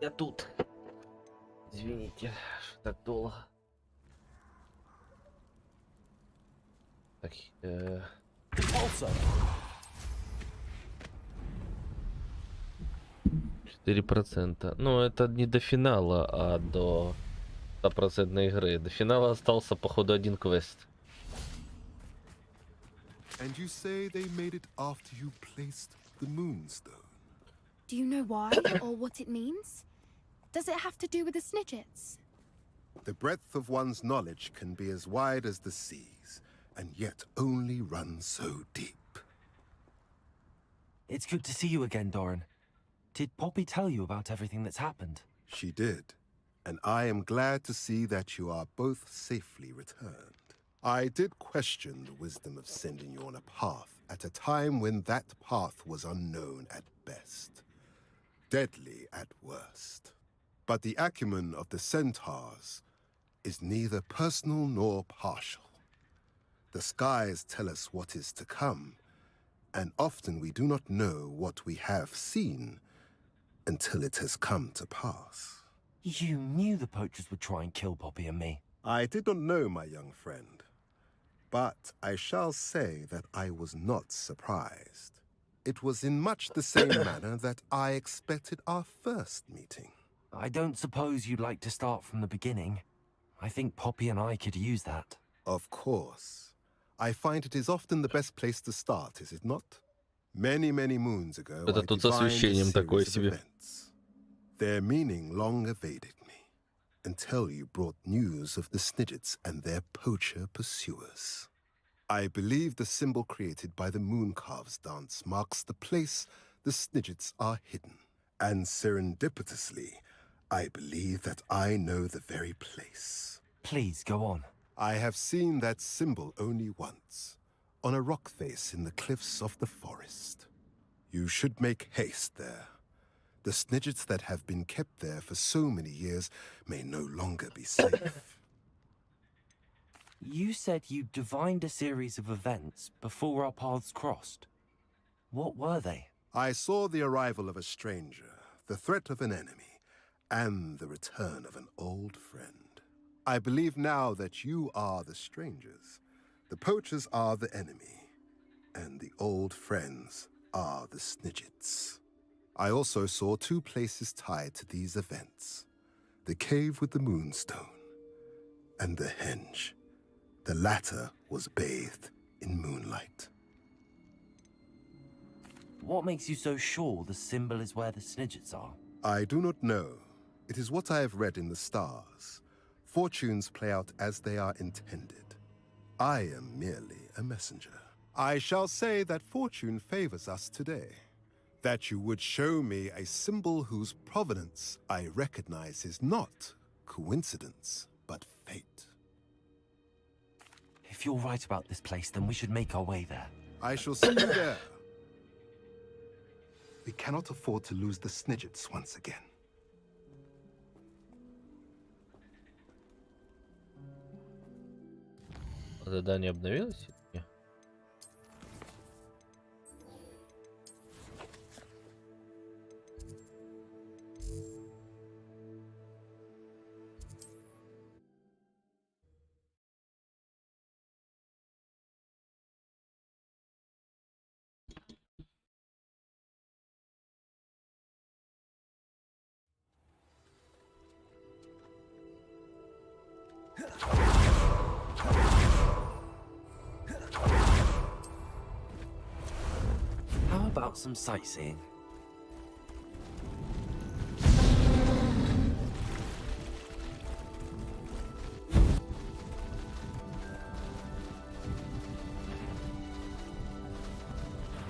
Я тут. Извините, что так долго. Так, 4%. Ну, это не до финала, а до 100% игры. До финала остался, походу, один квест. And you say they made it after you placed the moonstone? Do you know why or what it means? Does it have to do with the Snidgets? The breadth of one's knowledge can be as wide as the seas, and yet only run so deep. It's good to see you again, Doran. Did Poppy tell you about everything that's happened? She did, and I am glad to see that you are both safely returned. I did question the wisdom of sending you on a path at a time when that path was unknown at best, deadly at worst. But the acumen of the centaurs is neither personal nor partial. The skies tell us what is to come, and often we do not know what we have seen until it has come to pass. You knew the poachers would try and kill Poppy and me. I did not know, my young friend, but I shall say that I was not surprised. It was in much the same manner that I expected our first meeting. I don't suppose you'd like to start from the beginning. I think Poppy and I could use that. Of course. I find it is often the best place to start, is it not? Many, many moons ago, Это I тут с divined a освещением такое series of себе. events. Their meaning long evaded me, until you brought news of the Snidgets and their poacher pursuers. I believe the symbol created by the Mooncarves dance marks the place the Snidgets are hidden. And serendipitously, I believe that I know the very place. Please, go on. I have seen that symbol only once, on a rock face in the cliffs of the forest. You should make haste there. The Snidgets that have been kept there for so many years may no longer be safe. You said you divined a series of events before our paths crossed. What were they? I saw the arrival of a stranger, the threat of an enemy, and the return of an old friend. I believe now that you are the strangers, the poachers are the enemy, and the old friends are the Snidgets. I also saw two places tied to these events, the cave with the moonstone and the henge. The latter was bathed in moonlight. What makes you so sure the symbol is where the Snidgets are? I do not know. It is what I have read in the stars. Fortunes play out as they are intended. I am merely a messenger. I shall say that fortune favors us today. That you would show me a symbol whose provenance I recognize is not coincidence, but fate. If you're right about this place, then we should make our way there. I shall see you there. We cannot afford to lose the Snidgets once again. Задание обновилось? Нет. How about some sightseeing?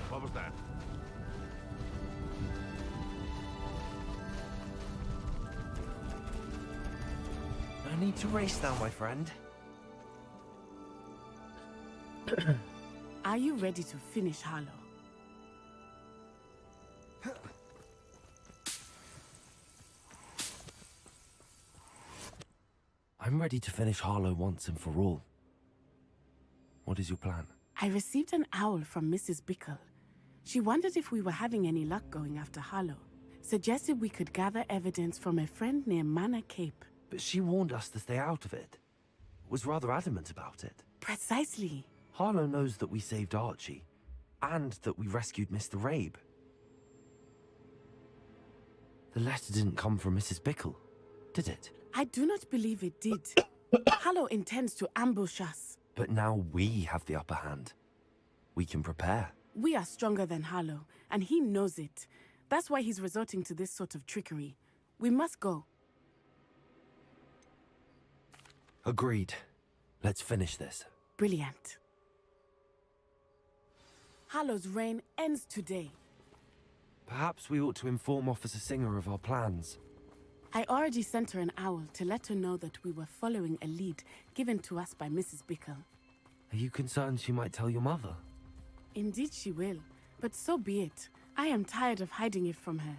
What was that? No need to race now, my friend. Are you ready to finish Harlow? I'm ready to finish Harlow once and for all. What is your plan? I received an owl from Mrs. Bickle. She wondered if we were having any luck going after Harlow. suggested we could gather evidence from a friend near Manor Cape. But she warned us to stay out of it. Was rather adamant about it. Precisely. Harlow knows that we saved Archie, and that we rescued Mr. Rabe. The letter didn't come from Mrs. Bickle, did it? I do not believe it did. Harlow intends to ambush us. But now we have the upper hand. We can prepare. We are stronger than Harlow, and he knows it. That's why he's resorting to this sort of trickery. We must go. Agreed. Let's finish this. Brilliant. Harlow's reign ends today. Perhaps we ought to inform Officer Singer of our plans. I already sent her an owl to let her know that we were following a lead given to us by Mrs. Bickle. Are you concerned she might tell your mother? Indeed she will, but so be it. I am tired of hiding it from her.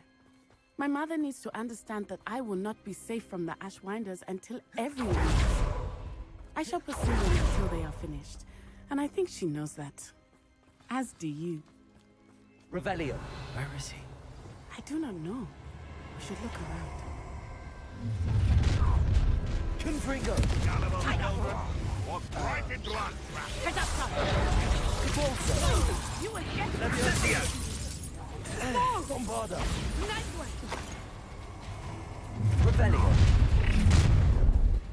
My mother needs to understand that I will not be safe from the Ashwinders until everyone is. I shall pursue them until they are finished, and I think she knows that. As do you. Revelio. Where is he? I do not know. We should look around. Confringo! Walk right into our trap. Head up, son. You will get Nasledie. Bombarda! Nice one. Revelio!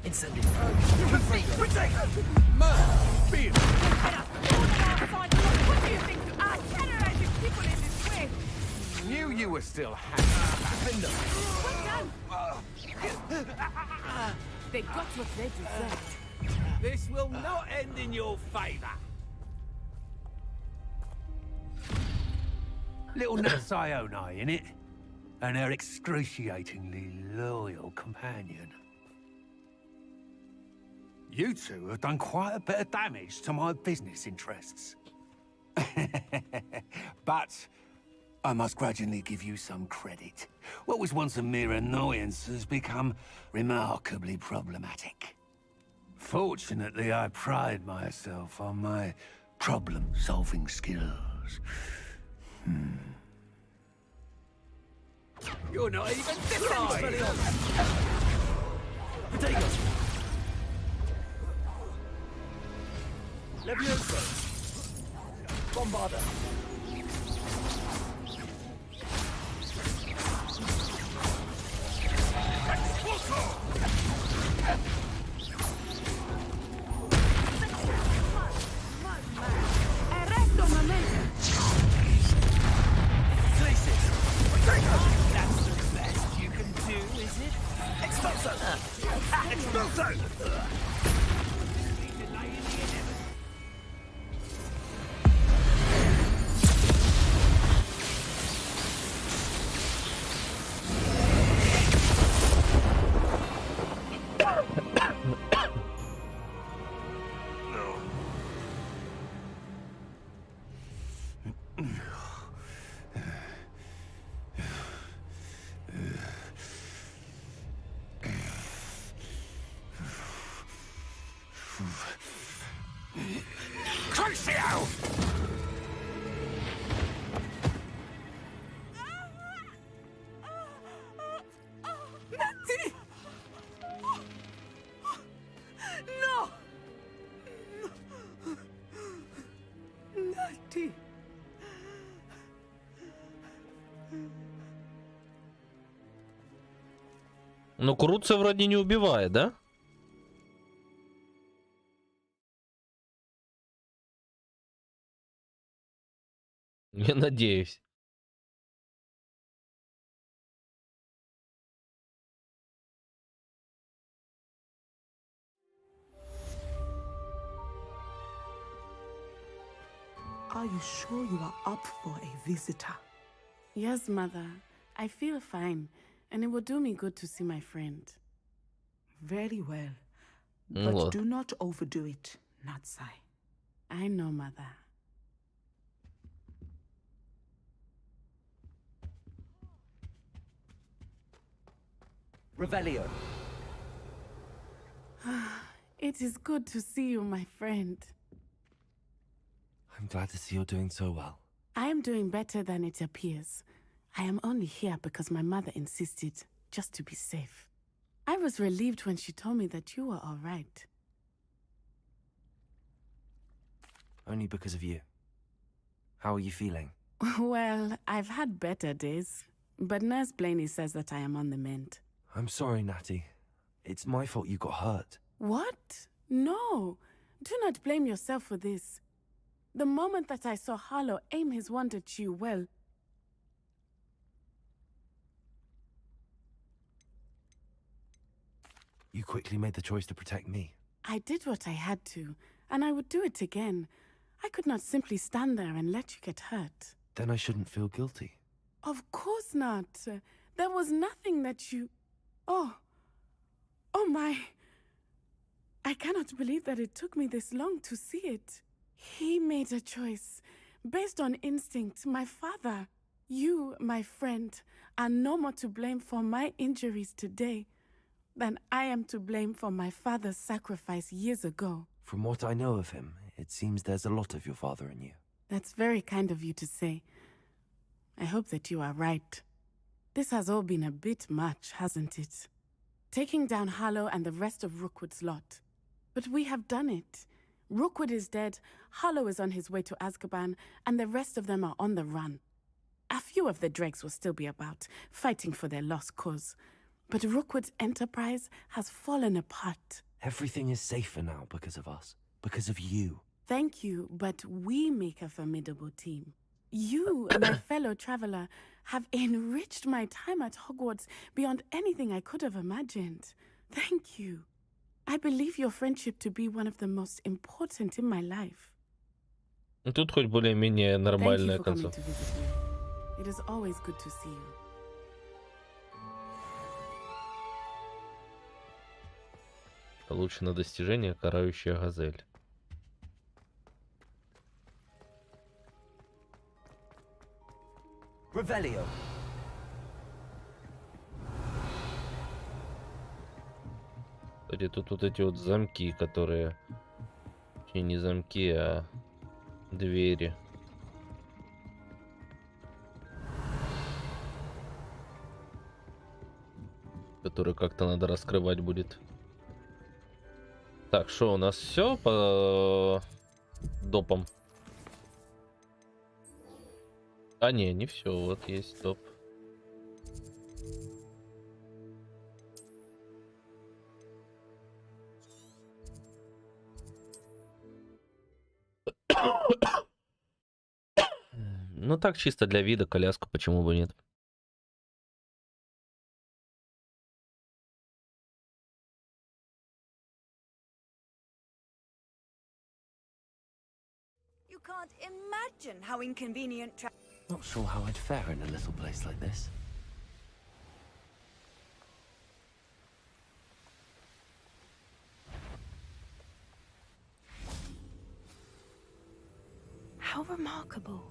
Incendio! Confringo! Beam. Head up. Outside. What do you think you are? Terrorizing people in this way. Knew you were still hanging. Well done. They got what they deserved. This will not end in your favor. Little Natsione, innit? And her excruciatingly loyal companion. You two have done quite a bit of damage to my business interests. But I must grudgingly give you some credit. What was once a mere annoyance has become remarkably problematic. Fortunately, I pride myself on my problem-solving skills. You're not even trying. Potato! Levioso! Bombarda! Arresto momento. That's the best you can do, is it? Expulso! Expulso! Crucio! Nati! No! Nati! Но Куруца вроде не убивает, да? Я надеюсь. Are you sure you are up for a visitor? Yes, Mother. I feel fine, and it will do me good to see my friend. Very well. Ну But вот. do not overdo it, Natsai. I know, Mother. Revelio! It is good to see you, my friend. I'm glad to see you're doing so well. I am doing better than it appears. I am only here because my mother insisted, just to be safe. I was relieved when she told me that you were all right. Only because of you. How are you feeling? Well, I've had better days, but Nurse Blaney says that I am on the mend. I'm sorry, Natty. It's my fault you got hurt. What? No. Do not blame yourself for this. The moment that I saw Harlow aim his wand at you, well... You quickly made the choice to protect me. I did what I had to, and I would do it again. I could not simply stand there and let you get hurt. Then I shouldn't feel guilty. Of course not. There was nothing that you... Oh my... I cannot believe that it took me this long to see it. He made a choice. Based on instinct, my father, you, my friend, are no more to blame for my injuries today than I am to blame for my father's sacrifice years ago. From what I know of him, it seems there's a lot of your father in you. That's very kind of you to say. I hope that you are right. This has all been a bit much, hasn't it? Taking down Harlow and the rest of Rookwood's lot. But we have done it. Rookwood is dead, Harlow is on his way to Azkaban, and the rest of them are on the run. A few of the dregs will still be about, fighting for their lost cause. But Rookwood's enterprise has fallen apart. Everything is safer now because of us. Because of you. Thank you, but we make a formidable team. You, my fellow traveler, have enriched my time at Hogwarts beyond anything I could have imagined. Thank you. I believe your friendship to be one of the most important in my life. Тут хоть более-менее нормальная Thank you for coming концовка. to visit me. It is always good to see you. Получено достижение «Карающая газель». Revelio. Кстати, тут вот эти вот замки, которые... Точнее, не замки, а двери. Которые как-то надо раскрывать будет. Так, что у нас все по допам? А не все, вот есть доп. Ну так чисто для вида коляску, почему бы нет? You can't imagine how inconvenient Not sure how I'd fare in a little place like this. How remarkable.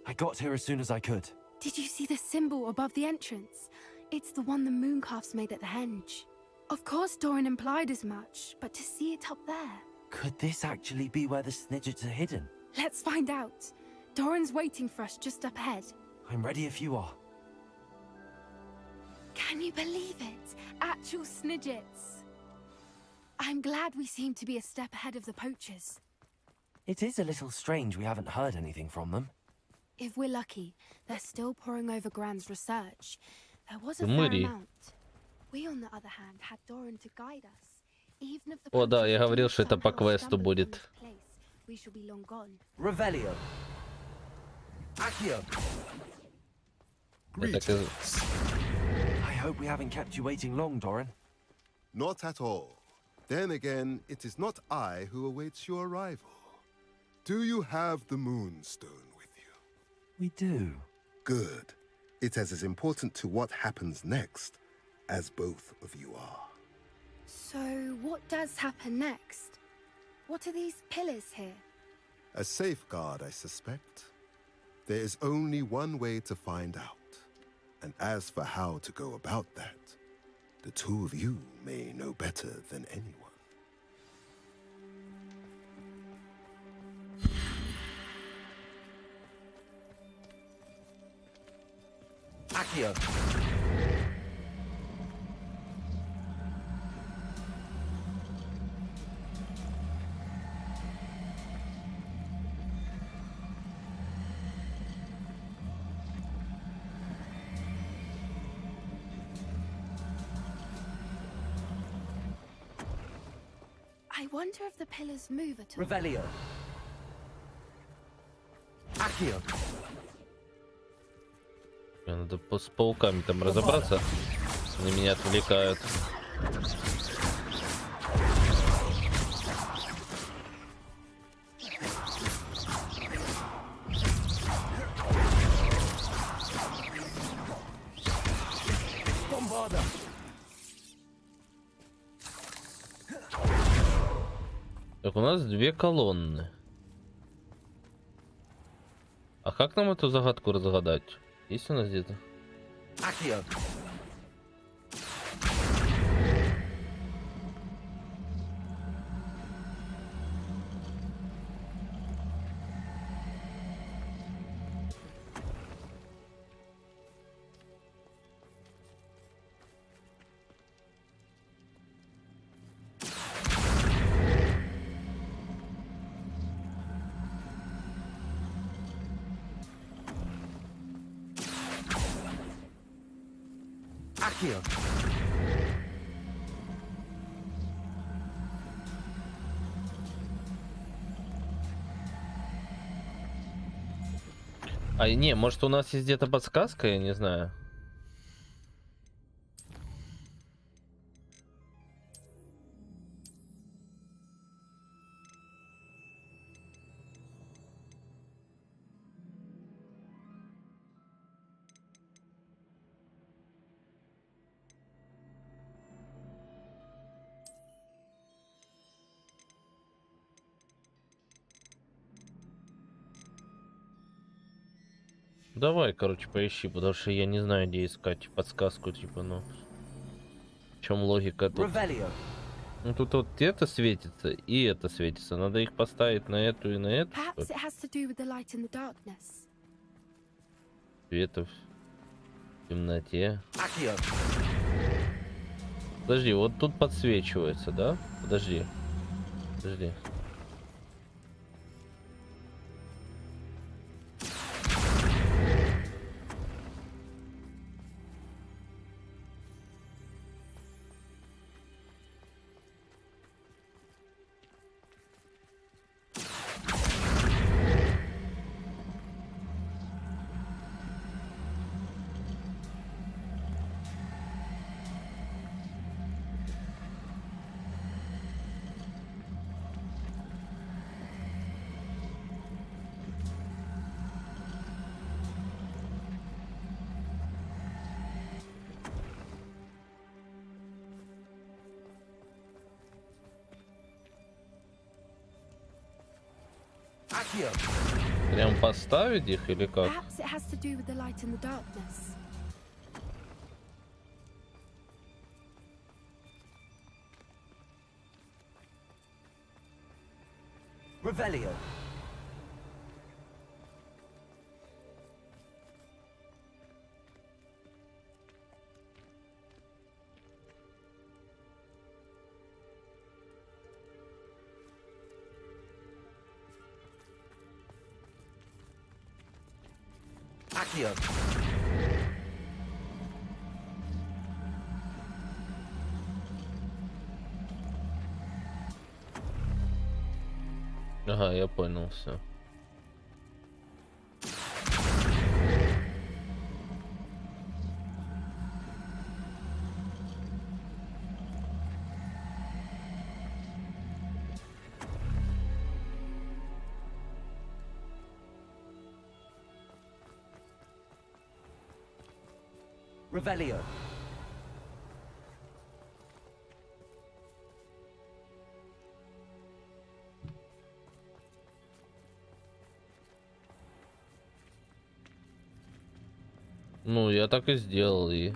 I got here as soon as I could. Did you see the symbol above the entrance? It's the one the mooncalfs made at the henge. Of course Doran implied as much, but to see it up there... Could this actually be where the Snidgets are hidden? Let's find out. Doran's waiting for us just up ahead. I'm ready if you are. Can you believe it? Actual Snidgets. I'm glad we seem to be a step ahead of the poachers. It is a little strange we haven't heard anything from them. If we're lucky, they're still poring over Gran's research. There was a Мы fair ли? amount. We, on the other hand, had Doran to guide us. Even if the О, да, я poachers говорил, do что это по somehow квесту stumble upon будет. this place, we shall be long gone. Revelio. Accio. Я так и... I hope we haven't kept you waiting long, Doran. Not at all. Then again, it is not I who awaits your arrival. Do you have the Moonstone with you? We do. Good. It is as important to what happens next as both of you are. So, what does happen next? What are these pillars here? A safeguard, I suspect. There is only one way to find out. And as for how to go about that, the two of you may know better than anyone. I wonder if the pillars move at all. Revelio. Accio. Надо с пауками там разобраться. Они меня отвлекают. Так, у нас 2 колонны. А как нам эту загадку разгадать? Есть у нас где-то? Accio. А не, может у нас есть где-то подсказка, я не знаю. Давай, короче, поищи, потому что я не знаю, где искать подсказку, типа, ну. В чем логика тут? Ну тут вот это светится и это светится. Надо их поставить на эту и на эту. Perhaps it has to do with the light in the darkness. Света в темноте. Подожди, вот тут подсвечивается, да? Подожди. Подожди. Прям поставить их или как? Perhaps it has to do with the light in the darkness. Revelio. Accio. Ага, я понял, все. Revelio. Ну, я так и сделал, и...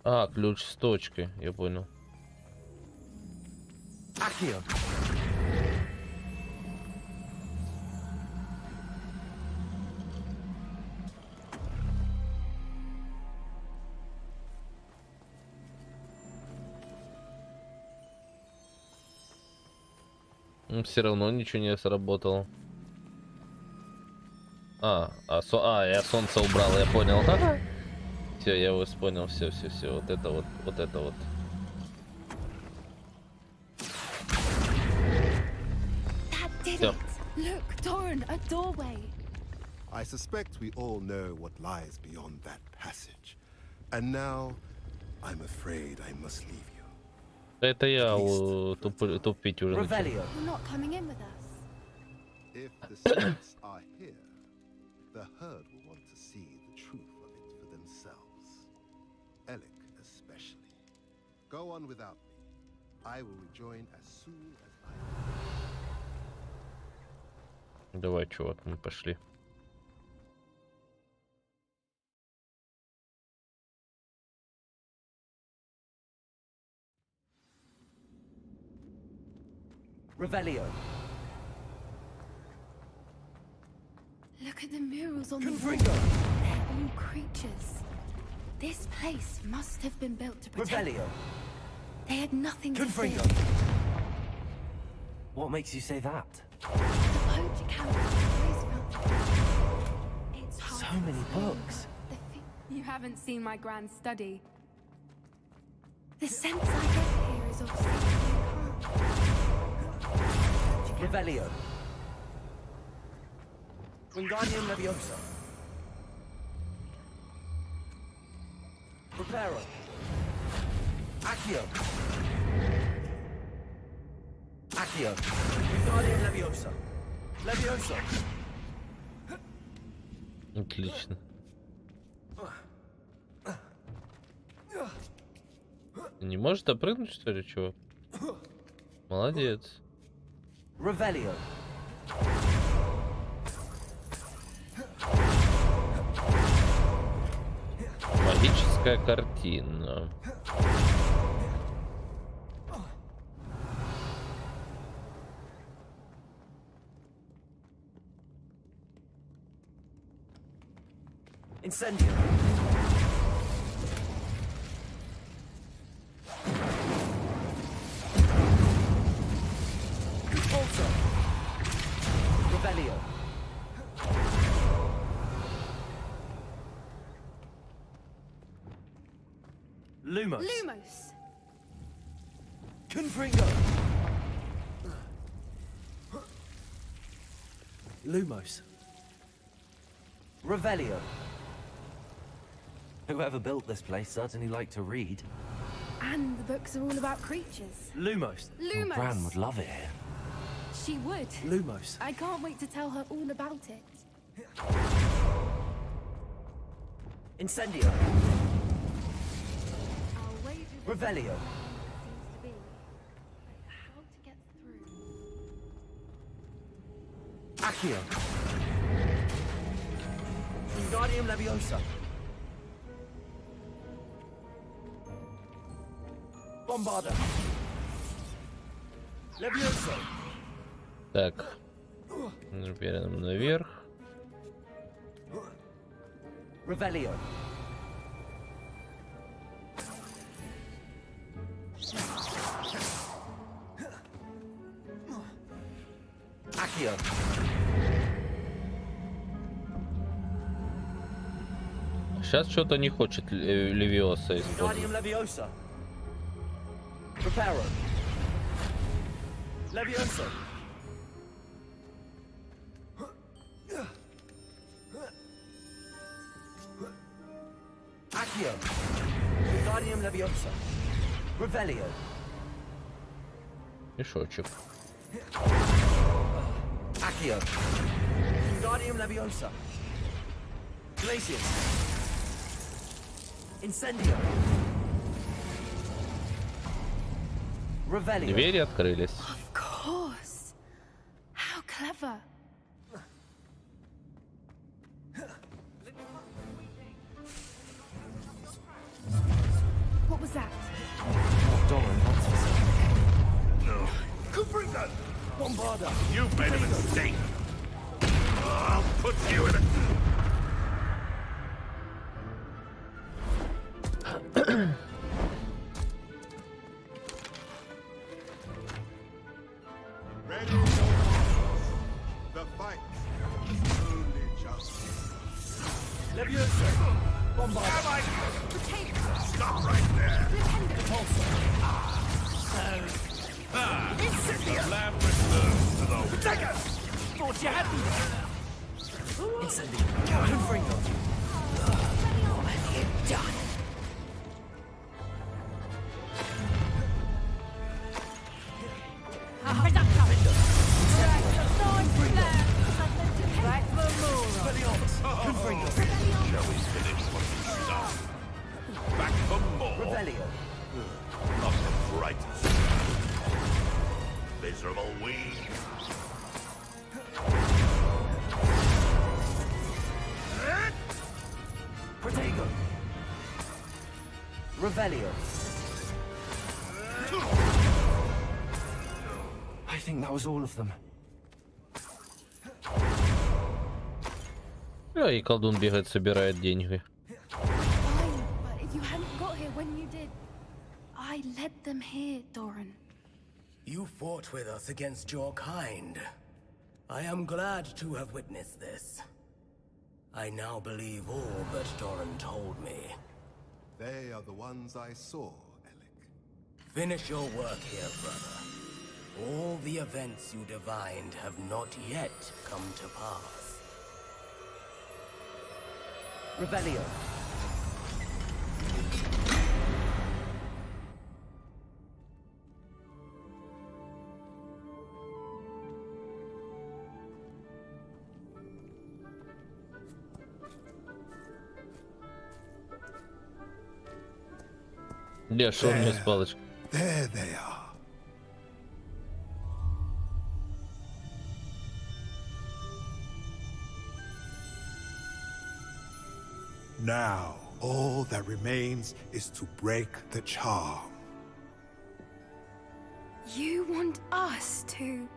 А, ключ с точкой, я понял. Accio. Все равно ничего не сработало. Я солнце убрал, я понял. Все, я вас понял, все. Вот это вот. It. Look, Doran, a doorway. I suspect we all know what lies beyond that passage. And now, I'm afraid I must leave you. Это я тупить уже начал. You're not coming in with us. If the secrets are here, the herd will want to see the truth of it for themselves. Alec especially. Go on without me. I will rejoin as soon as I... Давай, чувак, мы пошли. Revelio. Look at the murals on the wall. Confringo. They're all creatures. This place must have been built to protect. Revelio. They had nothing to fear. Confringo. What makes you say that? The poacher camp always felt it's hard So to many explain. books. You haven't seen my grand study. The sense I get here is of safety and calm. Revelio. Wingardium Leviosa. Preparo. Accio. Accio. Wingardium Leviosa. Leviosa. Отлично. Не может допрыгнуть, что ли, чувак? Молодец. Revelio. Магическая картина. Incendio. Also. Revelio. Lumos. Lumos. Confringo. Lumos. Revelio. Whoever built this place certainly liked to read. And the books are all about creatures. Lumos. Lumos. Oh, Gran would love it here. She would. Lumos. I can't wait to tell her all about it. Incendio. I'll wave you Revelio. seems to be. But how to get through? Accio. Wingardium Leviosa. Bombarda. Leviosa. Так. Теперь нам наверх. Revelio. Accio. Сейчас что-то не хочет Левиоса использовать. Wingardium Leviosa. Preparo. Leviosa. Accio. Wingardium Leviosa. Revelio. Мешочек. Accio. Wingardium Leviosa. Glacius. Incendio. Revelio. Двери открылись. Of course. How clever. You've made a mistake. I'll put you in a... Ready? The fight is only just... Leviosa! Bombard! Stop right there! The lamb returns to the... Protego! Thought you had me there! Incendio! Confringo! What have you done? Shall we finish what we start? Back for more. Revelio. Not the brightest. Miserable weed. Protego. Revelio. I think that was all of them. И колдун бегает, собирает деньги. Fine, but if you hadn't got here when you did, I led them here, Doran. You fought with us against your kind. I am glad to have witnessed this. I now believe all that Doran told me. They are the ones I saw, Alec. Finish your work here, brother. All the events you divined have not yet come to pass. Revelio. Где шурню с палочкой? There they are. Now, all that remains is to break the charm. You want us to...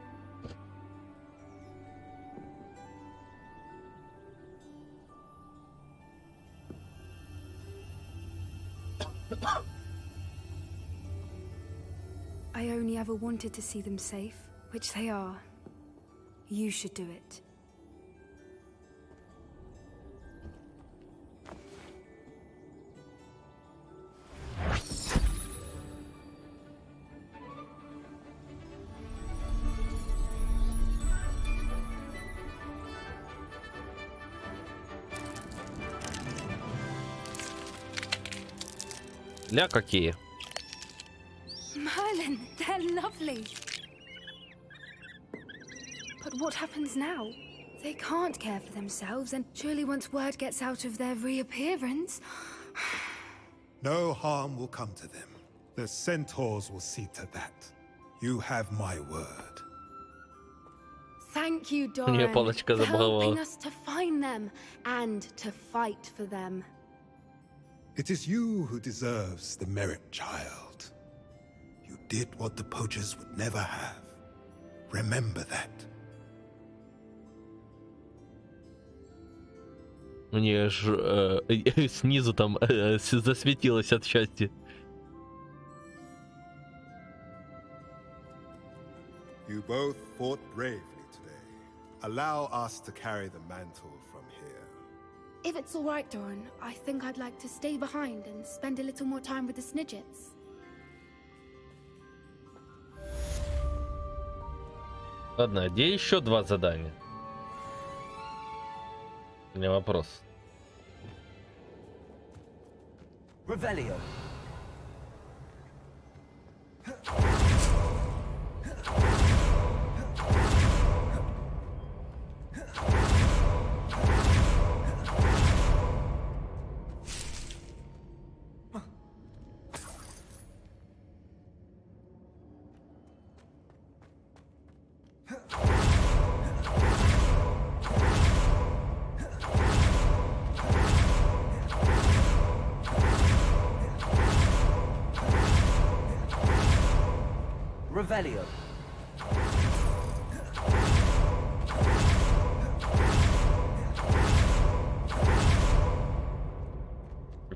I only ever wanted to see them safe, which they are. You should do it. Ля какие. Merlin, they're lovely. But what happens now? They can't care for themselves, and surely once word gets out of their reappearance... No harm will come to them. The centaurs will see to that. You have my word. Thank you, У нее Doran, палочка for helping забрала. us to find them and to fight for them. It is you who deserves the merit, child. You did what the poachers would never have. Remember that. У нее ж снизу там засветилось от счастья. You both fought bravely today. Allow us to carry the mantle from here. If it's all right, Doran, I think I'd like to stay behind and spend a little more time with the Snidgets. Ладно, где еще два задания? У меня вопрос. Revelio. Revelio.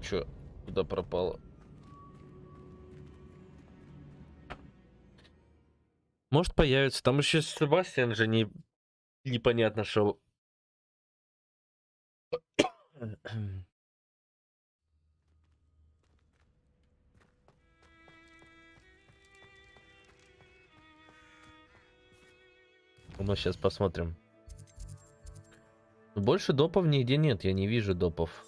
Чё, куда пропало? Может появится. Там еще Себастьян же непонятно что. Мы сейчас посмотрим. Больше допов нигде нет, я не вижу допов.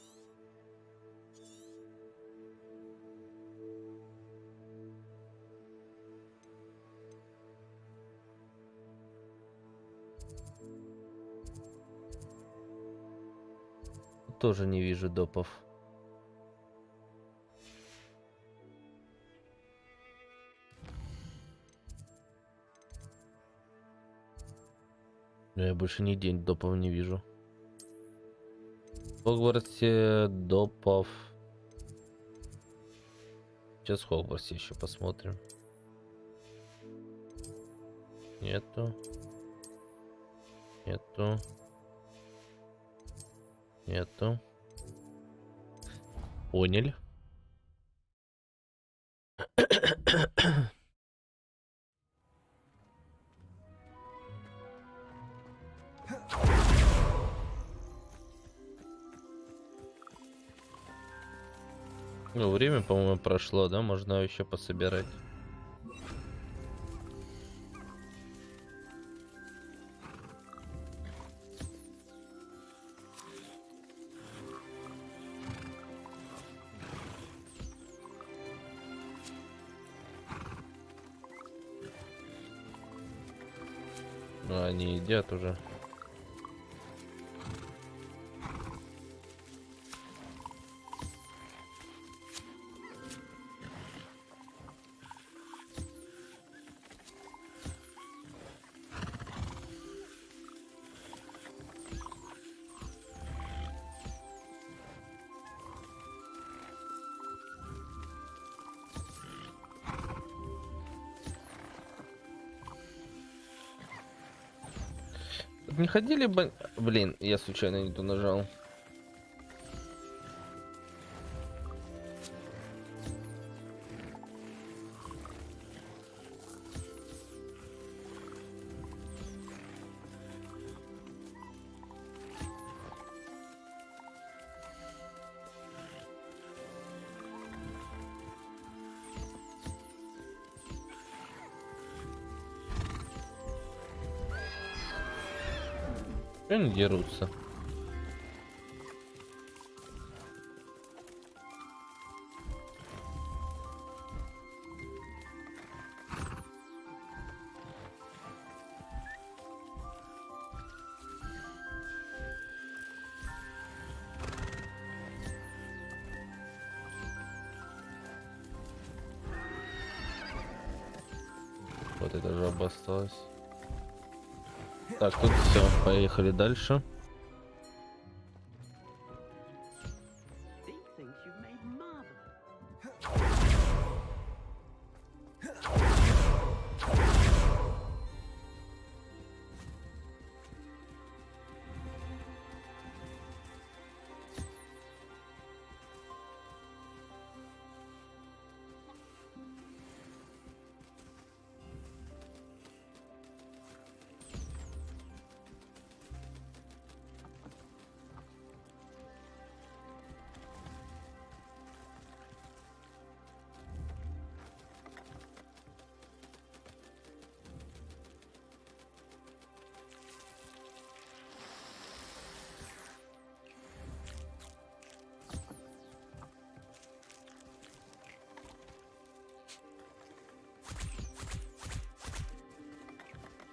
Тоже не вижу допов. Я больше нигде допов не вижу. В Хогвартсе допов. Сейчас в Хогвартсе еще посмотрим. Нету. Нету. Нету. Поняли. Ну, время, по-моему, прошло, да? Можно еще пособирать. Ну, они едят уже. Не ходили бы... Блин, я случайно не ту нажал. Они дерутся. Вот это жаба осталась. Так, тут все, поехали дальше.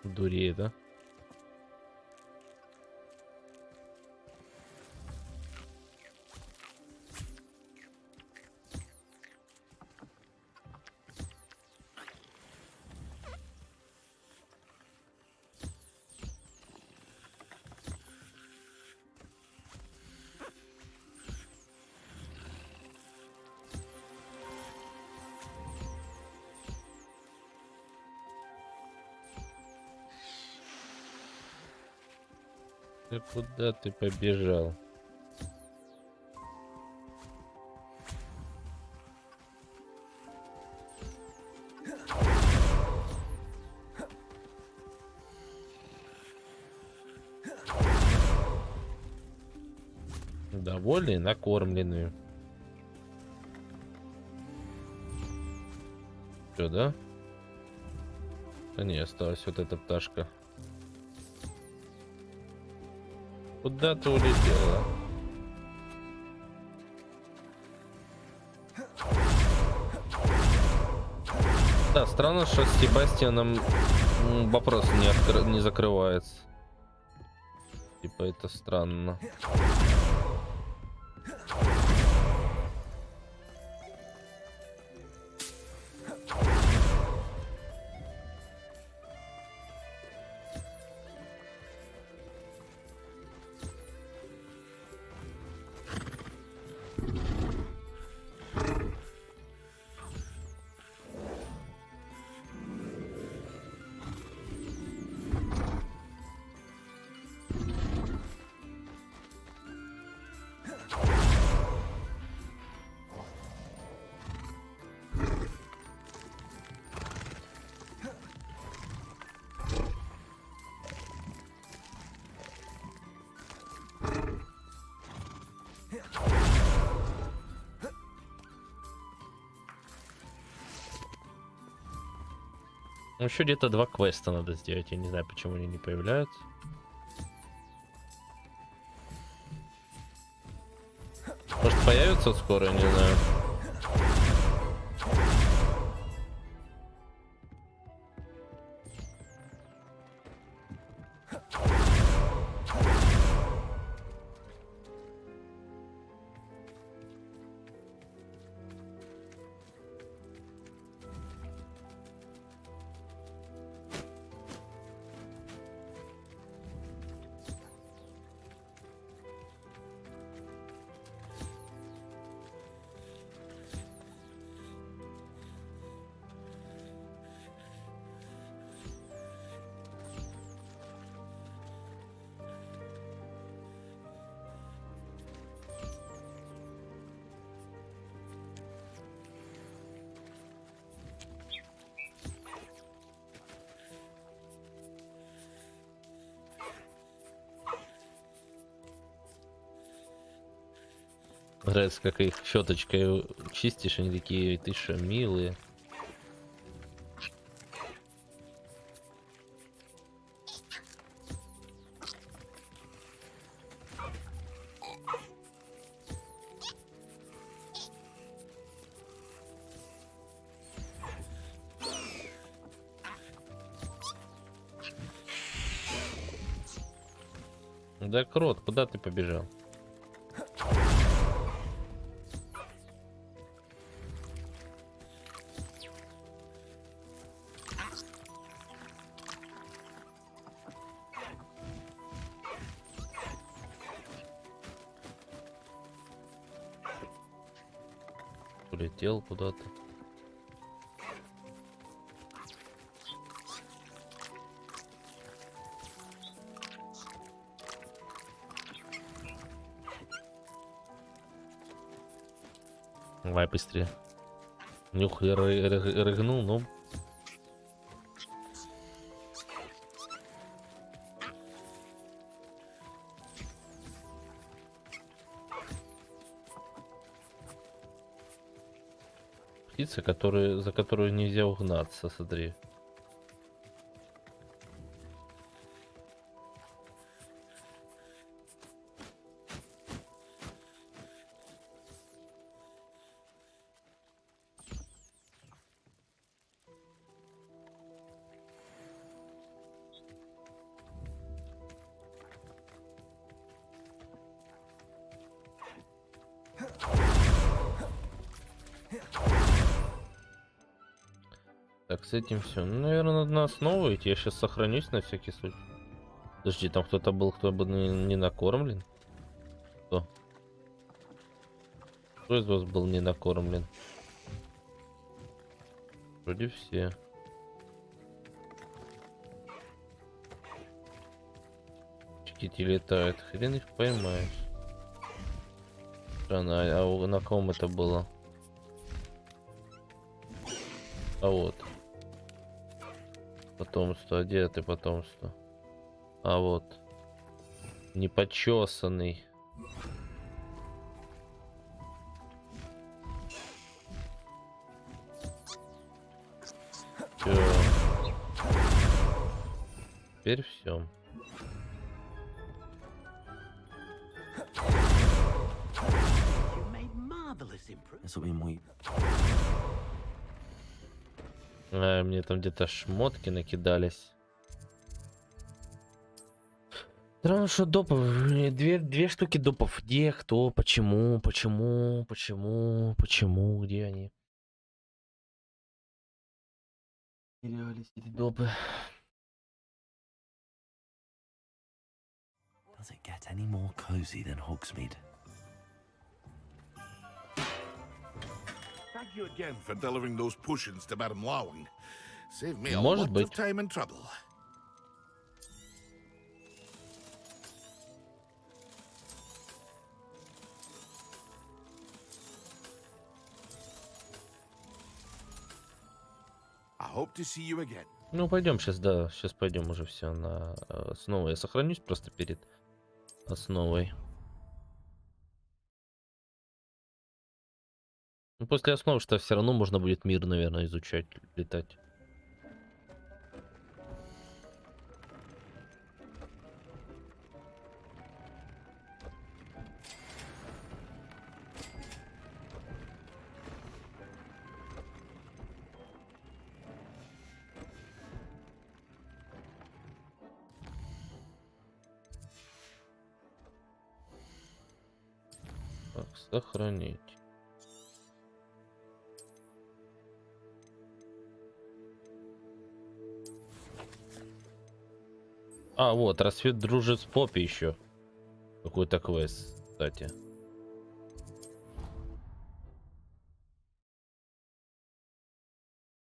Дуреет, да? Ты куда ты побежал? Довольные, накормленные. Все, да? Да не, осталась вот эта пташка. Куда ты улетела? Да, странно, что с Себастьяном вопрос не закрывается. Типа это странно. Еще где-то 2 квеста надо сделать. Я не знаю, почему они не появляются. Может, появятся скоро, я не знаю. Нравится, как их щеточкой чистишь, они такие, ты что, милые. Да, крот, куда ты побежал? Улетел куда-то. Давай быстрее. Нюх рыгнул, ну. Птица, за которую нельзя угнаться, смотри. Так, с этим все. Ну, наверное, надо на основу идти. Я сейчас сохранюсь на всякий случай. Подожди, там кто-то был, кто бы не накормлен. Кто? Кто из вас был не накормлен? Вроде все. Чикити летают. Хрен их поймаешь. Странно, а на ком это было? А вот. Потомство, где ты потомство? А вот. Непочесанный. Теперь все. Мне там где-то шмотки накидались. Странно, что допов. Две штуки допов. Где, кто, почему, где они? Терялись эти допы. Does it get any more cozy than Hogsmeade? Thank you again for delivering those potions to Madame Lawing. Saved me a Может lot быть. of time and trouble. I hope to see you again. Ну, пойдем сейчас, да. Сейчас пойдем уже все на основу. Я сохранюсь просто перед основой. Ну, после основы, что все равно можно будет мир, наверное, изучать, летать. Так, сохранить. А, вот, рассвет дружит с Поппи еще. Какой-то квест, кстати.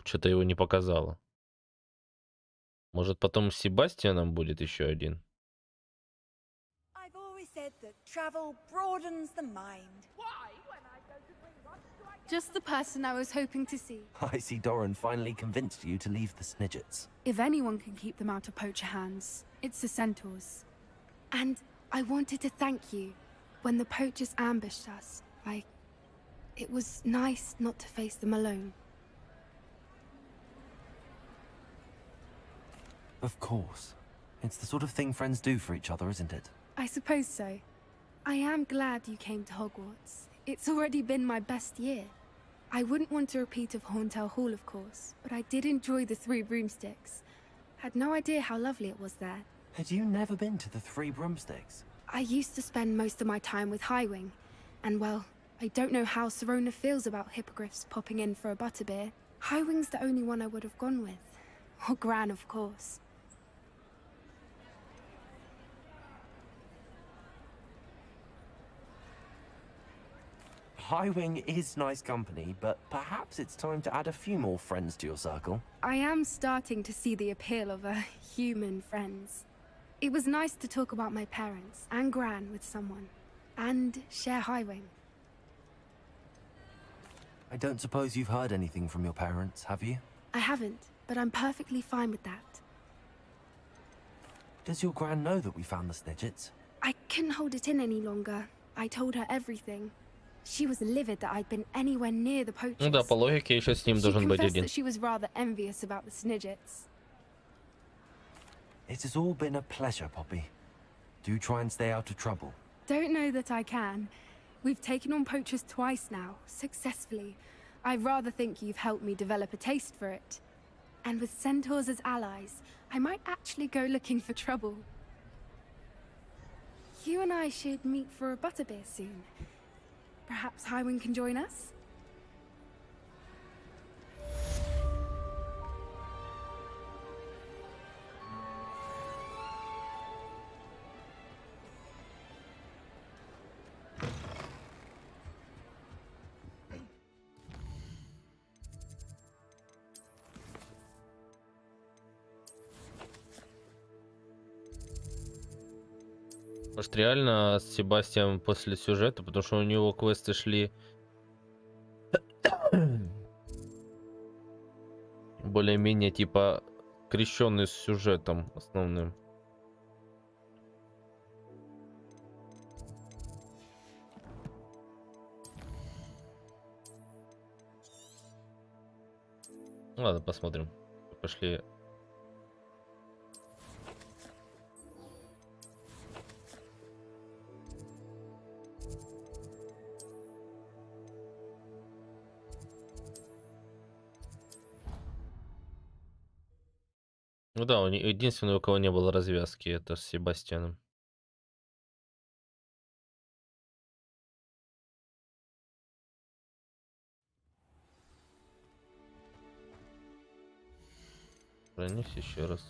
Что-то его не показало. Может, потом с Себастьяном будет еще один? I've always said that travel broadens the mind. Why, when I go to bring Ross, do I Just the person I was hoping to see. I see Doran finally convinced you to leave the Snidgets. If anyone can keep them out of poacher hands, it's the centaurs. And I wanted to thank you. When the poachers ambushed us, it was nice not to face them alone. Of course. It's the sort of thing friends do for each other, isn't it? I suppose so. I am glad you came to Hogwarts. It's already been my best year. I wouldn't want a repeat of Hauntel Hall, of course, but I did enjoy the Three Broomsticks. Had no idea how lovely it was there. Had you never been to the Three Broomsticks? I used to spend most of my time with Highwing, and well, I don't know how Serona feels about hippogriffs popping in for a butterbeer. Highwing's the only one I would have gone with. Or Gran, of course. Highwing is nice company, but perhaps it's time to add a few more friends to your circle. I am starting to see the appeal of human friends. It was nice to talk about my parents and Gran with someone, and share Highwing. I don't suppose you've heard anything from your parents, have you? I haven't, but I'm perfectly fine with that. Does your Gran know that we found the Snidgets? I couldn't hold it in any longer. I told her everything. She was livid that I'd been anywhere near the poachers. Ну да, по логике еще с ним должен быть один. That she was rather envious about the Snidgets. It has all been a pleasure, Poppy. Do try and stay out of trouble. Don't know that I can. We've taken on poachers twice now, successfully. I rather think you've helped me develop a taste for it. And with centaurs as allies, I might actually go looking for trouble. You and I should meet for a butterbeer soon. Perhaps Highwing can join us? Может, реально с Себастьяном после сюжета, потому что у него квесты шли более-менее типа крещенный с сюжетом основным. Ладно, посмотрим. пошли. Ну да, единственный, у кого не было развязки, это с Себастьяном. Пронись еще раз.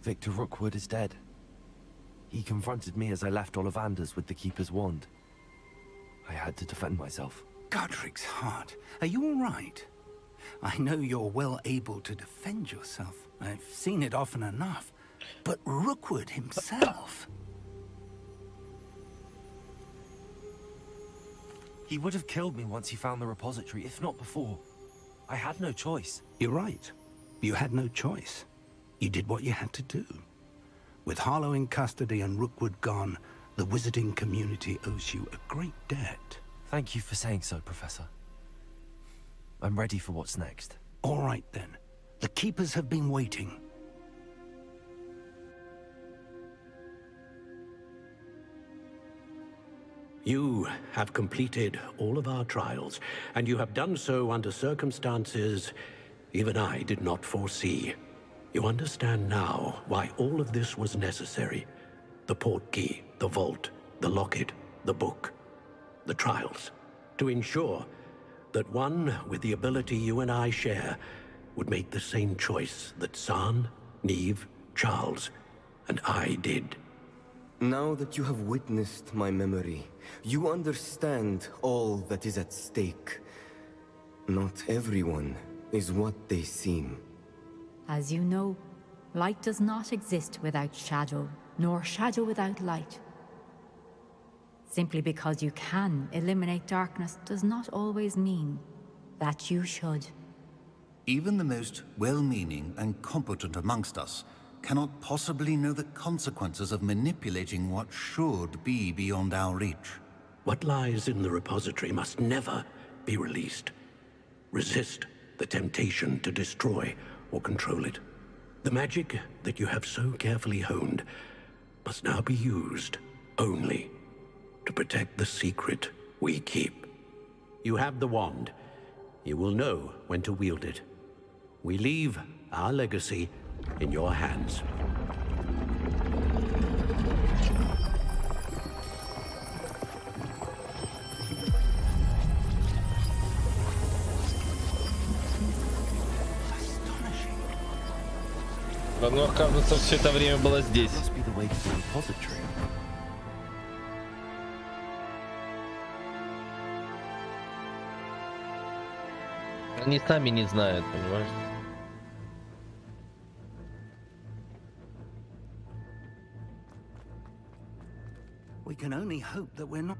Victor Rookwood is dead. He confronted me as I left Ollivander's with the Keeper's wand. I had to defend myself. Godric's heart. Are you all right? I know you're well able to defend yourself. I've seen it often enough. But Rookwood himself... He would have killed me once he found the repository, if not before. I had no choice. You're right. You had no choice. You did what you had to do. With Harlow in custody and Rookwood gone, the wizarding community owes you a great debt. Thank you for saying so, Professor. I'm ready for what's next. All right, then. The Keepers have been waiting. You have completed all of our trials, and you have done so under circumstances even I did not foresee. You understand now why all of this was necessary. The portkey, the vault, the locket, the book, the trials. To ensure that one with the ability you and I share would make the same choice that San, Neve, Charles, and I did. Now that you have witnessed my memory, you understand all that is at stake. Not everyone is what they seem. As you know, light does not exist without shadow, nor shadow without light. Simply because you can eliminate darkness does not always mean that you should. Even the most well-meaning and competent amongst us cannot possibly know the consequences of manipulating what should be beyond our reach. What lies in the repository must never be released. Resist the temptation to destroy or control it. The magic that you have so carefully honed must now be used only to protect the secret we keep. You have the wand. You will know when to wield it. We leave our legacy in your hands. Оно, оказывается, все это время было здесь. Они сами не знают, понимаешь? We can only hope that we're not...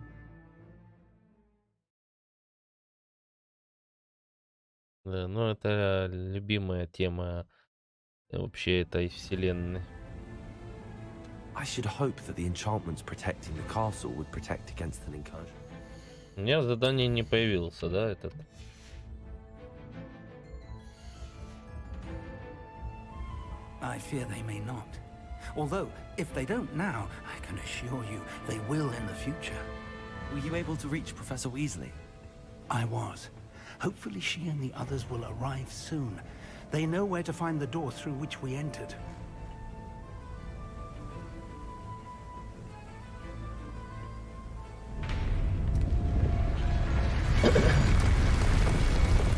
Да, ну это любимая тема вообще этой вселенной. I should hope that the enchantments protecting the castle would protect against an incursion. У меня задание не появился, да, этот? I fear they may not. Although, if they don't now, I can assure you they will in the future. Were you able to reach Professor Weasley? I was. Hopefully she and the others will arrive soon. They know where to find the door through which we entered.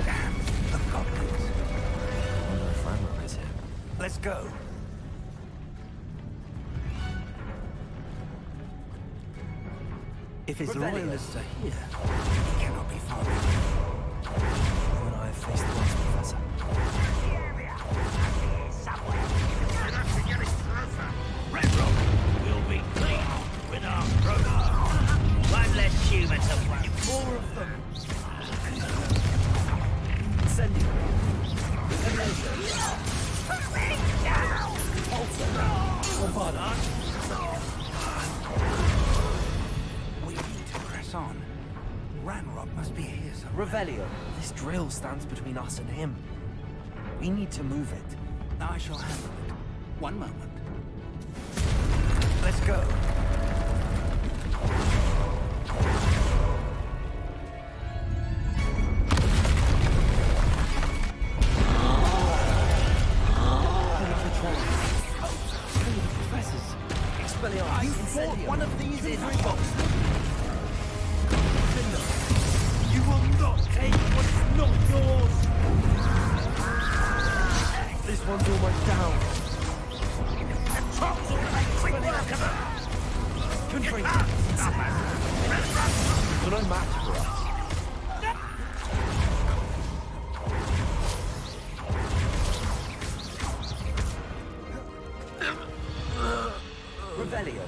Damn, the goblins. I wonder if Ranrock is here. Let's go. If his loyalists are here, he cannot be far away. You and I have faced the worst, Professor. Ranrock will be clean with our program. One less human to fight. 4 of them. Send you. on. Ranrock must be here somewhere. Revelio, this drill stands between us and him. We need to move it. I shall handle it. One moment. Let's go. You bought one of these in box. You will not take what's not yours. This one's almost down. They're no match for us. Revelio.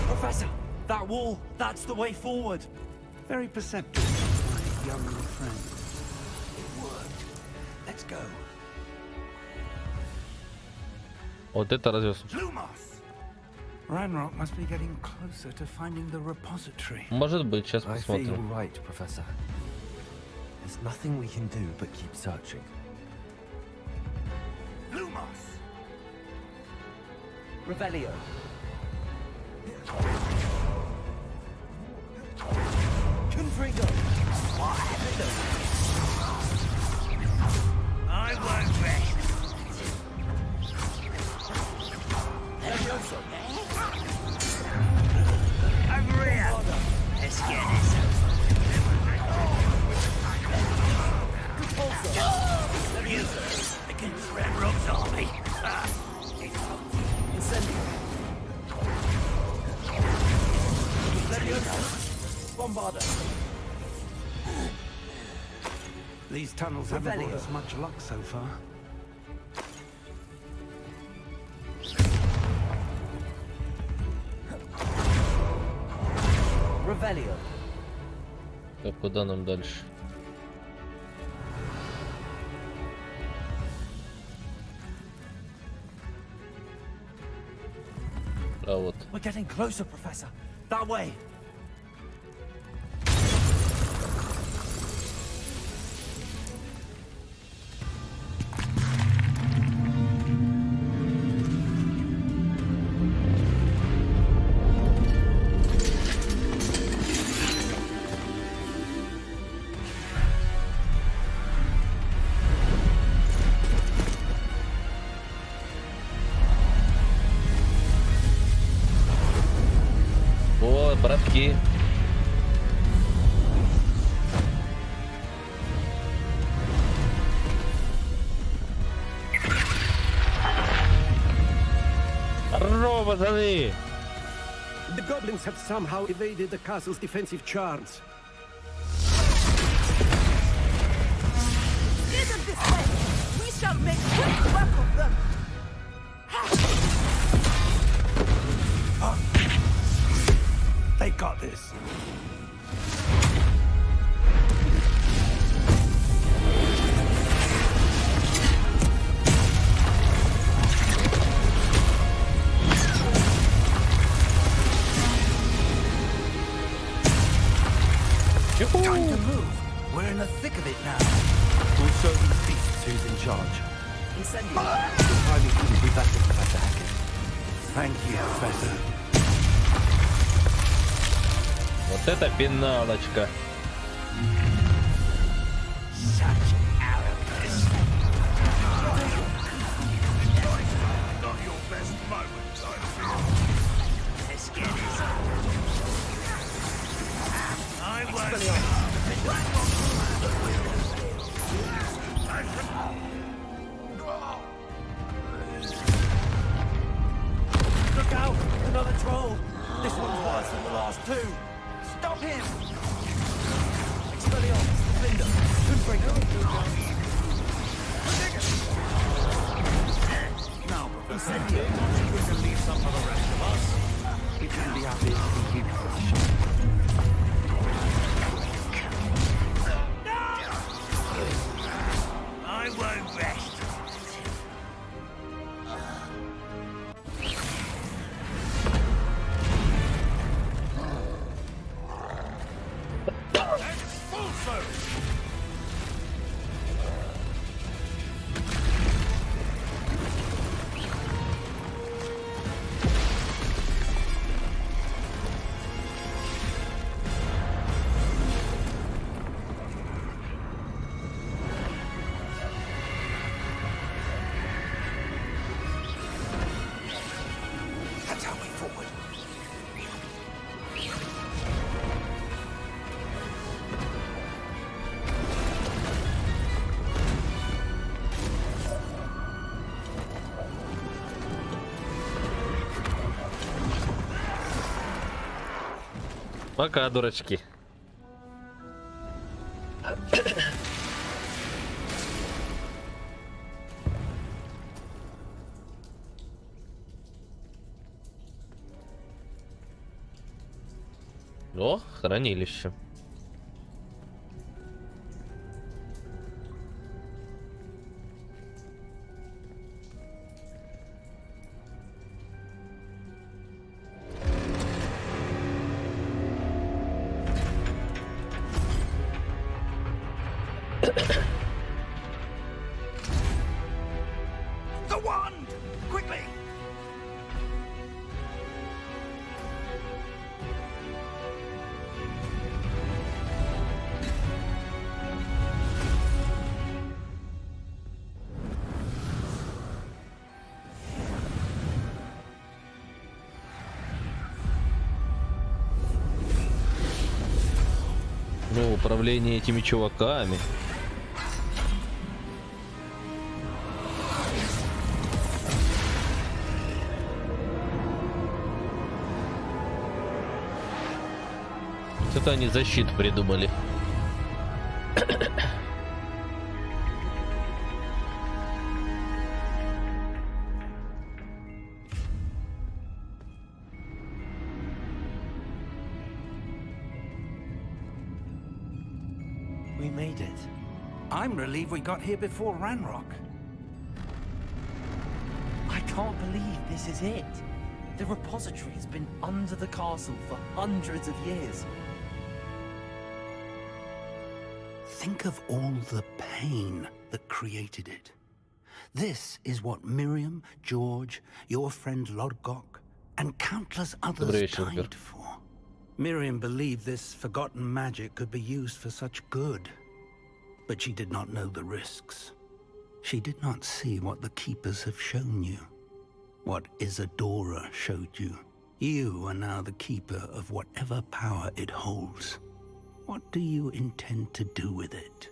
Professor, that wall, that's the way forward. Very perceptive, my young friend. It worked. Let's go. Вот это развез. Ranrock must be getting closer to finding the repository. Может быть, сейчас I feel посмотрим. right, Professor. There's nothing we can do but keep searching. Lumos! Revelio. Confringo. I won't rest. Over here. Let's get this against Ranrock's army. Incendio. Bombarder. These tunnels haven't brought us much luck so far. Revelio. Так, куда нам дальше? А вот. We're getting closer, Professor. That way. О, братки. Здорово, пацаны! The goblins have somehow evaded the castle's defensive charms. Steer them this way. We shall make quick work of them. They got this. Time to move. We're in the thick of it now. We'll show these beasts who's in charge. Incendio. This timing couldn't be better, Professor Hackett. Thank you, Professor. Вот это пеналочка. Not your best moments, I feel. Let's get this. I won't. Look out! Another troll! This one's worse than the last two! Stop him! Expelliarmus, Defender, Confringo. Now, Professor, we can leave some for the rest of us. We can be happy to keep position. I won't rest. Пока, дурачки. О, хранилище. The wand! Quickly! Ну, управление этими чуваками. Что-то они защиту придумали. We made it. I'm relieved we got here before Ranrock. I can't believe this is it. The repository has been under the castle for hundreds of years. Think of all the pain that created it. This is what Miriam, George, your friend Lodgok, and countless others died for. Miriam believed this forgotten magic could be used for such good, but she did not know the risks. She did not see what the Keepers have shown you, what Isadora showed you. You are now the Keeper of whatever power it holds. What do you intend to do with it?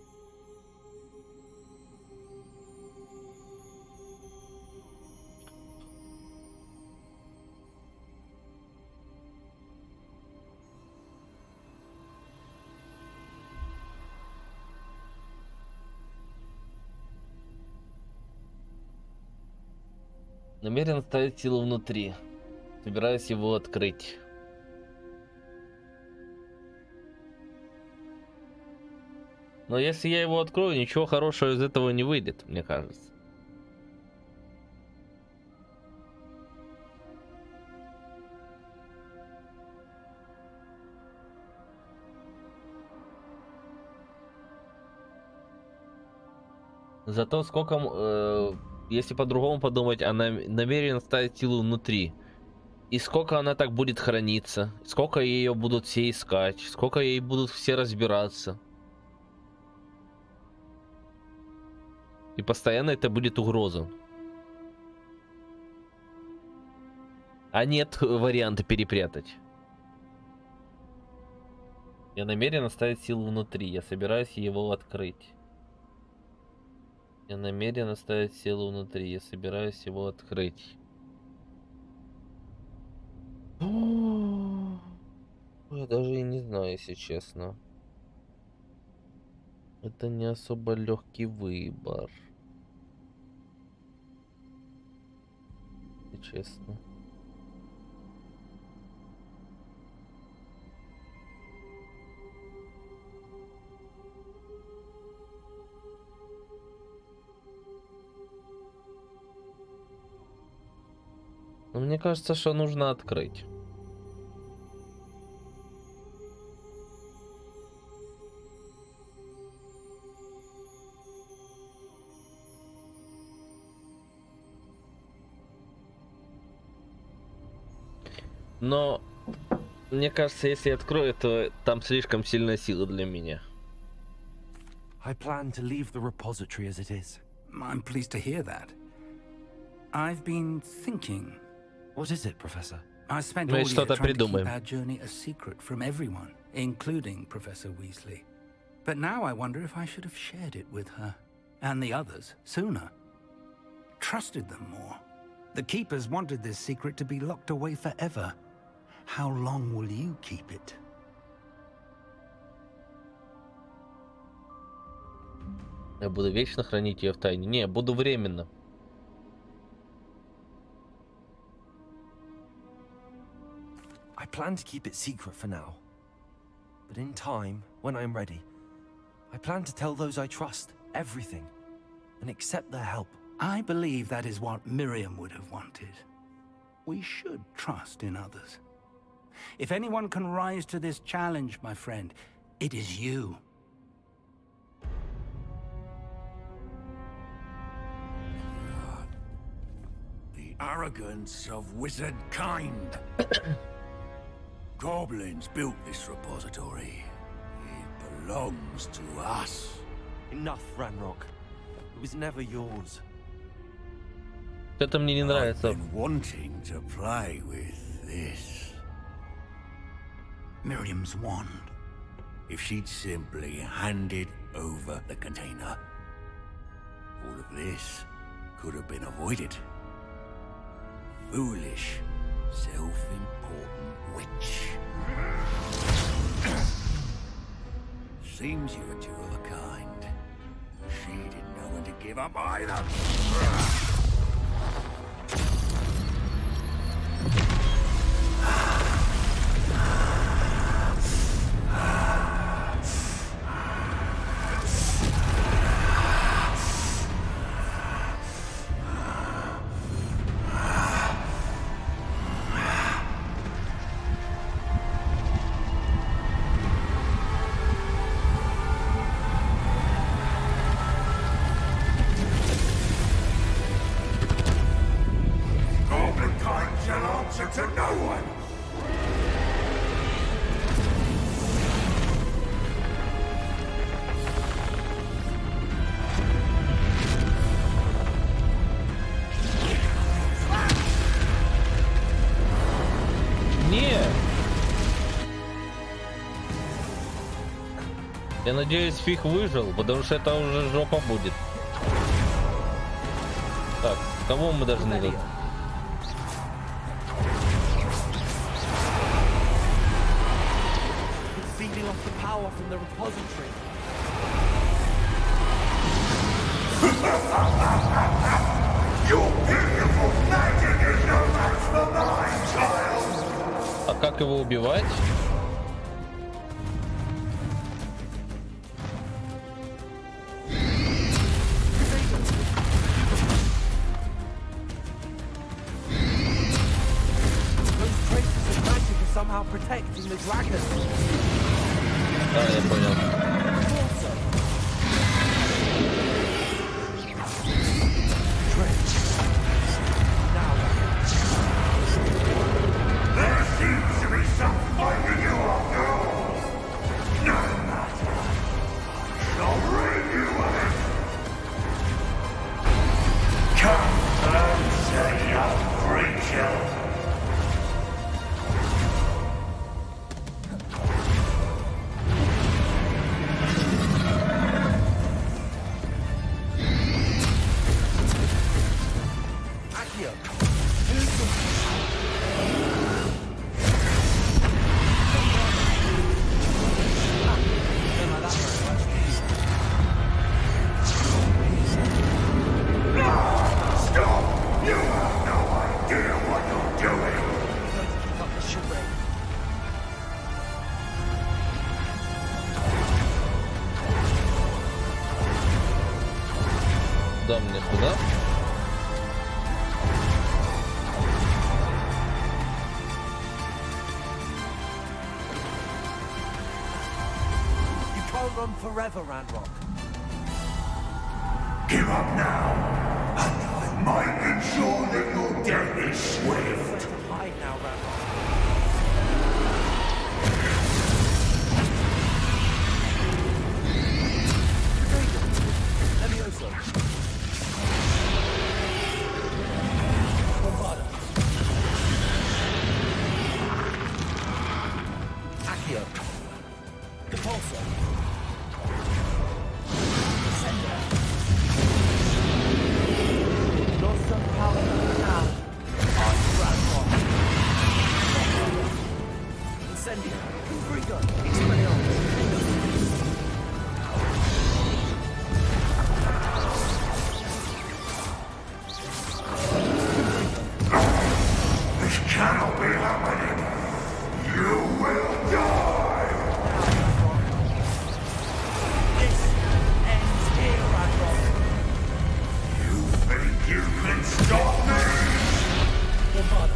Намерен оставить силу внутри. Собираюсь его открыть. Но если я его открою, ничего хорошего из этого не выйдет, мне кажется. Зато сколько, если по-другому подумать, она намерена ставить силу внутри. И сколько она так будет храниться, сколько ее будут все искать, сколько ей будут все разбираться. И постоянно это будет угроза. А нет варианта перепрятать. Я намерен оставить силу внутри. Я собираюсь его открыть. Я намерен оставить силу внутри. Я собираюсь его открыть. Я даже и не знаю, если честно. Это не особо легкий выбор. Если честно. Но мне кажется, что нужно открыть. Но мне кажется, если открою, то там слишком сильная сила для меня. I plan to leave the repository as it is. I'm pleased to hear that. I've been thinking. What is it, Professor? I spent all year trying to keep our journey a secret from everyone, including Professor Weasley. But now I wonder if I should have shared it with her and the others sooner. Trusted them more. The Keepers wanted this secret to be locked away forever. How long will you keep it? Я буду вечно хранить ее в тайне. Не, буду временно. I plan to keep it secret for now. But in time, when I'm ready, I plan to tell those I trust everything and accept their help. I believe that is what Miriam would have wanted. We should trust in others. If anyone can rise to this challenge, my friend, it is you. The arrogance of wizard kind. Goblins built this repository. It belongs to us. Enough, Ranrock. It was never yours. Это мне не нравится. I've been wanting to play with this. Miriam's wand. If she'd simply handed over the container, all of this could have been avoided. Foolish, self-important witch. Seems you were two of a kind. She didn't know when to give up either. Я надеюсь, фиг выжил, потому что это уже жопа будет. Так, кого мы должны... А как его убивать? Protecting the dragon. Да, я понял. There seems to be some fighting you after all. No matter. I'll rid you of it. Come closer, young creature. Да, мне сюда. You can't run forever, Ranrock. Give up now, and I might ensure that your death is swift. Hide now, Ranrock. cannot be happening. You will die. This ends here, Ranrock. You think you can stop me? Your father.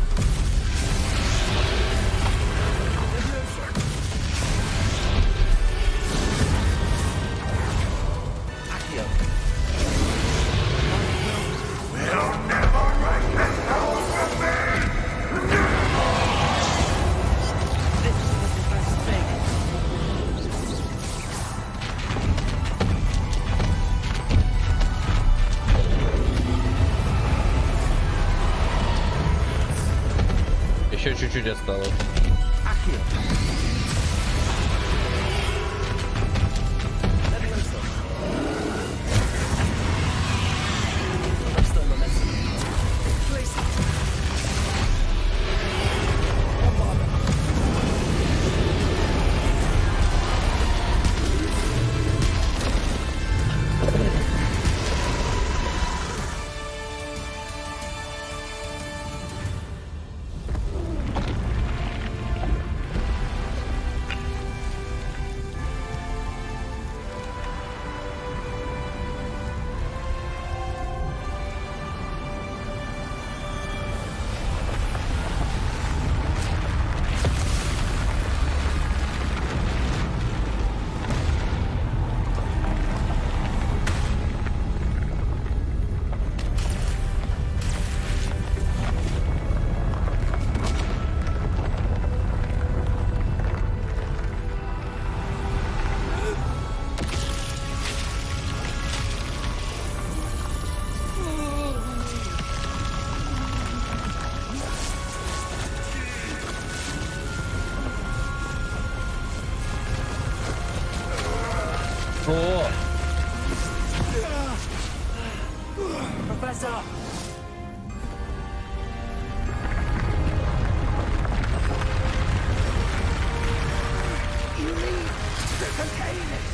We'll never break this house with me! This is the best thing. Еще чуть-чуть осталось. Professor! You need to contain it!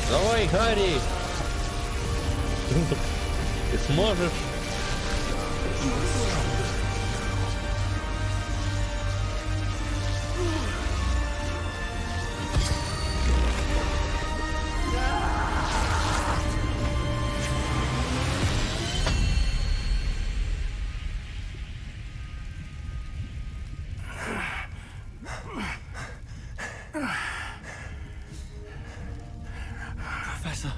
Давай, Гарри! Ты сможешь? Professor.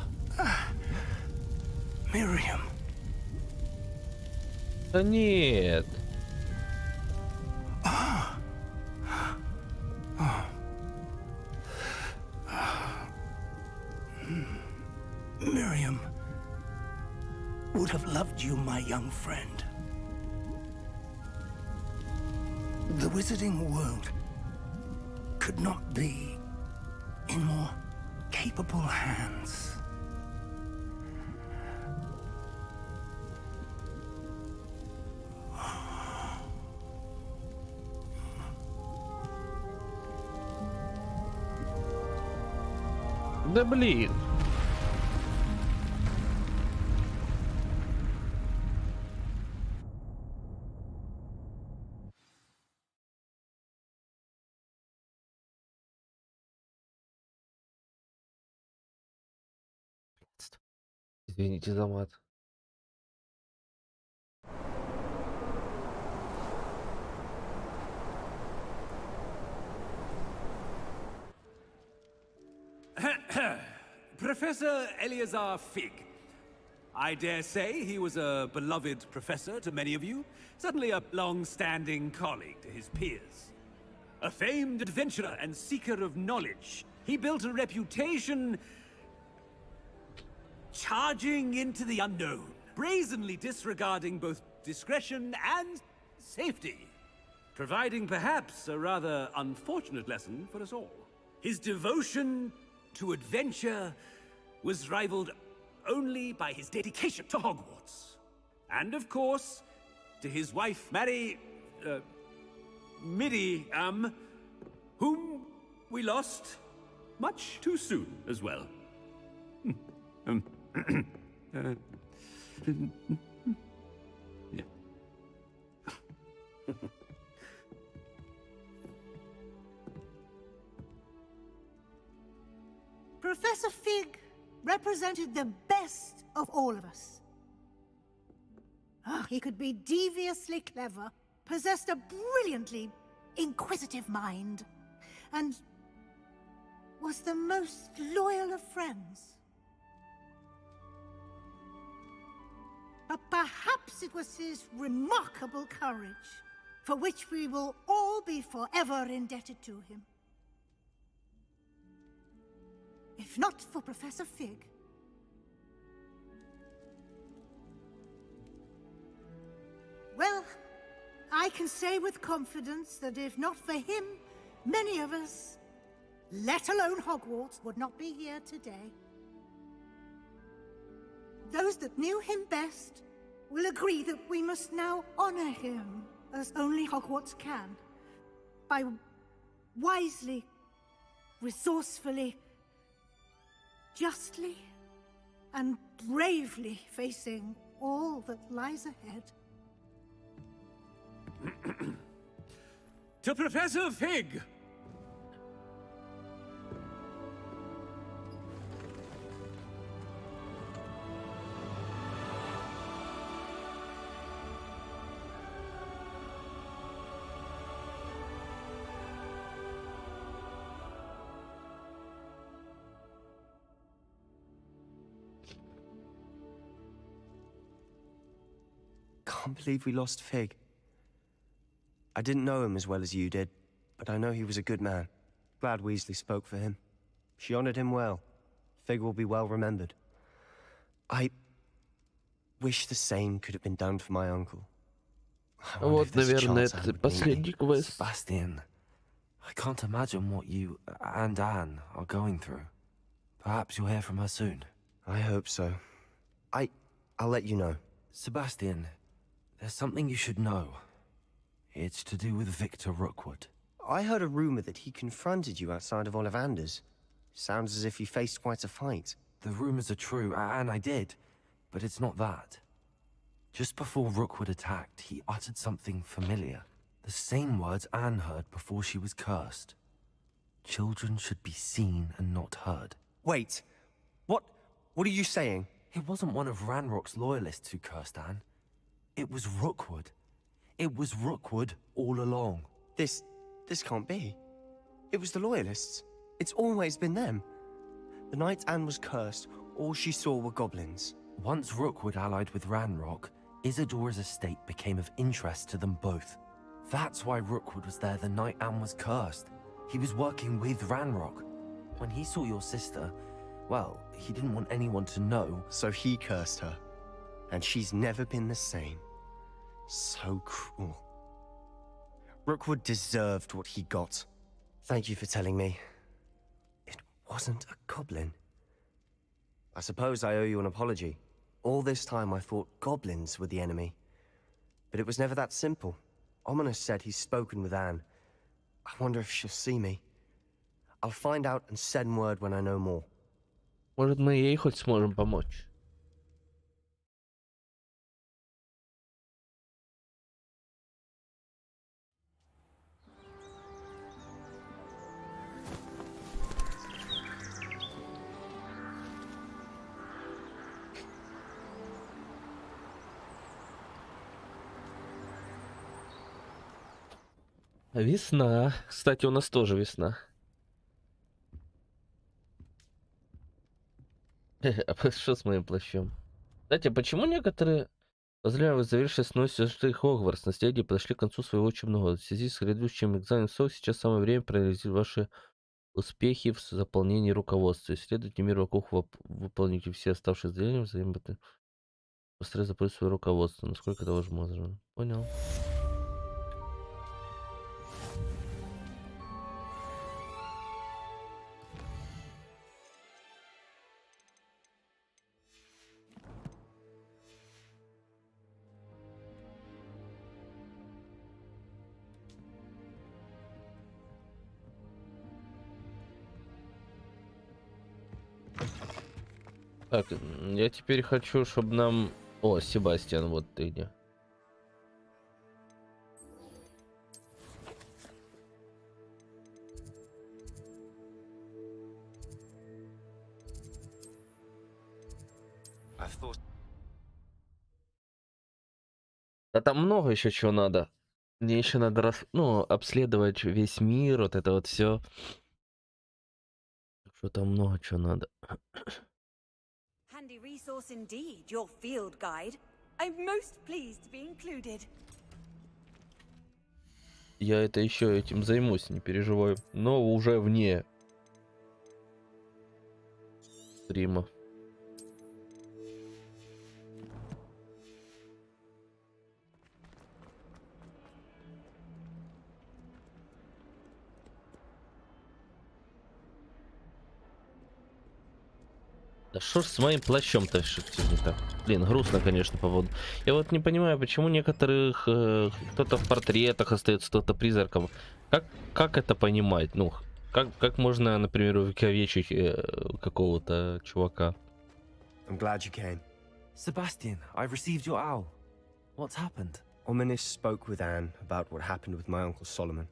Miriam. Да нет. Miriam would have loved you, my young friend. The wizarding world could not be in more capable hands. Да блин. Извините за мат. Professor Eleazar Fig. I dare say he was a beloved professor to many of you, certainly a long-standing colleague to his peers. A famed adventurer and seeker of knowledge, he built a reputation charging into the unknown, brazenly disregarding both discretion and safety, providing perhaps a rather unfortunate lesson for us all. His devotion to adventure was rivaled only by his dedication to Hogwarts. And of course, to his wife, Miriam, whom we lost much too soon as well. Yeah. Professor Fig represented the best of all of us. He could be deviously clever, possessed a brilliantly inquisitive mind, and was the most loyal of friends. But perhaps it was his remarkable courage, for which we will all be forever indebted to him. If not for Professor Fig, well, I can say with confidence that if not for him, many of us, let alone Hogwarts, would not be here today. Those that knew him best will agree that we must now honor him as only Hogwarts can, by wisely, resourcefully, justly, and bravely facing all that lies ahead. To Professor Fig! Can't believe we lost Fig. I didn't know him as well as you did, but I know he was a good man. Glad Weasley spoke for him. She honored him well. Fig will be well remembered. I wish the same could have been done for my uncle. Вот, наверное, это последний квест. Sebastian, I can't imagine what you and Anne are going through. Perhaps you'll hear from her soon. I hope so. I'll let you know. Sebastian, there's something you should know. It's to do with Victor Rookwood. I heard a rumor that he confronted you outside of Ollivander's. Sounds as if you faced quite a fight. The rumors are true, and I did, but it's not that. Just before Rookwood attacked, he uttered something familiar. The same words Anne heard before she was cursed. Children should be seen and not heard. Wait, what are you saying? It wasn't one of Ranrock's loyalists who cursed Anne. It was Rookwood. It was Rookwood all along. This can't be. It was the Loyalists. It's always been them. The night Anne was cursed, all she saw were goblins. Once Rookwood allied with Ranrock, Isadora's estate became of interest to them both. That's why Rookwood was there the night Anne was cursed. He was working with Ranrock. When he saw your sister, well, he didn't want anyone to know. So he cursed her. And she's never been the same. So cruel. Rookwood deserved what he got. Thank you for telling me. It wasn't a goblin. I suppose I owe you an apology. All this time I thought goblins were the enemy. But it was never that simple. Ominous said he's spoken with Anne. I wonder if she'll see me. I'll find out and send word when I know more. Может, мы ей хоть сможем помочь. Весна. Кстати, у нас тоже весна. А что с моим плащом? Кстати, почему некоторые... Поздравляю вас, завершив основной сюжет Хогвартс. Наследие подошли к концу своего учебного года. В связи с грядущим экзаменом СОК сейчас самое время проанализировать ваши успехи в заполнении руководства. Исследуйте мир вокруг, выполните все оставшиеся задания, взаимодействия. Быстрее заполнить свое руководство, насколько это возможно. Понял. Так, я теперь хочу, чтобы нам... О, Себастьян, вот ты где. Да там много еще чего надо. Мне еще надо обследовать весь мир, вот это вот все. Что там много чего надо. Handy resource indeed, your field guide. I'm most pleased to be included. Я это еще этим займусь, не переживай. Но уже вне стрима. Да что ж с моим плащом-то все не так? Блин, грустно, конечно, по поводу. Я вот не понимаю, почему некоторых кто-то в портретах остается, кто-то призраком. Как это понимать? Ну, как можно, например, увековечить какого-то чувака? I'm glad you came. Sebastian, I've received your owl. What's happened? Ominis spoke with Anne about what happened with my uncle Solomon.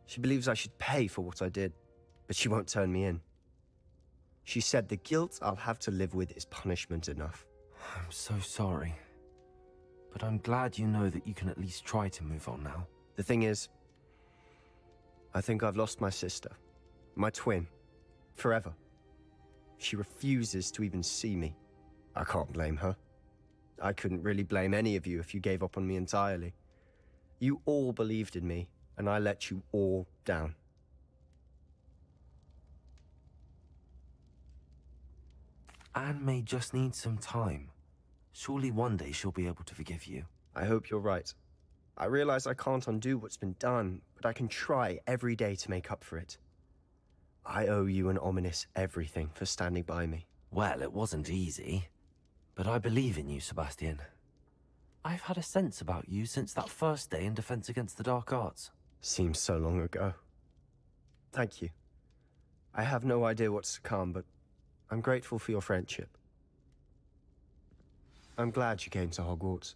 She believes I should pay for what I did, but she won't turn me in. She said the guilt I'll have to live with is punishment enough. I'm so sorry. But I'm glad you know that you can at least try to move on now. The thing is, I think I've lost my sister, my twin, forever. She refuses to even see me. I can't blame her. I couldn't really blame any of you if you gave up on me entirely. You all believed in me, and I let you all down. Anne may just need some time. Surely one day she'll be able to forgive you. I hope you're right. I realize I can't undo what's been done, but I can try every day to make up for it. I owe you and Ominis everything for standing by me. Well, it wasn't easy. But I believe in you, Sebastian. I've had a sense about you since that first day in Defense Against the Dark Arts. Seems so long ago. Thank you. I have no idea what's to come, but I'm grateful for your friendship. I'm glad you came to Hogwarts.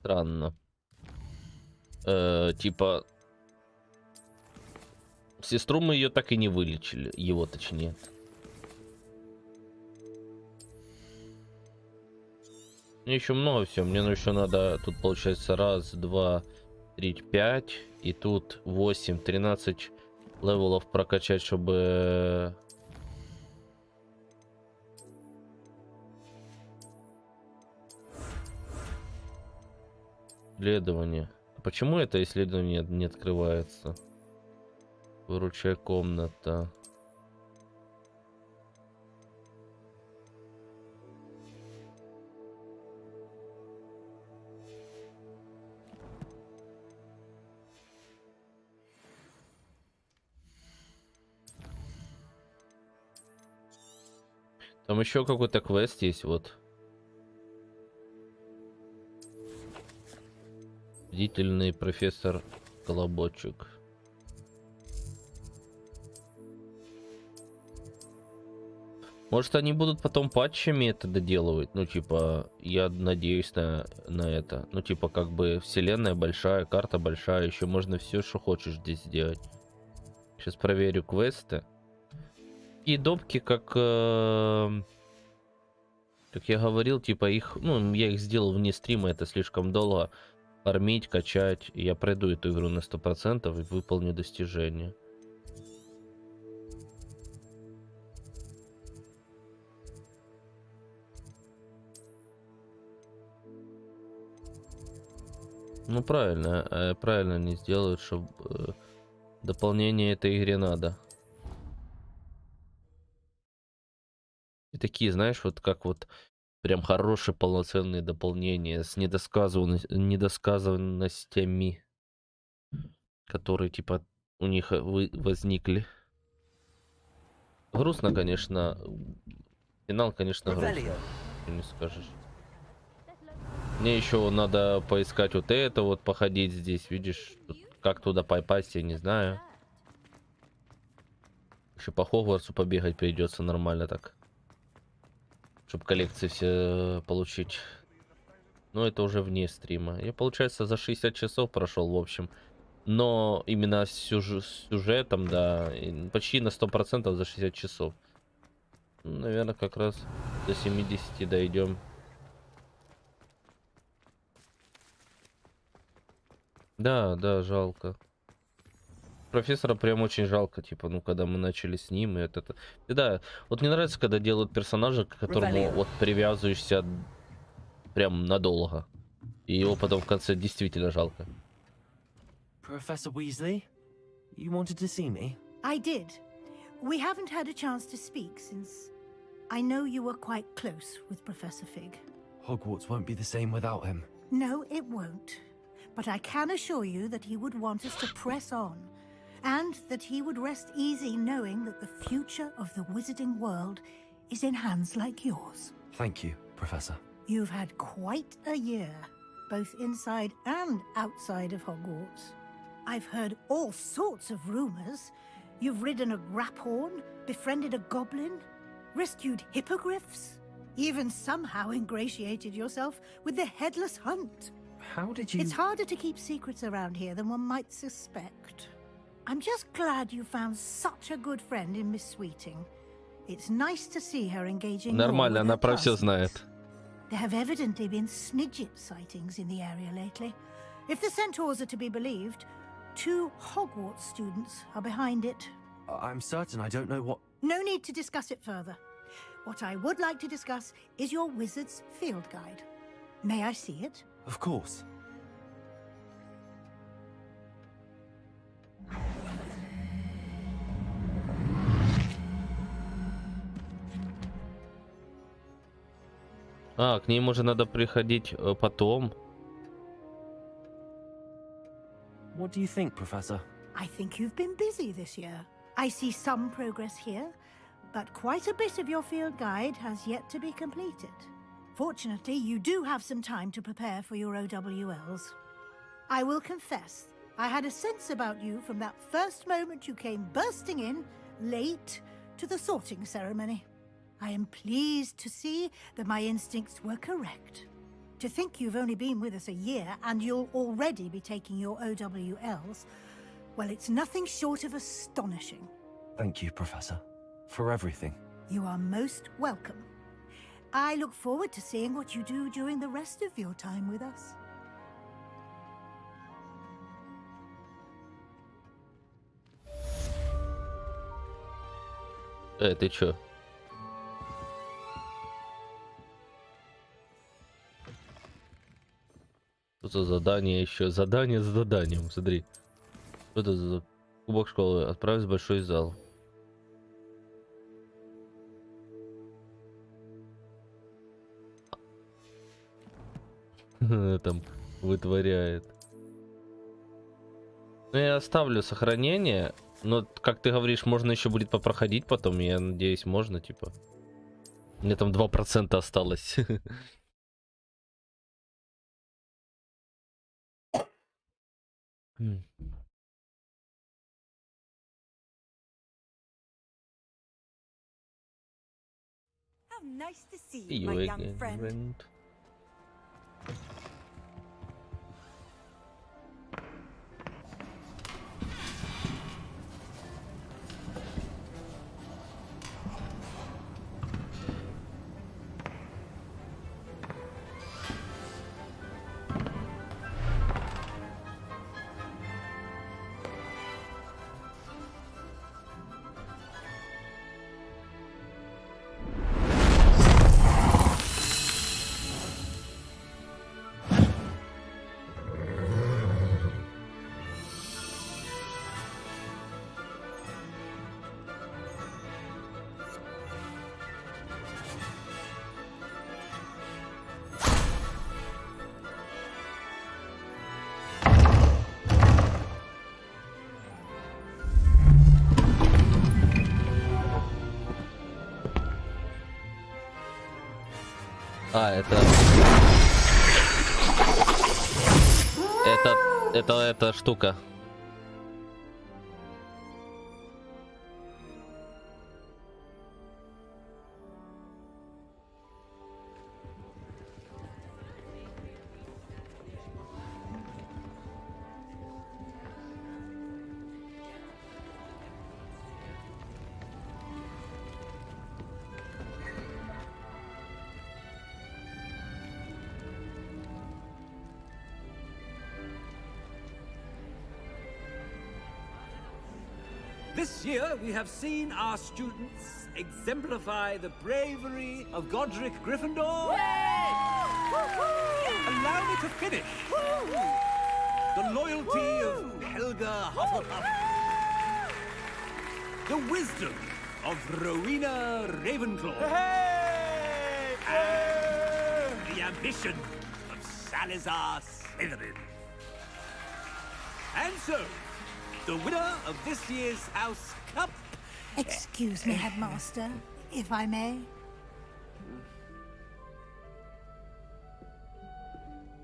Странно. Типа... Сестру мы ее так и не вылечили. Его точнее. Мне еще много всего. Мне еще надо... Тут получается 1, 2, 3, 5. И тут 8, 13 левелов прокачать, чтобы... Исследование. Почему это исследование не открывается? Выручая комната. Там еще какой-то квест есть, вот. Бдительный профессор Колобочек. Может, они будут потом патчами это доделывать? Ну, типа, я надеюсь на это. Ну, типа, как бы вселенная большая, карта большая, еще можно все, что хочешь здесь сделать. Сейчас проверю квесты. И допки, как я говорил, типа, их, ну, я их сделал вне стрима, это слишком долго. Фармить, качать. Я пройду эту игру на 100% и выполню достижение. Ну правильно, правильно они сделают, чтобы дополнение этой игре надо. И такие, знаешь, вот как вот прям хорошие полноценные дополнения с недосказанностями, которые типа у них возникли. Грустно, конечно. Финал, конечно, грустно. Не скажешь. Мне еще надо поискать вот это вот, походить здесь, видишь, как туда попасть, я не знаю. Еще по Хогвартсу побегать придется нормально так, чтобы коллекции все получить. Но это уже вне стрима. Я, получается, за 60 часов прошел, в общем. Но именно с сюжетом, да, почти на 100% за 60 часов. Ну, наверное, как раз до 70 дойдем. Да, да, жалко. Профессора прям очень жалко, типа, ну, когда мы начали с ним, и это... Да, вот мне нравится, когда делают персонажа, к которому вот привязываешься прям надолго. И его потом в конце действительно жалко. Professor Weasley, you wanted to see me? I did. We haven't had a chance to speak since I know you were quite close with Professor Fig. Hogwarts won't be the same without him. No, it won't. But I can assure you that he would want us to press on, and that he would rest easy knowing that the future of the wizarding world is in hands like yours. Thank you, Professor. You've had quite a year, both inside and outside of Hogwarts. I've heard all sorts of rumors. You've ridden a graphorn, befriended a goblin, rescued hippogriffs, even somehow ingratiated yourself with the headless hunt. How did you... It's harder to keep secrets around here than one might suspect. I'm just glad you found such a good friend in Miss Sweeting. It's nice to see her engaging. Нормально, она про все знает. There have evidently been Snidget sightings in the area lately. If the centaurs are to be believed, 2 Hogwarts students are behind it. I'm certain I don't know what... No need to discuss it further. What I would like to discuss is your wizard's field guide. May I see it? Of course. А, к ней уже надо приходить потом. What do you think, Professor? I think you've been busy this year. I see some progress here, but quite a bit of your field guide has yet to be completed. Fortunately, you do have some time to prepare for your OWLs. I will confess, I had a sense about you from that first moment you came bursting in, late, to the sorting ceremony. I am pleased to see that my instincts were correct. To think you've only been with us a year and you'll already be taking your OWLs, well, it's nothing short of astonishing. Thank you, Professor, for everything. You are most welcome. I look forward to seeing what you do during the rest of your time with us. Ты чё? Что за задание еще? Задание с заданием, смотри. Что это за кубок школы? Отправить в большой зал. Там вытворяет. Ну, я оставлю сохранение. Но, как ты говоришь, можно еще будет попроходить потом. Я надеюсь, можно, типа. Мне там 2% осталось. How nice to see See you, you my young again, friend. friend. А, это... эта штука. This year, we have seen our students exemplify the bravery of Godric Gryffindor. Allow me to finish. The loyalty of Helga Hufflepuff. The wisdom of Rowena Ravenclaw. And the ambition of Salazar Slytherin. And so, the winner of this year's House Cup... Excuse me, Headmaster, if I may.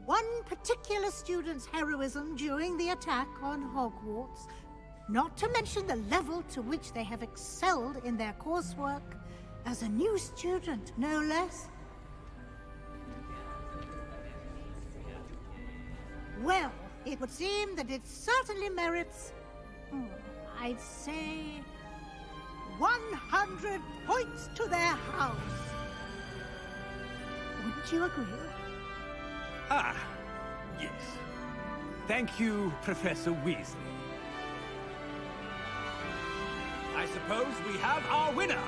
One particular student's heroism during the attack on Hogwarts, not to mention the level to which they have excelled in their coursework, as a new student, no less. Well, it would seem that it certainly merits... I'd say 100 points to their house. Wouldn't you agree? Ah, yes. Thank you, Professor Weasley. I suppose we have our winner.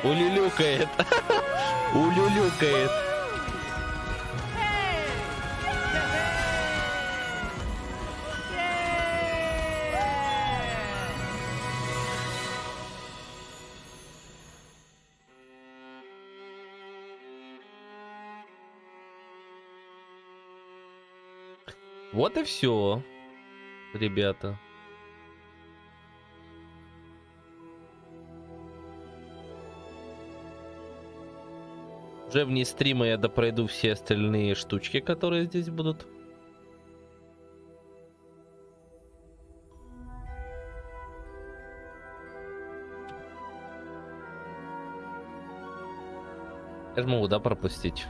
Улюлюкает. Улюлюкает. Вот и все, ребята. Уже вне стрима я допройду все остальные штучки, которые здесь будут. Я же могу, да, пропустить?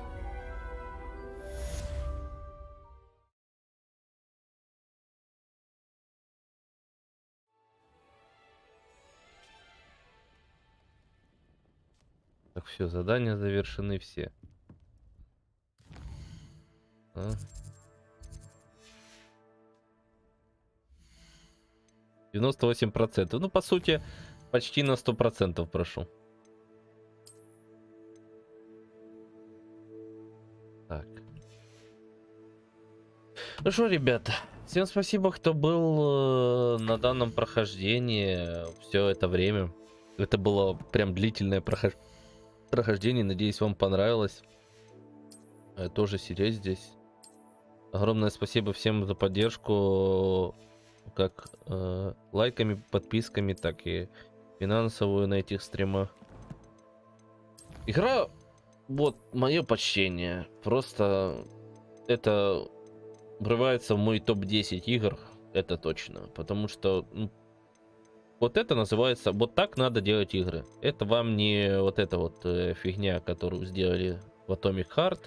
Так, все, задания завершены все. 98%. Ну, по сути, почти на 100% прошу. Так. Ну что, ребята, всем спасибо, кто был на данном прохождении все это время. Это было прям длительное прохождение. Надеюсь, вам понравилось. Тоже сидеть здесь. Огромное спасибо всем за поддержку, как лайками, подписками, так и финансовую на этих стримах. Игра, вот, мое почтение. Просто это врывается в мой топ-10 игр, это точно. Потому что вот это называется, вот так надо делать игры. Это вам не вот эта вот фигня, которую сделали в Atomic Heart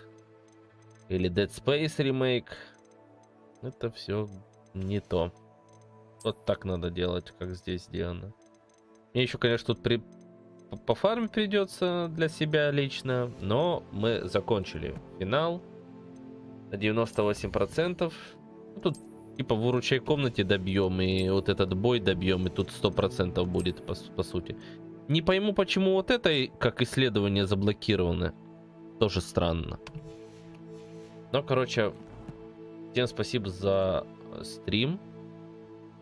или Dead Space ремейк. Это все не то. Вот так надо делать, как здесь сделано. Мне еще, конечно, тут по фарме придется для себя лично, но мы закончили финал на 98%. Тут типа в выручай комнате добьем, и вот этот бой добьем, и тут 100% будет, по сути. Не пойму, почему вот это, как исследование, заблокировано. Тоже странно. Но, короче, всем спасибо за стрим.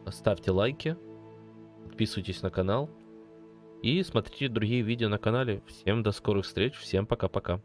Ставьте лайки, подписывайтесь на канал и смотрите другие видео на канале. Всем до скорых встреч, всем пока-пока.